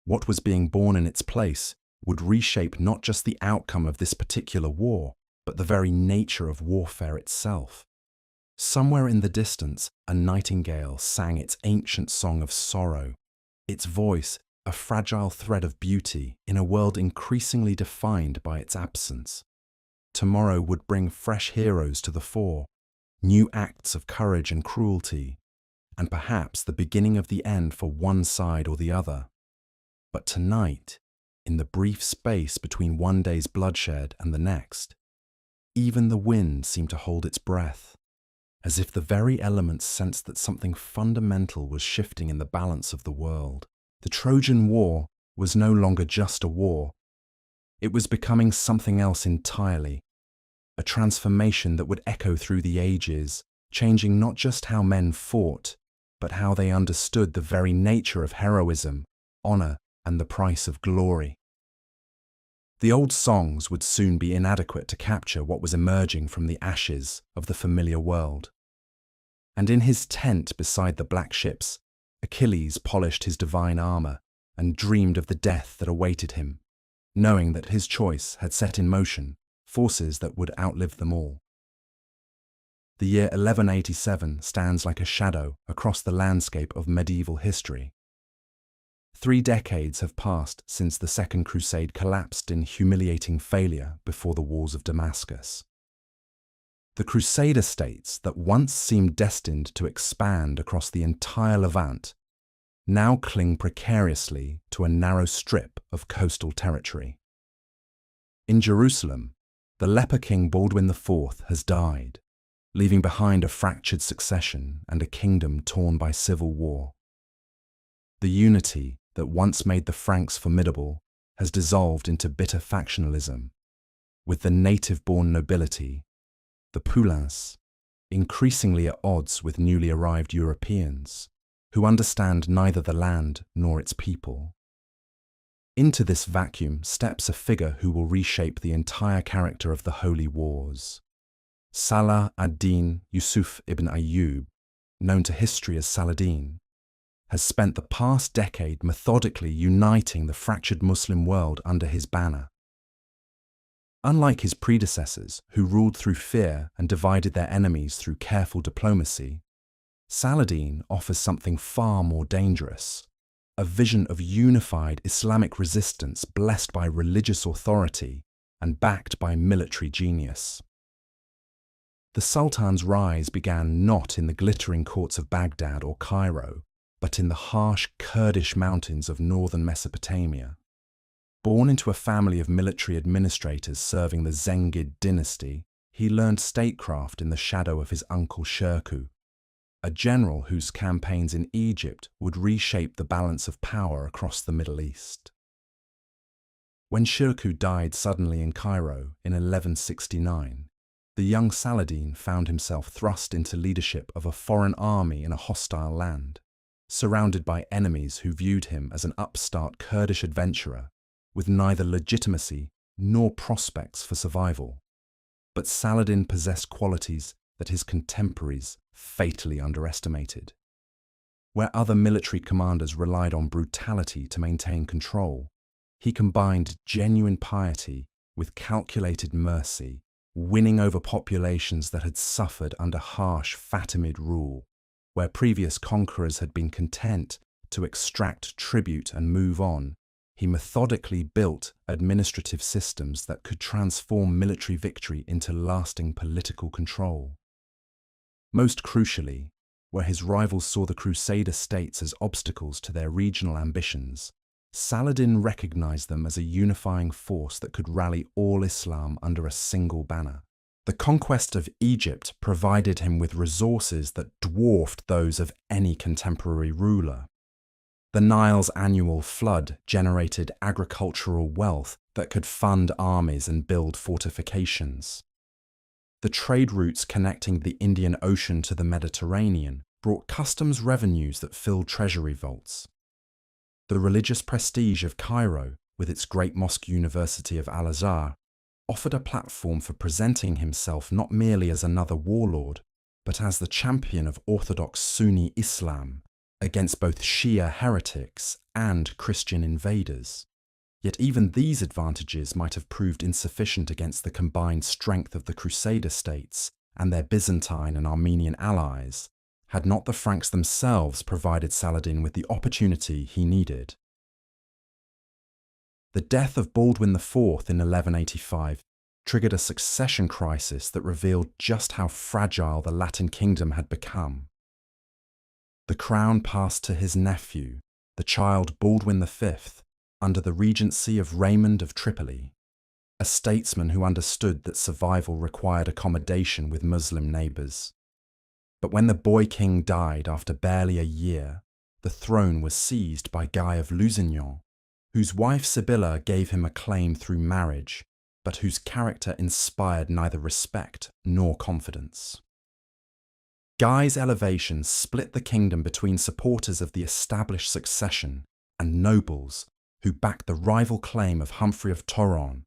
What was being born in its place would reshape not just the outcome of this particular war, but the very nature of warfare itself. Somewhere in the distance, a nightingale sang its ancient song of sorrow, its voice a fragile thread of beauty in a world increasingly defined by its absence. Tomorrow would bring fresh heroes to the fore, new acts of courage and cruelty, and perhaps the beginning of the end for one side or the other. But tonight, in the brief space between one day's bloodshed and the next, even the wind seemed to hold its breath, as if the very elements sensed that something fundamental was shifting in the balance of the world. The Trojan War was no longer just a war. It was becoming something else entirely, a transformation that would echo through the ages, changing not just how men fought, but how they understood the very nature of heroism, honor, and the price of glory. The old songs would soon be inadequate to capture what was emerging from the ashes of the familiar world. And in his tent beside the black ships, Achilles polished his divine armor and dreamed of the death that awaited him, knowing that his choice had set in motion forces that would outlive them all. The year 1187 stands like a shadow across the landscape of medieval history. 3 decades have passed since the Second Crusade collapsed in humiliating failure before the walls of Damascus. The Crusader states that once seemed destined to expand across the entire Levant now cling precariously to a narrow strip of coastal territory. In Jerusalem, the leper king Baldwin IV has died, leaving behind a fractured succession and a kingdom torn by civil war. The unity that once made the Franks formidable has dissolved into bitter factionalism, with the native-born nobility, the Poulains, increasingly at odds with newly arrived Europeans, who understand neither the land nor its people. Into this vacuum steps a figure who will reshape the entire character of the Holy Wars. Salah ad-Din Yusuf ibn Ayyub, known to history as Saladin, has spent the past decade methodically uniting the fractured Muslim world under his banner. Unlike his predecessors, who ruled through fear and divided their enemies through careful diplomacy, Saladin offers something far more dangerous, a vision of unified Islamic resistance blessed by religious authority and backed by military genius. The Sultan's rise began not in the glittering courts of Baghdad or Cairo, but in the harsh Kurdish mountains of northern Mesopotamia. Born into a family of military administrators serving the Zengid dynasty, he learned statecraft in the shadow of his uncle Shirkuh, a general whose campaigns in Egypt would reshape the balance of power across the Middle East. When Shirkuh died suddenly in Cairo in 1169, the young Saladin found himself thrust into leadership of a foreign army in a hostile land, surrounded by enemies who viewed him as an upstart Kurdish adventurer with neither legitimacy nor prospects for survival. But Saladin possessed qualities that his contemporaries fatally underestimated. Where other military commanders relied on brutality to maintain control, he combined genuine piety with calculated mercy, winning over populations that had suffered under harsh Fatimid rule, where previous conquerors had been content to extract tribute and move on. He methodically built administrative systems that could transform military victory into lasting political control. Most crucially, where his rivals saw the Crusader states as obstacles to their regional ambitions, Saladin recognized them as a unifying force that could rally all Islam under a single banner. The conquest of Egypt provided him with resources that dwarfed those of any contemporary ruler. The Nile's annual flood generated agricultural wealth that could fund armies and build fortifications. The trade routes connecting the Indian Ocean to the Mediterranean brought customs revenues that filled treasury vaults. The religious prestige of Cairo, with its great mosque University of Al-Azhar, offered a platform for presenting himself not merely as another warlord, but as the champion of orthodox Sunni Islam against both Shia heretics and Christian invaders. Yet even these advantages might have proved insufficient against the combined strength of the Crusader states and their Byzantine and Armenian allies, had not the Franks themselves provided Saladin with the opportunity he needed. The death of Baldwin IV in 1185 triggered a succession crisis that revealed just how fragile the Latin kingdom had become. The crown passed to his nephew, the child Baldwin V, under the regency of Raymond of Tripoli, a statesman who understood that survival required accommodation with Muslim neighbours. But when the boy king died after barely a year, the throne was seized by Guy of Lusignan, whose wife Sibylla gave him a claim through marriage, but whose character inspired neither respect nor confidence. Guy's elevation split the kingdom between supporters of the established succession and nobles who backed the rival claim of Humphrey of Toron,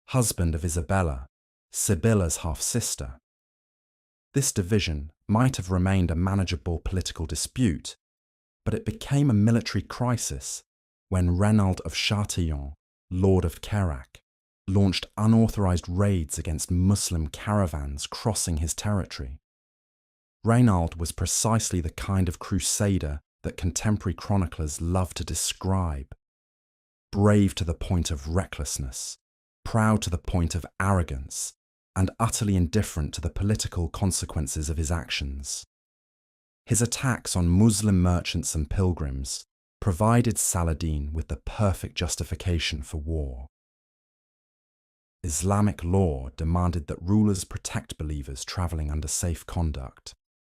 husband of Isabella, Sibylla's half-sister. This division might have remained a manageable political dispute, but it became a military crisis when Reynald of Châtillon, Lord of Queyrac, launched unauthorized raids against Muslim caravans crossing his territory. Reynald was precisely the kind of crusader that contemporary chroniclers love to describe. Brave to the point of recklessness, proud to the point of arrogance, and utterly indifferent to the political consequences of his actions. His attacks on Muslim merchants and pilgrims provided Saladin with the perfect justification for war. Islamic law demanded that rulers protect believers travelling under safe conduct,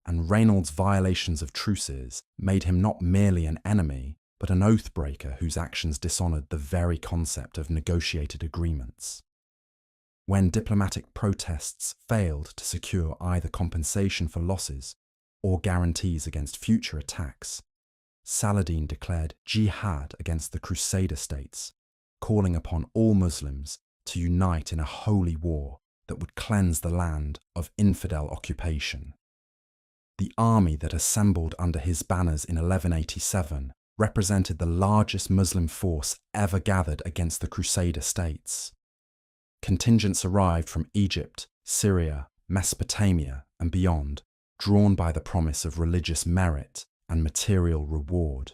and Reynald's violations of truces made him not merely an enemy, but an oath-breaker whose actions dishonoured the very concept of negotiated agreements. When diplomatic protests failed to secure either compensation for losses or guarantees against future attacks, Saladin declared jihad against the Crusader states, calling upon all Muslims to unite in a holy war that would cleanse the land of infidel occupation. The army that assembled under his banners in 1187 represented the largest Muslim force ever gathered against the Crusader states. Contingents arrived from Egypt, Syria, Mesopotamia, and beyond, drawn by the promise of religious merit and material reward.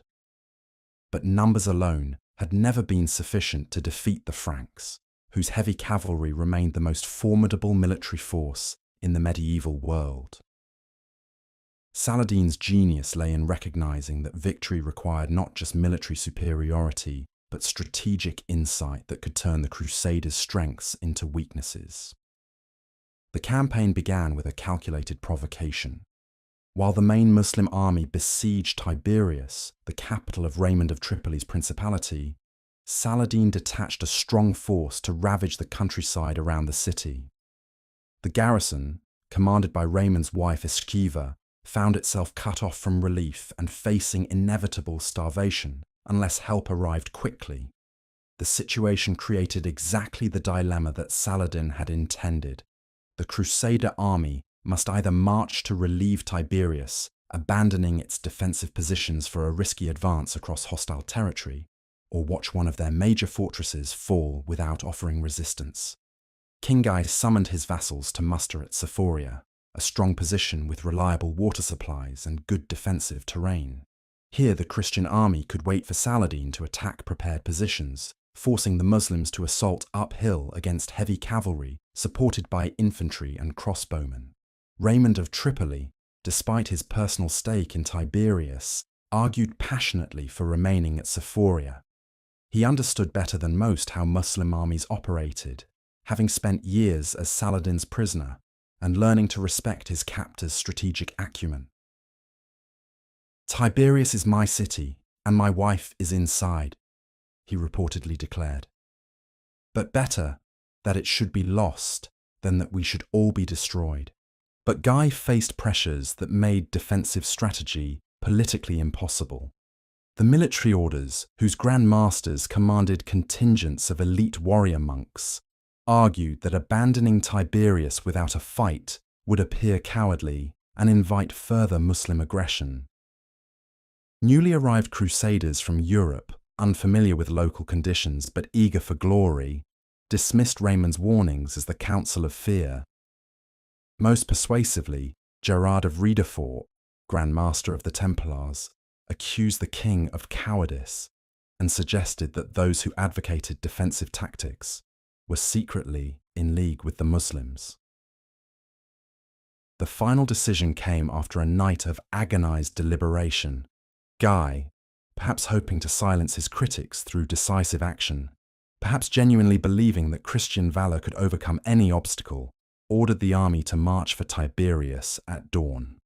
But numbers alone had never been sufficient to defeat the Franks, whose heavy cavalry remained the most formidable military force in the medieval world. Saladin's genius lay in recognizing that victory required not just military superiority, but strategic insight that could turn the Crusaders' strengths into weaknesses. The campaign began with a calculated provocation. While the main Muslim army besieged Tiberias, the capital of Raymond of Tripoli's principality, Saladin detached a strong force to ravage the countryside around the city. The garrison, commanded by Raymond's wife Esquiva, found itself cut off from relief and facing inevitable starvation unless help arrived quickly. The situation created exactly the dilemma that Saladin had intended. The Crusader army must either march to relieve Tiberias, abandoning its defensive positions for a risky advance across hostile territory, or watch one of their major fortresses fall without offering resistance. King Guy summoned his vassals to muster at Sephoria, a strong position with reliable water supplies and good defensive terrain. Here the Christian army could wait for Saladin to attack prepared positions, forcing the Muslims to assault uphill against heavy cavalry supported by infantry and crossbowmen. Raymond of Tripoli, despite his personal stake in Tiberias, argued passionately for remaining at Sephoria. He understood better than most how Muslim armies operated, having spent years as Saladin's prisoner and learning to respect his captor's strategic acumen. "Tiberias is my city, and my wife is inside," he reportedly declared. "But better that it should be lost than that we should all be destroyed." But Guy faced pressures that made defensive strategy politically impossible. The military orders, whose Grand Masters commanded contingents of elite warrior monks, argued that abandoning Tiberias without a fight would appear cowardly and invite further Muslim aggression. Newly arrived crusaders from Europe, unfamiliar with local conditions but eager for glory, dismissed Raymond's warnings as the counsel of fear. Most persuasively, Gerard of Riedefort, Grand Master of the Templars, accused the king of cowardice and suggested that those who advocated defensive tactics were secretly in league with the Muslims. The final decision came after a night of agonized deliberation. Guy, perhaps hoping to silence his critics through decisive action, perhaps genuinely believing that Christian valor could overcome any obstacle, ordered the army to march for Tiberias at dawn.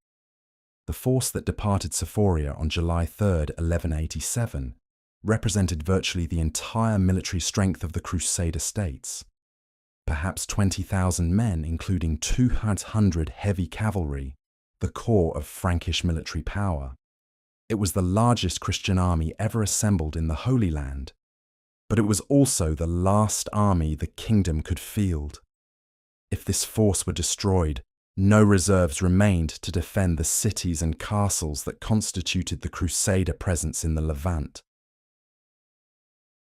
The force that departed Sephoria on July 3, 1187, represented virtually the entire military strength of the Crusader states. Perhaps 20,000 men, including 200 heavy cavalry, the core of Frankish military power. It was the largest Christian army ever assembled in the Holy Land, but it was also the last army the kingdom could field. If this force were destroyed, no reserves remained to defend the cities and castles that constituted the Crusader presence in the Levant.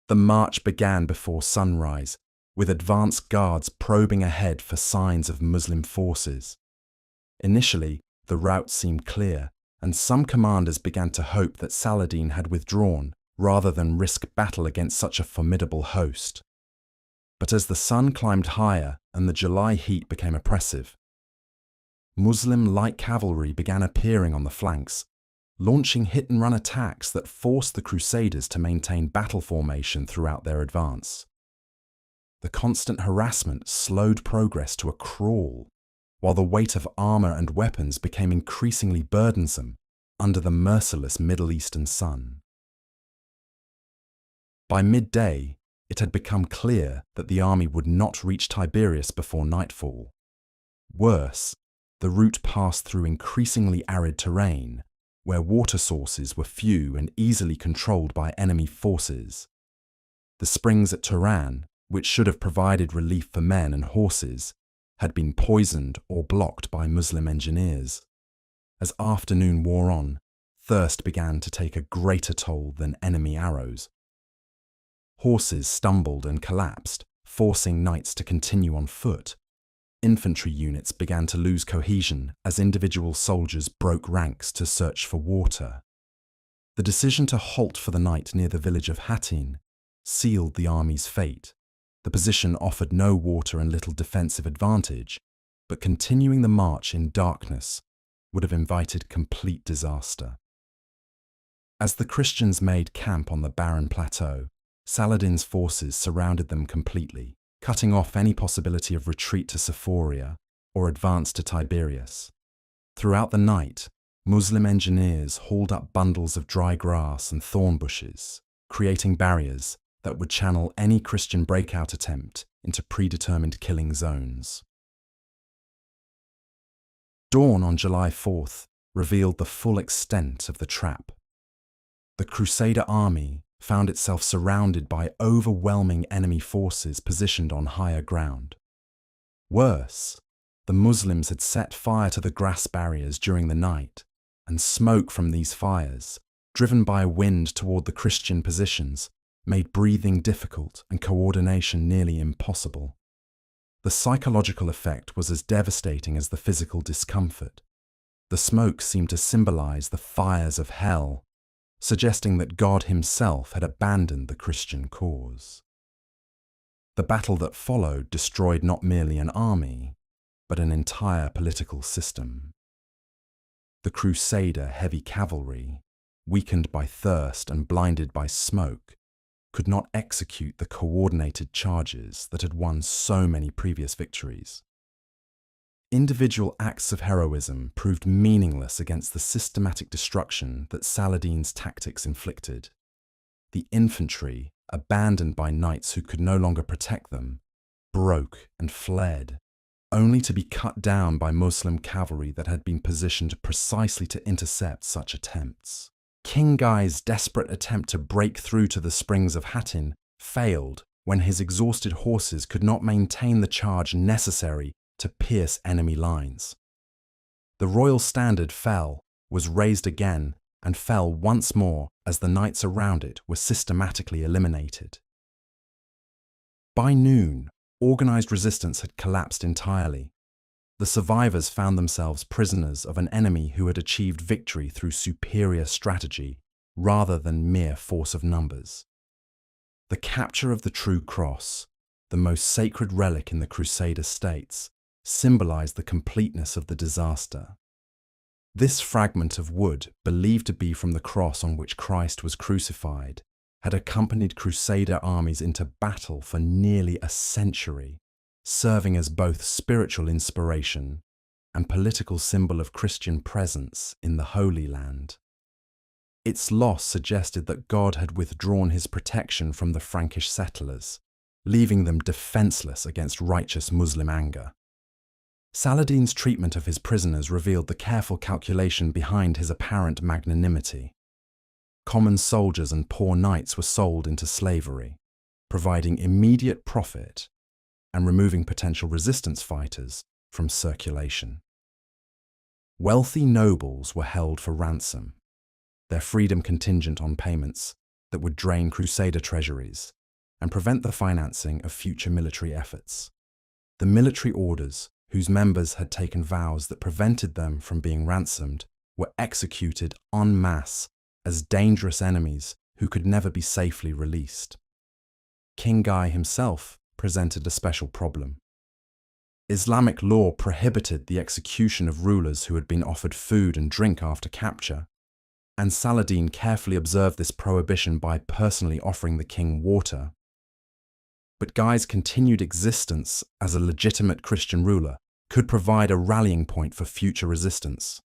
The march began before sunrise, with advance guards probing ahead for signs of Muslim forces. Initially, the route seemed clear, and some commanders began to hope that Saladin had withdrawn rather than risk battle against such a formidable host. But as the sun climbed higher and the July heat became oppressive, Muslim light cavalry began appearing on the flanks, launching hit-and-run attacks that forced the Crusaders to maintain battle formation throughout their advance. The constant harassment slowed progress to a crawl, while the weight of armor and weapons became increasingly burdensome under the merciless Middle Eastern sun. By midday, it had become clear that the army would not reach Tiberias before nightfall. Worse, the route passed through increasingly arid terrain, where water sources were few and easily controlled by enemy forces. The springs at Turan, which should have provided relief for men and horses, had been poisoned or blocked by Muslim engineers. As afternoon wore on, thirst began to take a greater toll than enemy arrows. Horses stumbled and collapsed, forcing knights to continue on foot. Infantry units began to lose cohesion as individual soldiers broke ranks to search for water. The decision to halt for the night near the village of Hattin sealed the army's fate. The position offered no water and little defensive advantage, but continuing the march in darkness would have invited complete disaster. As the Christians made camp on the barren plateau, Saladin's forces surrounded them completely, cutting off any possibility of retreat to Sephoria or advance to Tiberias. Throughout the night, Muslim engineers hauled up bundles of dry grass and thorn bushes, creating barriers that would channel any Christian breakout attempt into predetermined killing zones. Dawn on July 4th revealed the full extent of the trap. The Crusader army found itself surrounded by overwhelming enemy forces positioned on higher ground. Worse, the Muslims had set fire to the grass barriers during the night, and smoke from these fires, driven by a wind toward the Christian positions, made breathing difficult and coordination nearly impossible. The psychological effect was as devastating as the physical discomfort. The smoke seemed to symbolize the fires of hell, suggesting that God himself had abandoned the Christian cause. The battle that followed destroyed not merely an army, but an entire political system. The Crusader heavy cavalry, weakened by thirst and blinded by smoke, could not execute the coordinated charges that had won so many previous victories. Individual acts of heroism proved meaningless against the systematic destruction that Saladin's tactics inflicted. The infantry, abandoned by knights who could no longer protect them, broke and fled, only to be cut down by Muslim cavalry that had been positioned precisely to intercept such attempts. King Guy's desperate attempt to break through to the springs of Hattin failed when his exhausted horses could not maintain the charge necessary to pierce enemy lines. The royal standard was raised again, and fell once more as the knights around it were systematically eliminated. By noon, organized resistance had collapsed entirely. The survivors found themselves prisoners of an enemy who had achieved victory through superior strategy rather than mere force of numbers. The capture of the true cross, the most sacred relic in the Crusader states, symbolized the completeness of the disaster. This fragment of wood, believed to be from the cross on which Christ was crucified, had accompanied Crusader armies into battle for nearly a century, serving as both spiritual inspiration and political symbol of Christian presence in the Holy Land. Its loss suggested that God had withdrawn his protection from the Frankish settlers, leaving them defenseless against righteous Muslim anger. Saladin's treatment of his prisoners revealed the careful calculation behind his apparent magnanimity. Common soldiers and poor knights were sold into slavery, providing immediate profit and removing potential resistance fighters from circulation. Wealthy nobles were held for ransom, their freedom contingent on payments that would drain Crusader treasuries and prevent the financing of future military efforts. The military orders, whose members had taken vows that prevented them from being ransomed, were executed en masse as dangerous enemies who could never be safely released. King Guy himself presented a special problem. Islamic law prohibited the execution of rulers who had been offered food and drink after capture, and Saladin carefully observed this prohibition by personally offering the king water. But Guy's continued existence as a legitimate Christian ruler could provide a rallying point for future resistance.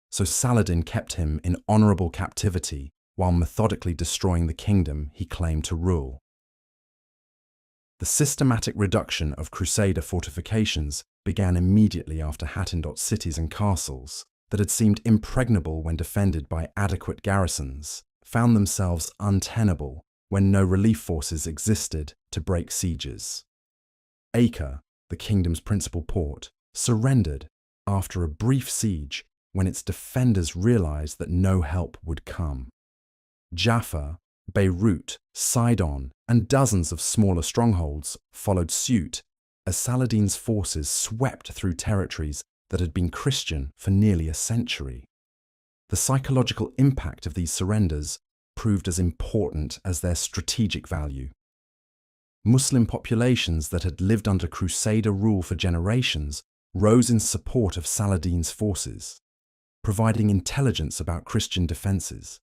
So Saladin kept him in honorable captivity while methodically destroying the kingdom he claimed to rule. The systematic reduction of Crusader fortifications began immediately after Hattenot cities and castles that had seemed impregnable when defended by adequate garrisons found themselves untenable when no relief forces existed to break sieges. Acre, the kingdom's principal port, surrendered after a brief siege when its defenders realized that no help would come. Jaffa, Beirut, Sidon, and dozens of smaller strongholds followed suit as Saladin's forces swept through territories that had been Christian for nearly a century. The psychological impact of these surrenders proved as important as their strategic value. Muslim populations that had lived under Crusader rule for generations rose in support of Saladin's forces, providing intelligence about Christian defenses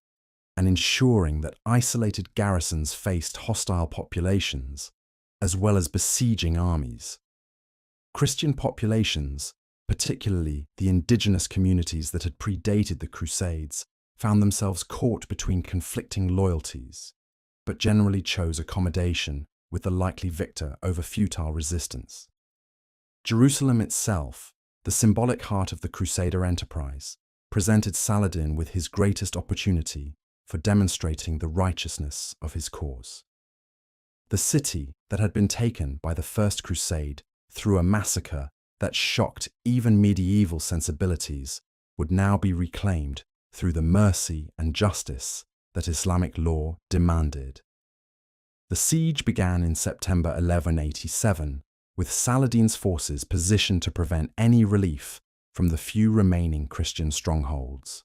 and ensuring that isolated garrisons faced hostile populations as well as besieging armies. Christian populations, particularly the indigenous communities that had predated the Crusades, found themselves caught between conflicting loyalties, but generally chose accommodation with the likely victor over futile resistance. Jerusalem itself, the symbolic heart of the Crusader enterprise, presented Saladin with his greatest opportunity for demonstrating the righteousness of his cause. The city that had been taken by the First Crusade through a massacre that shocked even medieval sensibilities would now be reclaimed through the mercy and justice that Islamic law demanded. The siege began in September 1187, with Saladin's forces positioned to prevent any relief from the few remaining Christian strongholds.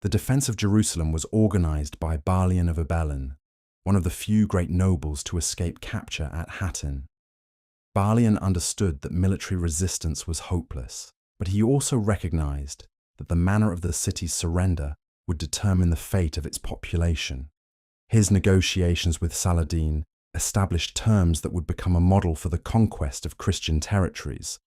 The defense of Jerusalem was organized by Balian of Ibelin, one of the few great nobles to escape capture at Hattin. Balian understood that military resistance was hopeless, but he also recognized that the manner of the city's surrender would determine the fate of its population. His negotiations with Saladin established terms that would become a model for the conquest of Christian territories: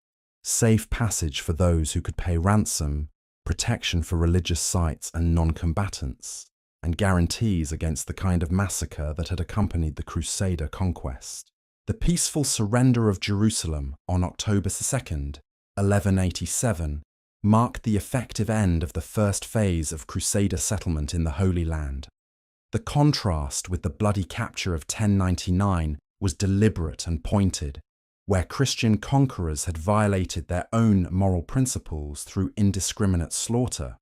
safe passage for those who could pay ransom, protection for religious sites and non-combatants, and guarantees against the kind of massacre that had accompanied the Crusader conquest. The peaceful surrender of Jerusalem on October 2nd, 1187, marked the effective end of the first phase of Crusader settlement in the Holy Land. The contrast with the bloody capture of 1099 was deliberate and pointed, where Christian conquerors had violated their own moral principles through indiscriminate slaughter.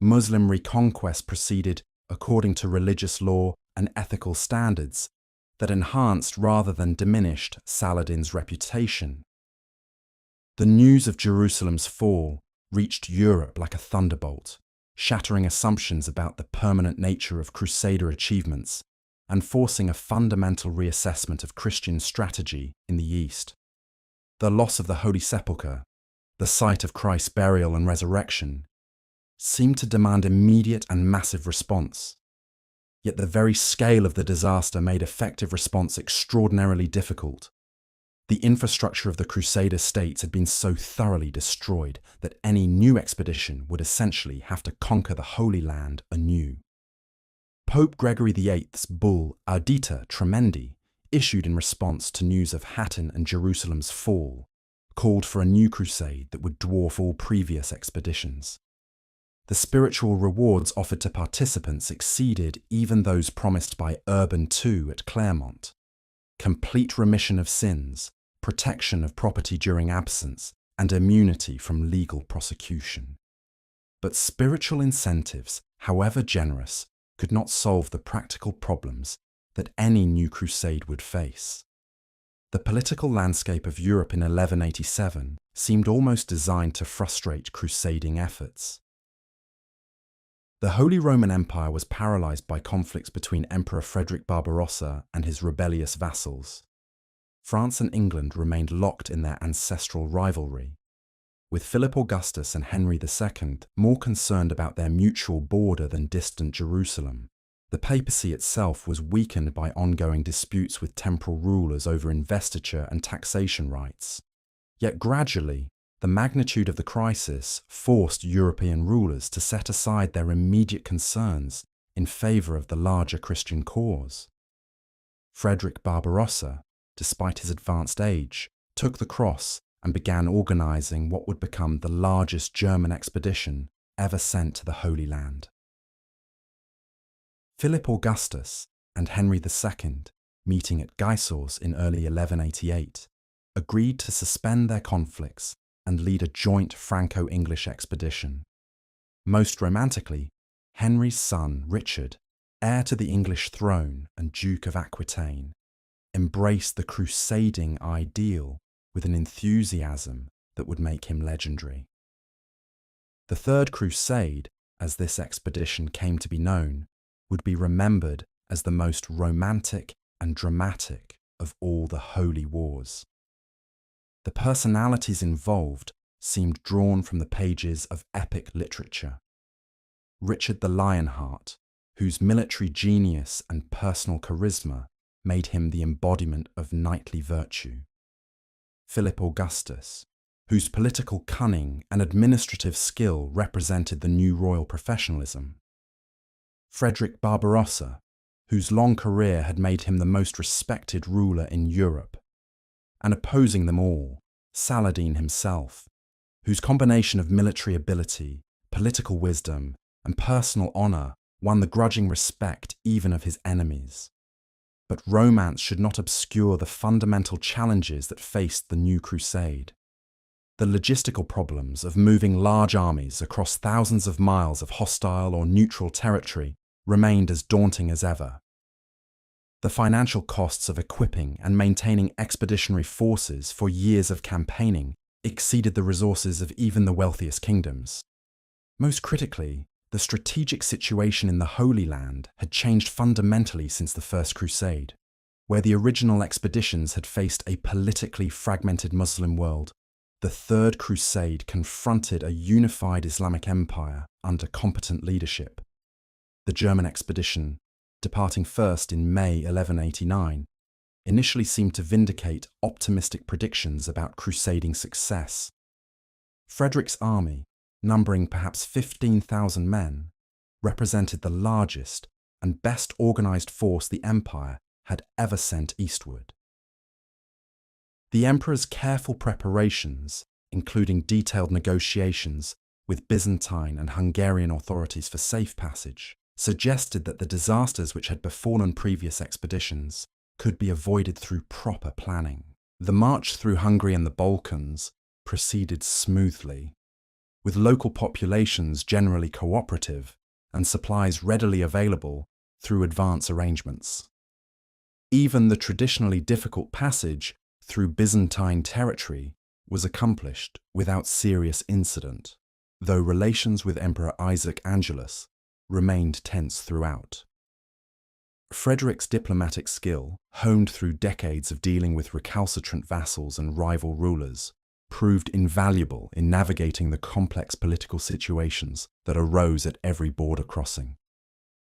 Muslim reconquest proceeded according to religious law and ethical standards that enhanced rather than diminished Saladin's reputation. The news of Jerusalem's fall reached Europe like a thunderbolt, shattering assumptions about the permanent nature of Crusader achievements and forcing a fundamental reassessment of Christian strategy in the East. The loss of the Holy Sepulchre, the site of Christ's burial and resurrection, seemed to demand immediate and massive response. Yet the very scale of the disaster made effective response extraordinarily difficult. The infrastructure of the Crusader states had been so thoroughly destroyed that any new expedition would essentially have to conquer the Holy Land anew. Pope Gregory VIII's bull Audita Tremendi, issued in response to news of Hattin and Jerusalem's fall, called for a new crusade that would dwarf all previous expeditions. The spiritual rewards offered to participants exceeded even those promised by Urban II at Claremont: complete remission of sins, protection of property during absence, and immunity from legal prosecution. But spiritual incentives, however generous, could not solve the practical problems that any new crusade would face. The political landscape of Europe in 1187 seemed almost designed to frustrate crusading efforts. The Holy Roman Empire was paralyzed by conflicts between Emperor Frederick Barbarossa and his rebellious vassals. France and England remained locked in their ancestral rivalry, with Philip Augustus and Henry II more concerned about their mutual border than distant Jerusalem. The papacy itself was weakened by ongoing disputes with temporal rulers over investiture and taxation rights. Yet gradually, the magnitude of the crisis forced European rulers to set aside their immediate concerns in favor of the larger Christian cause. Frederick Barbarossa, despite his advanced age, took the cross and began organizing what would become the largest German expedition ever sent to the Holy Land. Philip Augustus and Henry II, meeting at Gisors in early 1188, agreed to suspend their conflicts and lead a joint Franco-English expedition. Most romantically, Henry's son Richard, heir to the English throne and Duke of Aquitaine, embraced the crusading ideal with an enthusiasm that would make him legendary. The Third Crusade, as this expedition came to be known, would be remembered as the most romantic and dramatic of all the holy wars. The personalities involved seemed drawn from the pages of epic literature. Richard the Lionheart, whose military genius and personal charisma made him the embodiment of knightly virtue. Philip Augustus, whose political cunning and administrative skill represented the new royal professionalism. Frederick Barbarossa, whose long career had made him the most respected ruler in Europe. And opposing them all, Saladin himself, whose combination of military ability, political wisdom, and personal honor won the grudging respect even of his enemies. But romance should not obscure the fundamental challenges that faced the new crusade. The logistical problems of moving large armies across thousands of miles of hostile or neutral territory remained as daunting as ever. The financial costs of equipping and maintaining expeditionary forces for years of campaigning exceeded the resources of even the wealthiest kingdoms. Most critically, the strategic situation in the Holy Land had changed fundamentally since the First Crusade, where the original expeditions had faced a politically fragmented Muslim world. The Third Crusade confronted a unified Islamic empire under competent leadership. The German expedition, departing first in May 1189, initially seemed to vindicate optimistic predictions about crusading success. Frederick's army, numbering perhaps 15,000 men, represented the largest and best organized force the empire had ever sent eastward. The emperor's careful preparations, including detailed negotiations with Byzantine and Hungarian authorities for safe passage, suggested that the disasters which had befallen previous expeditions could be avoided through proper planning. The march through Hungary and the Balkans proceeded smoothly, with local populations generally cooperative and supplies readily available through advance arrangements. Even the traditionally difficult passage through Byzantine territory was accomplished without serious incident, though relations with Emperor Isaac Angelus remained tense throughout. Frederick's diplomatic skill, honed through decades of dealing with recalcitrant vassals and rival rulers, proved invaluable in navigating the complex political situations that arose at every border crossing.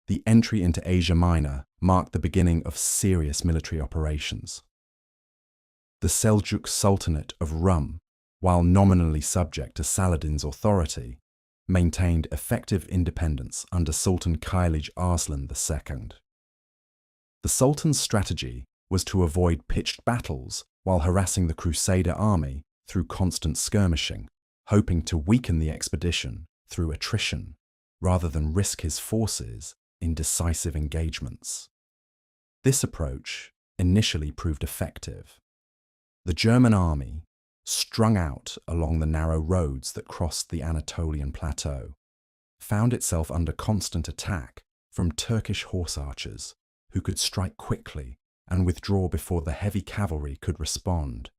The entry into Asia Minor marked the beginning of serious military operations. The Seljuk Sultanate of Rum, while nominally subject to Saladin's authority, maintained effective independence under Sultan Kailij Arslan II. The Sultan's strategy was to avoid pitched battles while harassing the Crusader army through constant skirmishing, hoping to weaken the expedition through attrition rather than risk his forces in decisive engagements. This approach initially proved effective. The German army, strung out along the narrow roads that crossed the Anatolian plateau, found itself under constant attack from Turkish horse archers who could strike quickly and withdraw before the heavy cavalry could respond.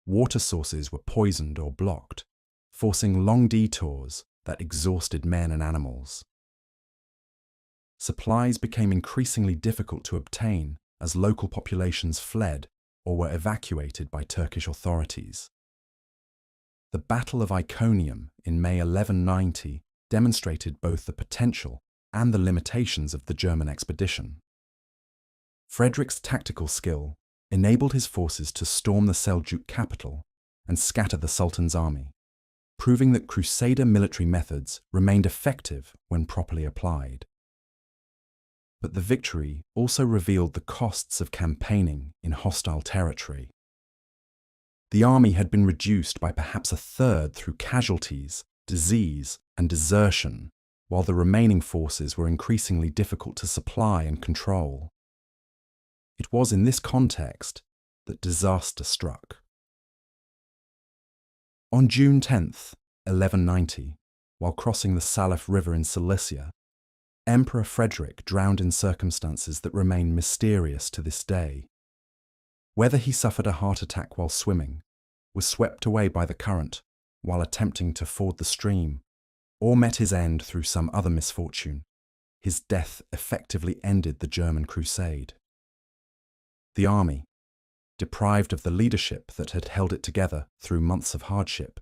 Water sources were poisoned or blocked, forcing long detours that exhausted men and animals. Supplies became increasingly difficult to obtain as local populations fled or were evacuated by Turkish authorities. The Battle of Iconium in May 1190 demonstrated both the potential and the limitations of the German expedition. Frederick's tactical skill enabled his forces to storm the Seljuk capital and scatter the Sultan's army, proving that Crusader military methods remained effective when properly applied. But the victory also revealed the costs of campaigning in hostile territory. The army had been reduced by perhaps a third through casualties, disease, and desertion, while the remaining forces were increasingly difficult to supply and control. It was in this context that disaster struck. On June 10th, 1190, while crossing the Salif River in Cilicia, Emperor Frederick drowned in circumstances that remain mysterious to this day. Whether he suffered a heart attack while swimming, was swept away by the current while attempting to ford the stream, or met his end through some other misfortune, his death effectively ended the German crusade. The army, deprived of the leadership that had held it together through months of hardship,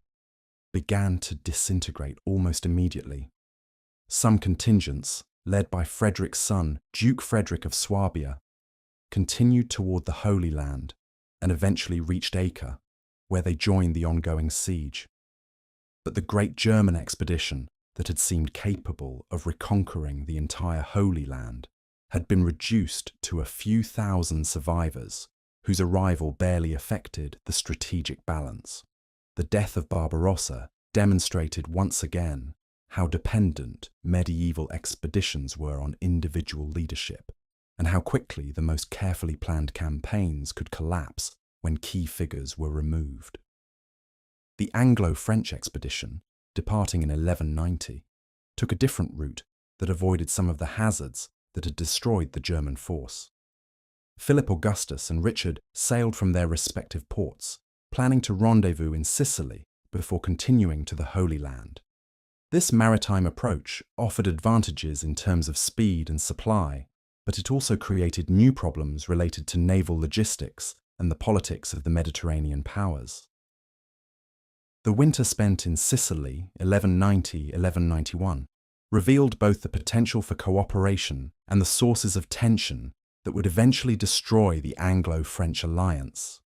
began to disintegrate almost immediately. Some contingents, led by Frederick's son, Duke Frederick of Swabia, continued toward the Holy Land and eventually reached Acre, where they joined the ongoing siege. But the great German expedition that had seemed capable of reconquering the entire Holy Land had been reduced to a few thousand survivors, whose arrival barely affected the strategic balance. The death of Barbarossa demonstrated once again how dependent medieval expeditions were on individual leadership, and how quickly the most carefully planned campaigns could collapse when key figures were removed. The Anglo-French expedition, departing in 1190, took a different route that avoided some of the hazards that had destroyed the German force. Philip Augustus and Richard sailed from their respective ports, planning to rendezvous in Sicily before continuing to the Holy Land. This maritime approach offered advantages in terms of speed and supply, but it also created new problems related to naval logistics and the politics of the Mediterranean powers. The winter spent in Sicily, 1190-1191, revealed both the potential for cooperation and the sources of tension that would eventually destroy the Anglo-French alliance.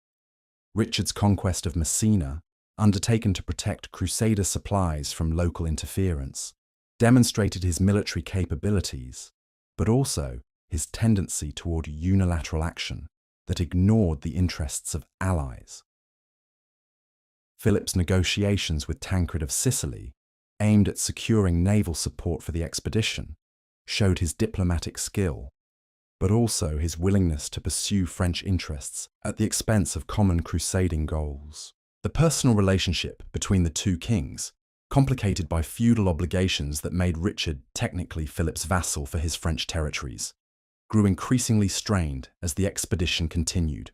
Richard's conquest of Messina, undertaken to protect Crusader supplies from local interference, demonstrated his military capabilities, but also his tendency toward unilateral action that ignored the interests of allies. Philip's negotiations with Tancred of Sicily, aimed at securing naval support for the expedition, showed his diplomatic skill, but also his willingness to pursue French interests at the expense of common crusading goals. The personal relationship between the two kings, complicated by feudal obligations that made Richard technically Philip's vassal for his French territories, grew increasingly strained as the expedition continued.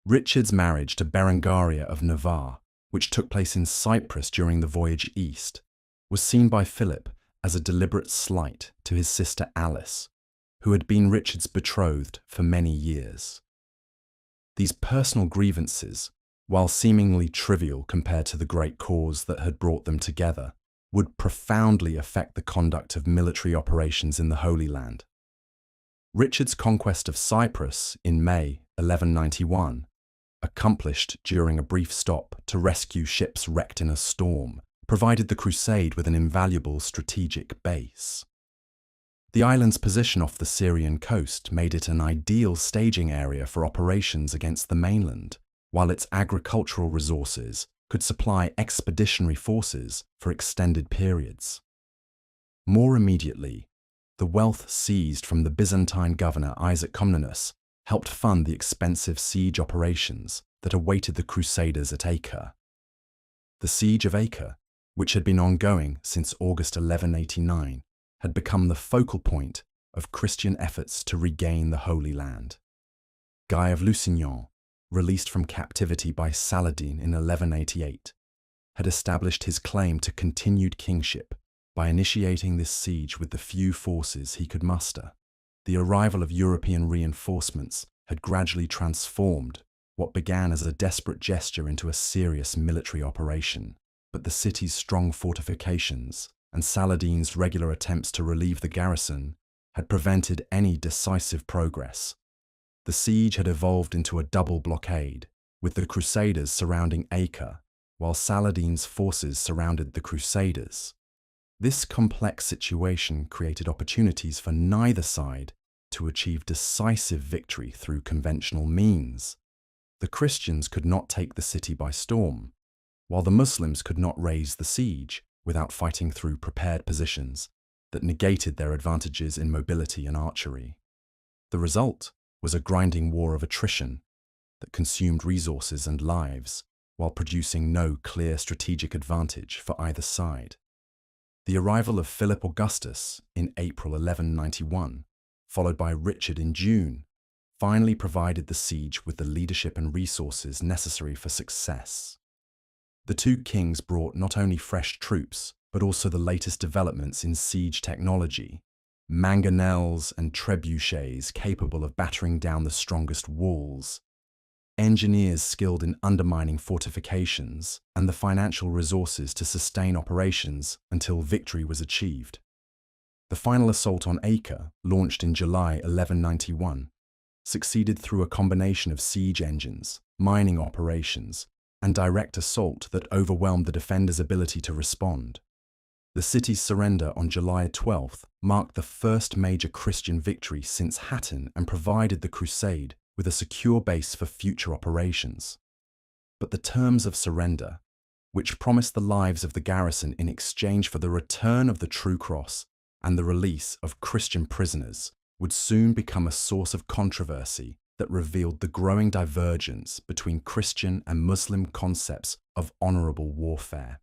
Richard's marriage to Berengaria of Navarre, which took place in Cyprus during the voyage east, was seen by Philip as a deliberate slight to his sister Alice, who had been Richard's betrothed for many years. These personal grievances while seemingly trivial compared to the great cause that had brought them together, would profoundly affect the conduct of military operations in the Holy Land. Richard's conquest of Cyprus in May 1191, accomplished during a brief stop to rescue ships wrecked in a storm, provided the crusade with an invaluable strategic base. The island's position off the Syrian coast made it an ideal staging area for operations against the mainland, while its agricultural resources could supply expeditionary forces for extended periods. More immediately, the wealth seized from the Byzantine governor Isaac Comnenus helped fund the expensive siege operations that awaited the Crusaders at Acre. The siege of Acre, which had been ongoing since August 1189, had become the focal point of Christian efforts to regain the Holy Land. Guy of Lusignan, released from captivity by Saladin in 1188, had established his claim to continued kingship by initiating this siege with the few forces he could muster. The arrival of European reinforcements had gradually transformed what began as a desperate gesture into a serious military operation, but the city's strong fortifications and Saladin's regular attempts to relieve the garrison had prevented any decisive progress. The siege had evolved into a double blockade, with the Crusaders surrounding Acre, while Saladin's forces surrounded the Crusaders. This complex situation created opportunities for neither side to achieve decisive victory through conventional means. The Christians could not take the city by storm, while the Muslims could not raise the siege without fighting through prepared positions that negated their advantages in mobility and archery. The result was a grinding war of attrition that consumed resources and lives while producing no clear strategic advantage for either side. The arrival of Philip Augustus in April 1191, followed by Richard in June, finally provided the siege with the leadership and resources necessary for success. The two kings brought not only fresh troops, but also the latest developments in siege technology, mangonels and trebuchets capable of battering down the strongest walls, engineers skilled in undermining fortifications, and the financial resources to sustain operations until victory was achieved. The final assault on Acre, launched in July 1191, succeeded through a combination of siege engines, mining operations, and direct assault that overwhelmed the defenders' ability to respond. The city's surrender on July 12th marked the first major Christian victory since Hattin and provided the crusade with a secure base for future operations. But the terms of surrender, which promised the lives of the garrison in exchange for the return of the true cross and the release of Christian prisoners, would soon become a source of controversy that revealed the growing divergence between Christian and Muslim concepts of honorable warfare.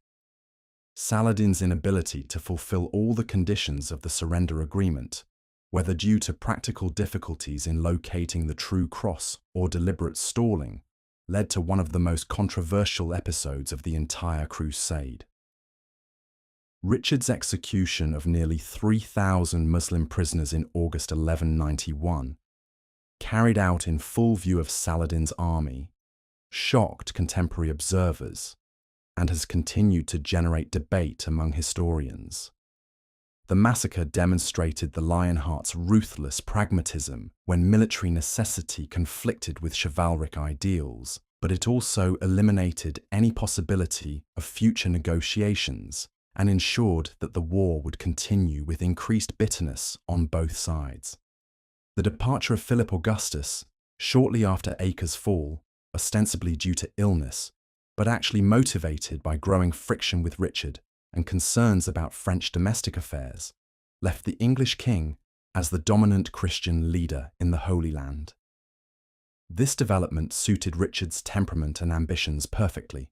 Saladin's inability to fulfill all the conditions of the surrender agreement, whether due to practical difficulties in locating the true cross or deliberate stalling, led to one of the most controversial episodes of the entire crusade. Richard's execution of nearly 3,000 Muslim prisoners in August 1191, carried out in full view of Saladin's army, shocked contemporary observers and has continued to generate debate among historians. The massacre demonstrated the Lionheart's ruthless pragmatism when military necessity conflicted with chivalric ideals, but it also eliminated any possibility of future negotiations and ensured that the war would continue with increased bitterness on both sides. The departure of Philip Augustus, shortly after Acre's fall, ostensibly due to illness, but actually motivated by growing friction with Richard and concerns about French domestic affairs, left the English king as the dominant Christian leader in the Holy Land. This development suited Richard's temperament and ambitions perfectly.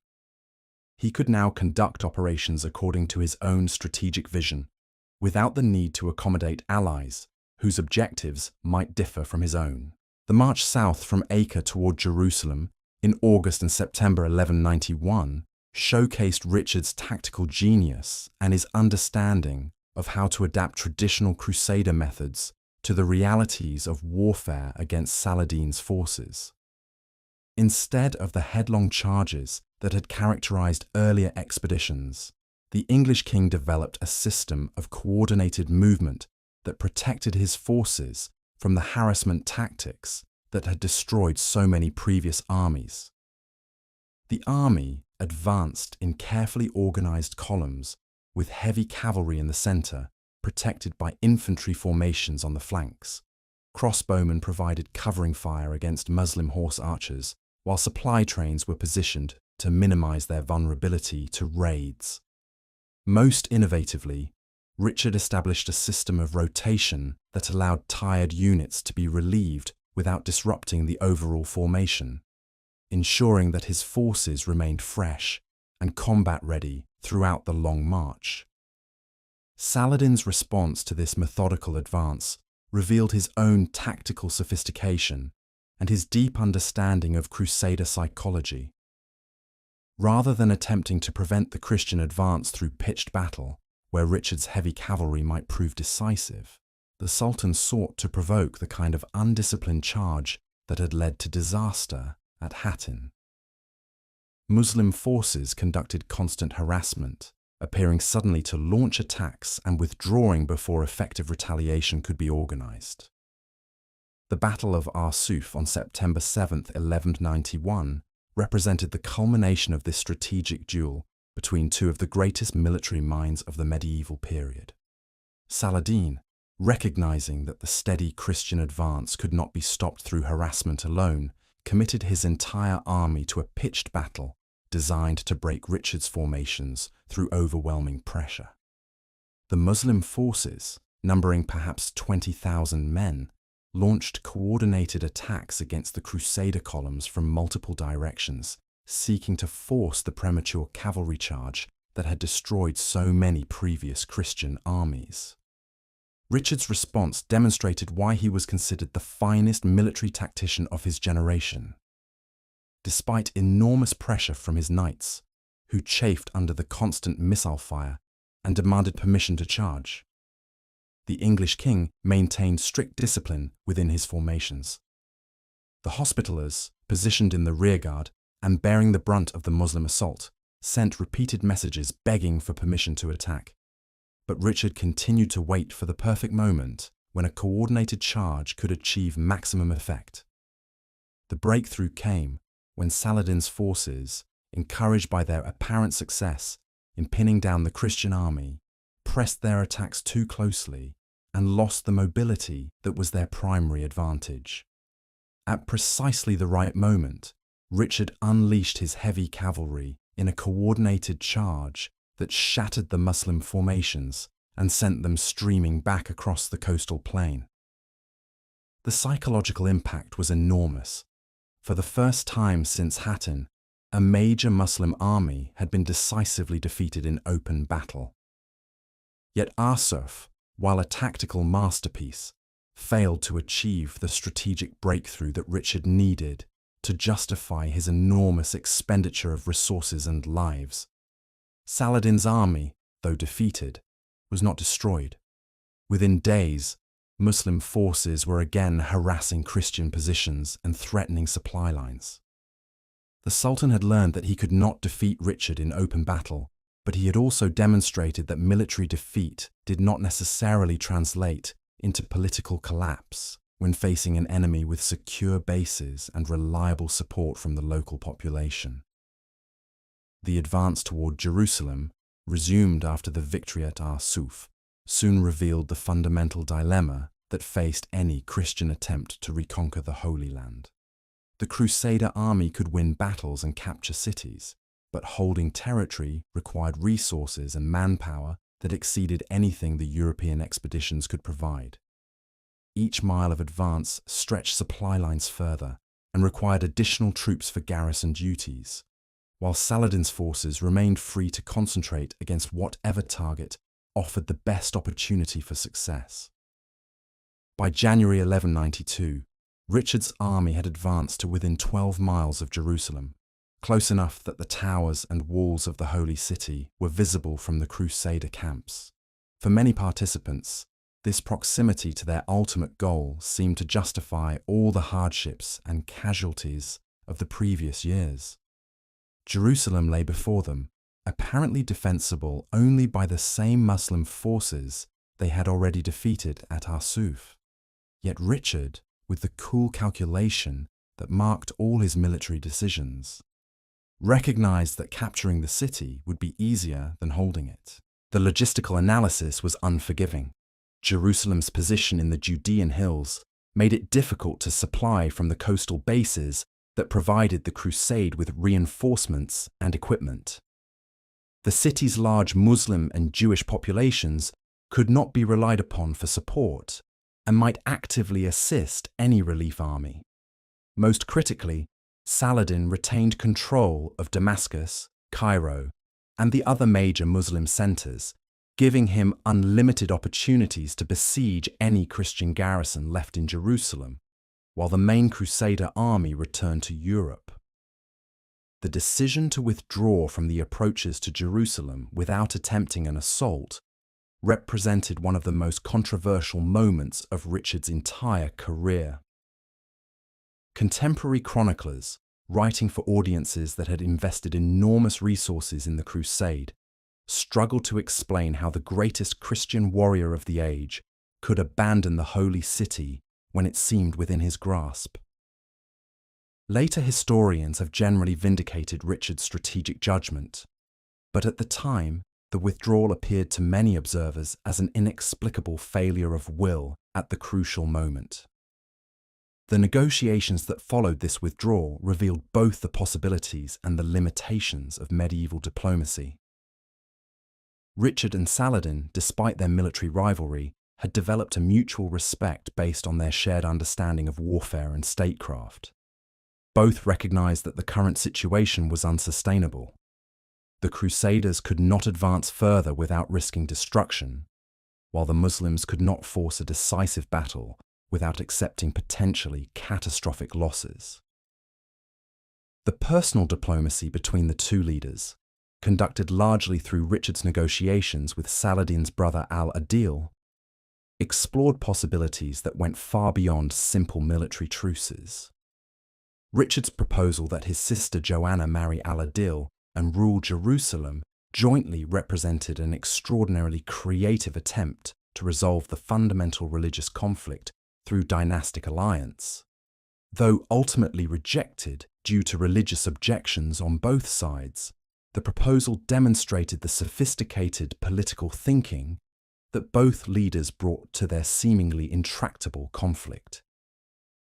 He could now conduct operations according to his own strategic vision, without the need to accommodate allies whose objectives might differ from his own. The march south from Acre toward Jerusalem in August and September 1191 showcased Richard's tactical genius and his understanding of how to adapt traditional crusader methods to the realities of warfare against Saladin's forces. Instead of the headlong charges that had characterized earlier expeditions, the English king developed a system of coordinated movement that protected his forces from the harassment tactics that had destroyed so many previous armies. The army advanced in carefully organized columns with heavy cavalry in the center, protected by infantry formations on the flanks. Crossbowmen provided covering fire against Muslim horse archers, while supply trains were positioned to minimize their vulnerability to raids. Most innovatively, Richard established a system of rotation that allowed tired units to be relieved without disrupting the overall formation, ensuring that his forces remained fresh and combat-ready throughout the long march. Saladin's response to this methodical advance revealed his own tactical sophistication and his deep understanding of Crusader psychology. Rather than attempting to prevent the Christian advance through pitched battle, where Richard's heavy cavalry might prove decisive, the Sultan sought to provoke the kind of undisciplined charge that had led to disaster at Hattin. Muslim forces conducted constant harassment, appearing suddenly to launch attacks and withdrawing before effective retaliation could be organized. The Battle of Arsuf on September 7, 1191, represented the culmination of this strategic duel between two of the greatest military minds of the medieval period. Saladin, recognizing that the steady Christian advance could not be stopped through harassment alone, committed his entire army to a pitched battle designed to break Richard's formations through overwhelming pressure. The Muslim forces, numbering perhaps 20,000 men, launched coordinated attacks against the Crusader columns from multiple directions, seeking to force the premature cavalry charge that had destroyed so many previous Christian armies. Richard's response demonstrated why he was considered the finest military tactician of his generation. Despite enormous pressure from his knights, who chafed under the constant missile fire and demanded permission to charge, the English king maintained strict discipline within his formations. The Hospitallers, positioned in the rearguard and bearing the brunt of the Muslim assault, sent repeated messages begging for permission to attack. But Richard continued to wait for the perfect moment when a coordinated charge could achieve maximum effect. The breakthrough came when Saladin's forces, encouraged by their apparent success in pinning down the Christian army, pressed their attacks too closely and lost the mobility that was their primary advantage. At precisely the right moment, Richard unleashed his heavy cavalry in a coordinated charge that shattered the Muslim formations and sent them streaming back across the coastal plain. The psychological impact was enormous. For the first time since Hattin, a major Muslim army had been decisively defeated in open battle. Yet Arsuf, while a tactical masterpiece, failed to achieve the strategic breakthrough that Richard needed to justify his enormous expenditure of resources and lives. Saladin's army, though defeated, was not destroyed. Within days, Muslim forces were again harassing Christian positions and threatening supply lines. The Sultan had learned that he could not defeat Richard in open battle, but he had also demonstrated that military defeat did not necessarily translate into political collapse when facing an enemy with secure bases and reliable support from the local population. The advance toward Jerusalem, resumed after the victory at Arsuf, soon revealed the fundamental dilemma that faced any Christian attempt to reconquer the Holy Land. The Crusader army could win battles and capture cities, but holding territory required resources and manpower that exceeded anything the European expeditions could provide. Each mile of advance stretched supply lines further and required additional troops for garrison duties, while Saladin's forces remained free to concentrate against whatever target offered the best opportunity for success. By January 1192, Richard's army had advanced to within 12 miles of Jerusalem, close enough that the towers and walls of the Holy City were visible from the Crusader camps. For many participants, this proximity to their ultimate goal seemed to justify all the hardships and casualties of the previous years. Jerusalem lay before them, apparently defensible only by the same Muslim forces they had already defeated at Arsuf. Yet Richard, with the cool calculation that marked all his military decisions, recognized that capturing the city would be easier than holding it. The logistical analysis was unforgiving. Jerusalem's position in the Judean hills made it difficult to supply from the coastal bases that provided the crusade with reinforcements and equipment. The city's large Muslim and Jewish populations could not be relied upon for support and might actively assist any relief army. Most critically, Saladin retained control of Damascus, Cairo, and the other major Muslim centers, giving him unlimited opportunities to besiege any Christian garrison left in Jerusalem, while the main Crusader army returned to Europe. The decision to withdraw from the approaches to Jerusalem without attempting an assault represented one of the most controversial moments of Richard's entire career. Contemporary chroniclers, writing for audiences that had invested enormous resources in the crusade, struggle to explain how the greatest Christian warrior of the age could abandon the holy city when it seemed within his grasp. Later historians have generally vindicated Richard's strategic judgment, but at the time, the withdrawal appeared to many observers as an inexplicable failure of will at the crucial moment. The negotiations that followed this withdrawal revealed both the possibilities and the limitations of medieval diplomacy. Richard and Saladin, despite their military rivalry, had developed a mutual respect based on their shared understanding of warfare and statecraft. Both recognized that the current situation was unsustainable. The Crusaders could not advance further without risking destruction, while the Muslims could not force a decisive battle without accepting potentially catastrophic losses. The personal diplomacy between the two leaders, conducted largely through Richard's negotiations with Saladin's brother al-Adil, explored possibilities that went far beyond simple military truces. Richard's proposal that his sister Joanna marry al-Adil and rule Jerusalem jointly represented an extraordinarily creative attempt to resolve the fundamental religious conflict through dynastic alliance. Though ultimately rejected due to religious objections on both sides, the proposal demonstrated the sophisticated political thinking that both leaders brought to their seemingly intractable conflict.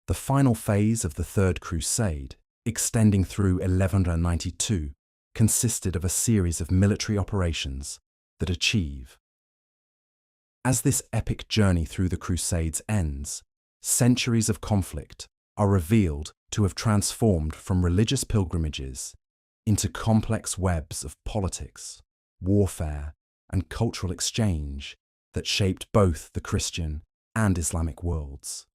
The final phase of the Third Crusade, extending through 1192, consisted of a series of military operations that achieve. As this epic journey through the Crusades ends, centuries of conflict are revealed to have transformed from religious pilgrimages into complex webs of politics, warfare, and cultural exchange that shaped both the Christian and Islamic worlds.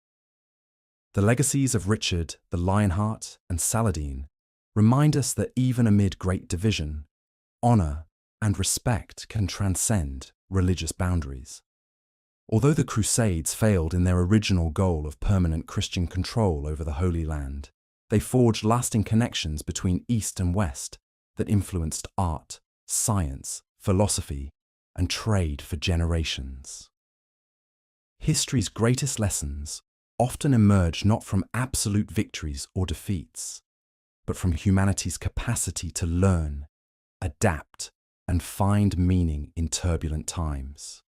The legacies of Richard, the Lionheart, and Saladin remind us that even amid great division, honor and respect can transcend religious boundaries. Although the Crusades failed in their original goal of permanent Christian control over the Holy Land, they forged lasting connections between East and West that influenced art, science, philosophy, and trade for generations. History's greatest lessons often emerge not from absolute victories or defeats, but from humanity's capacity to learn, adapt, and find meaning in turbulent times.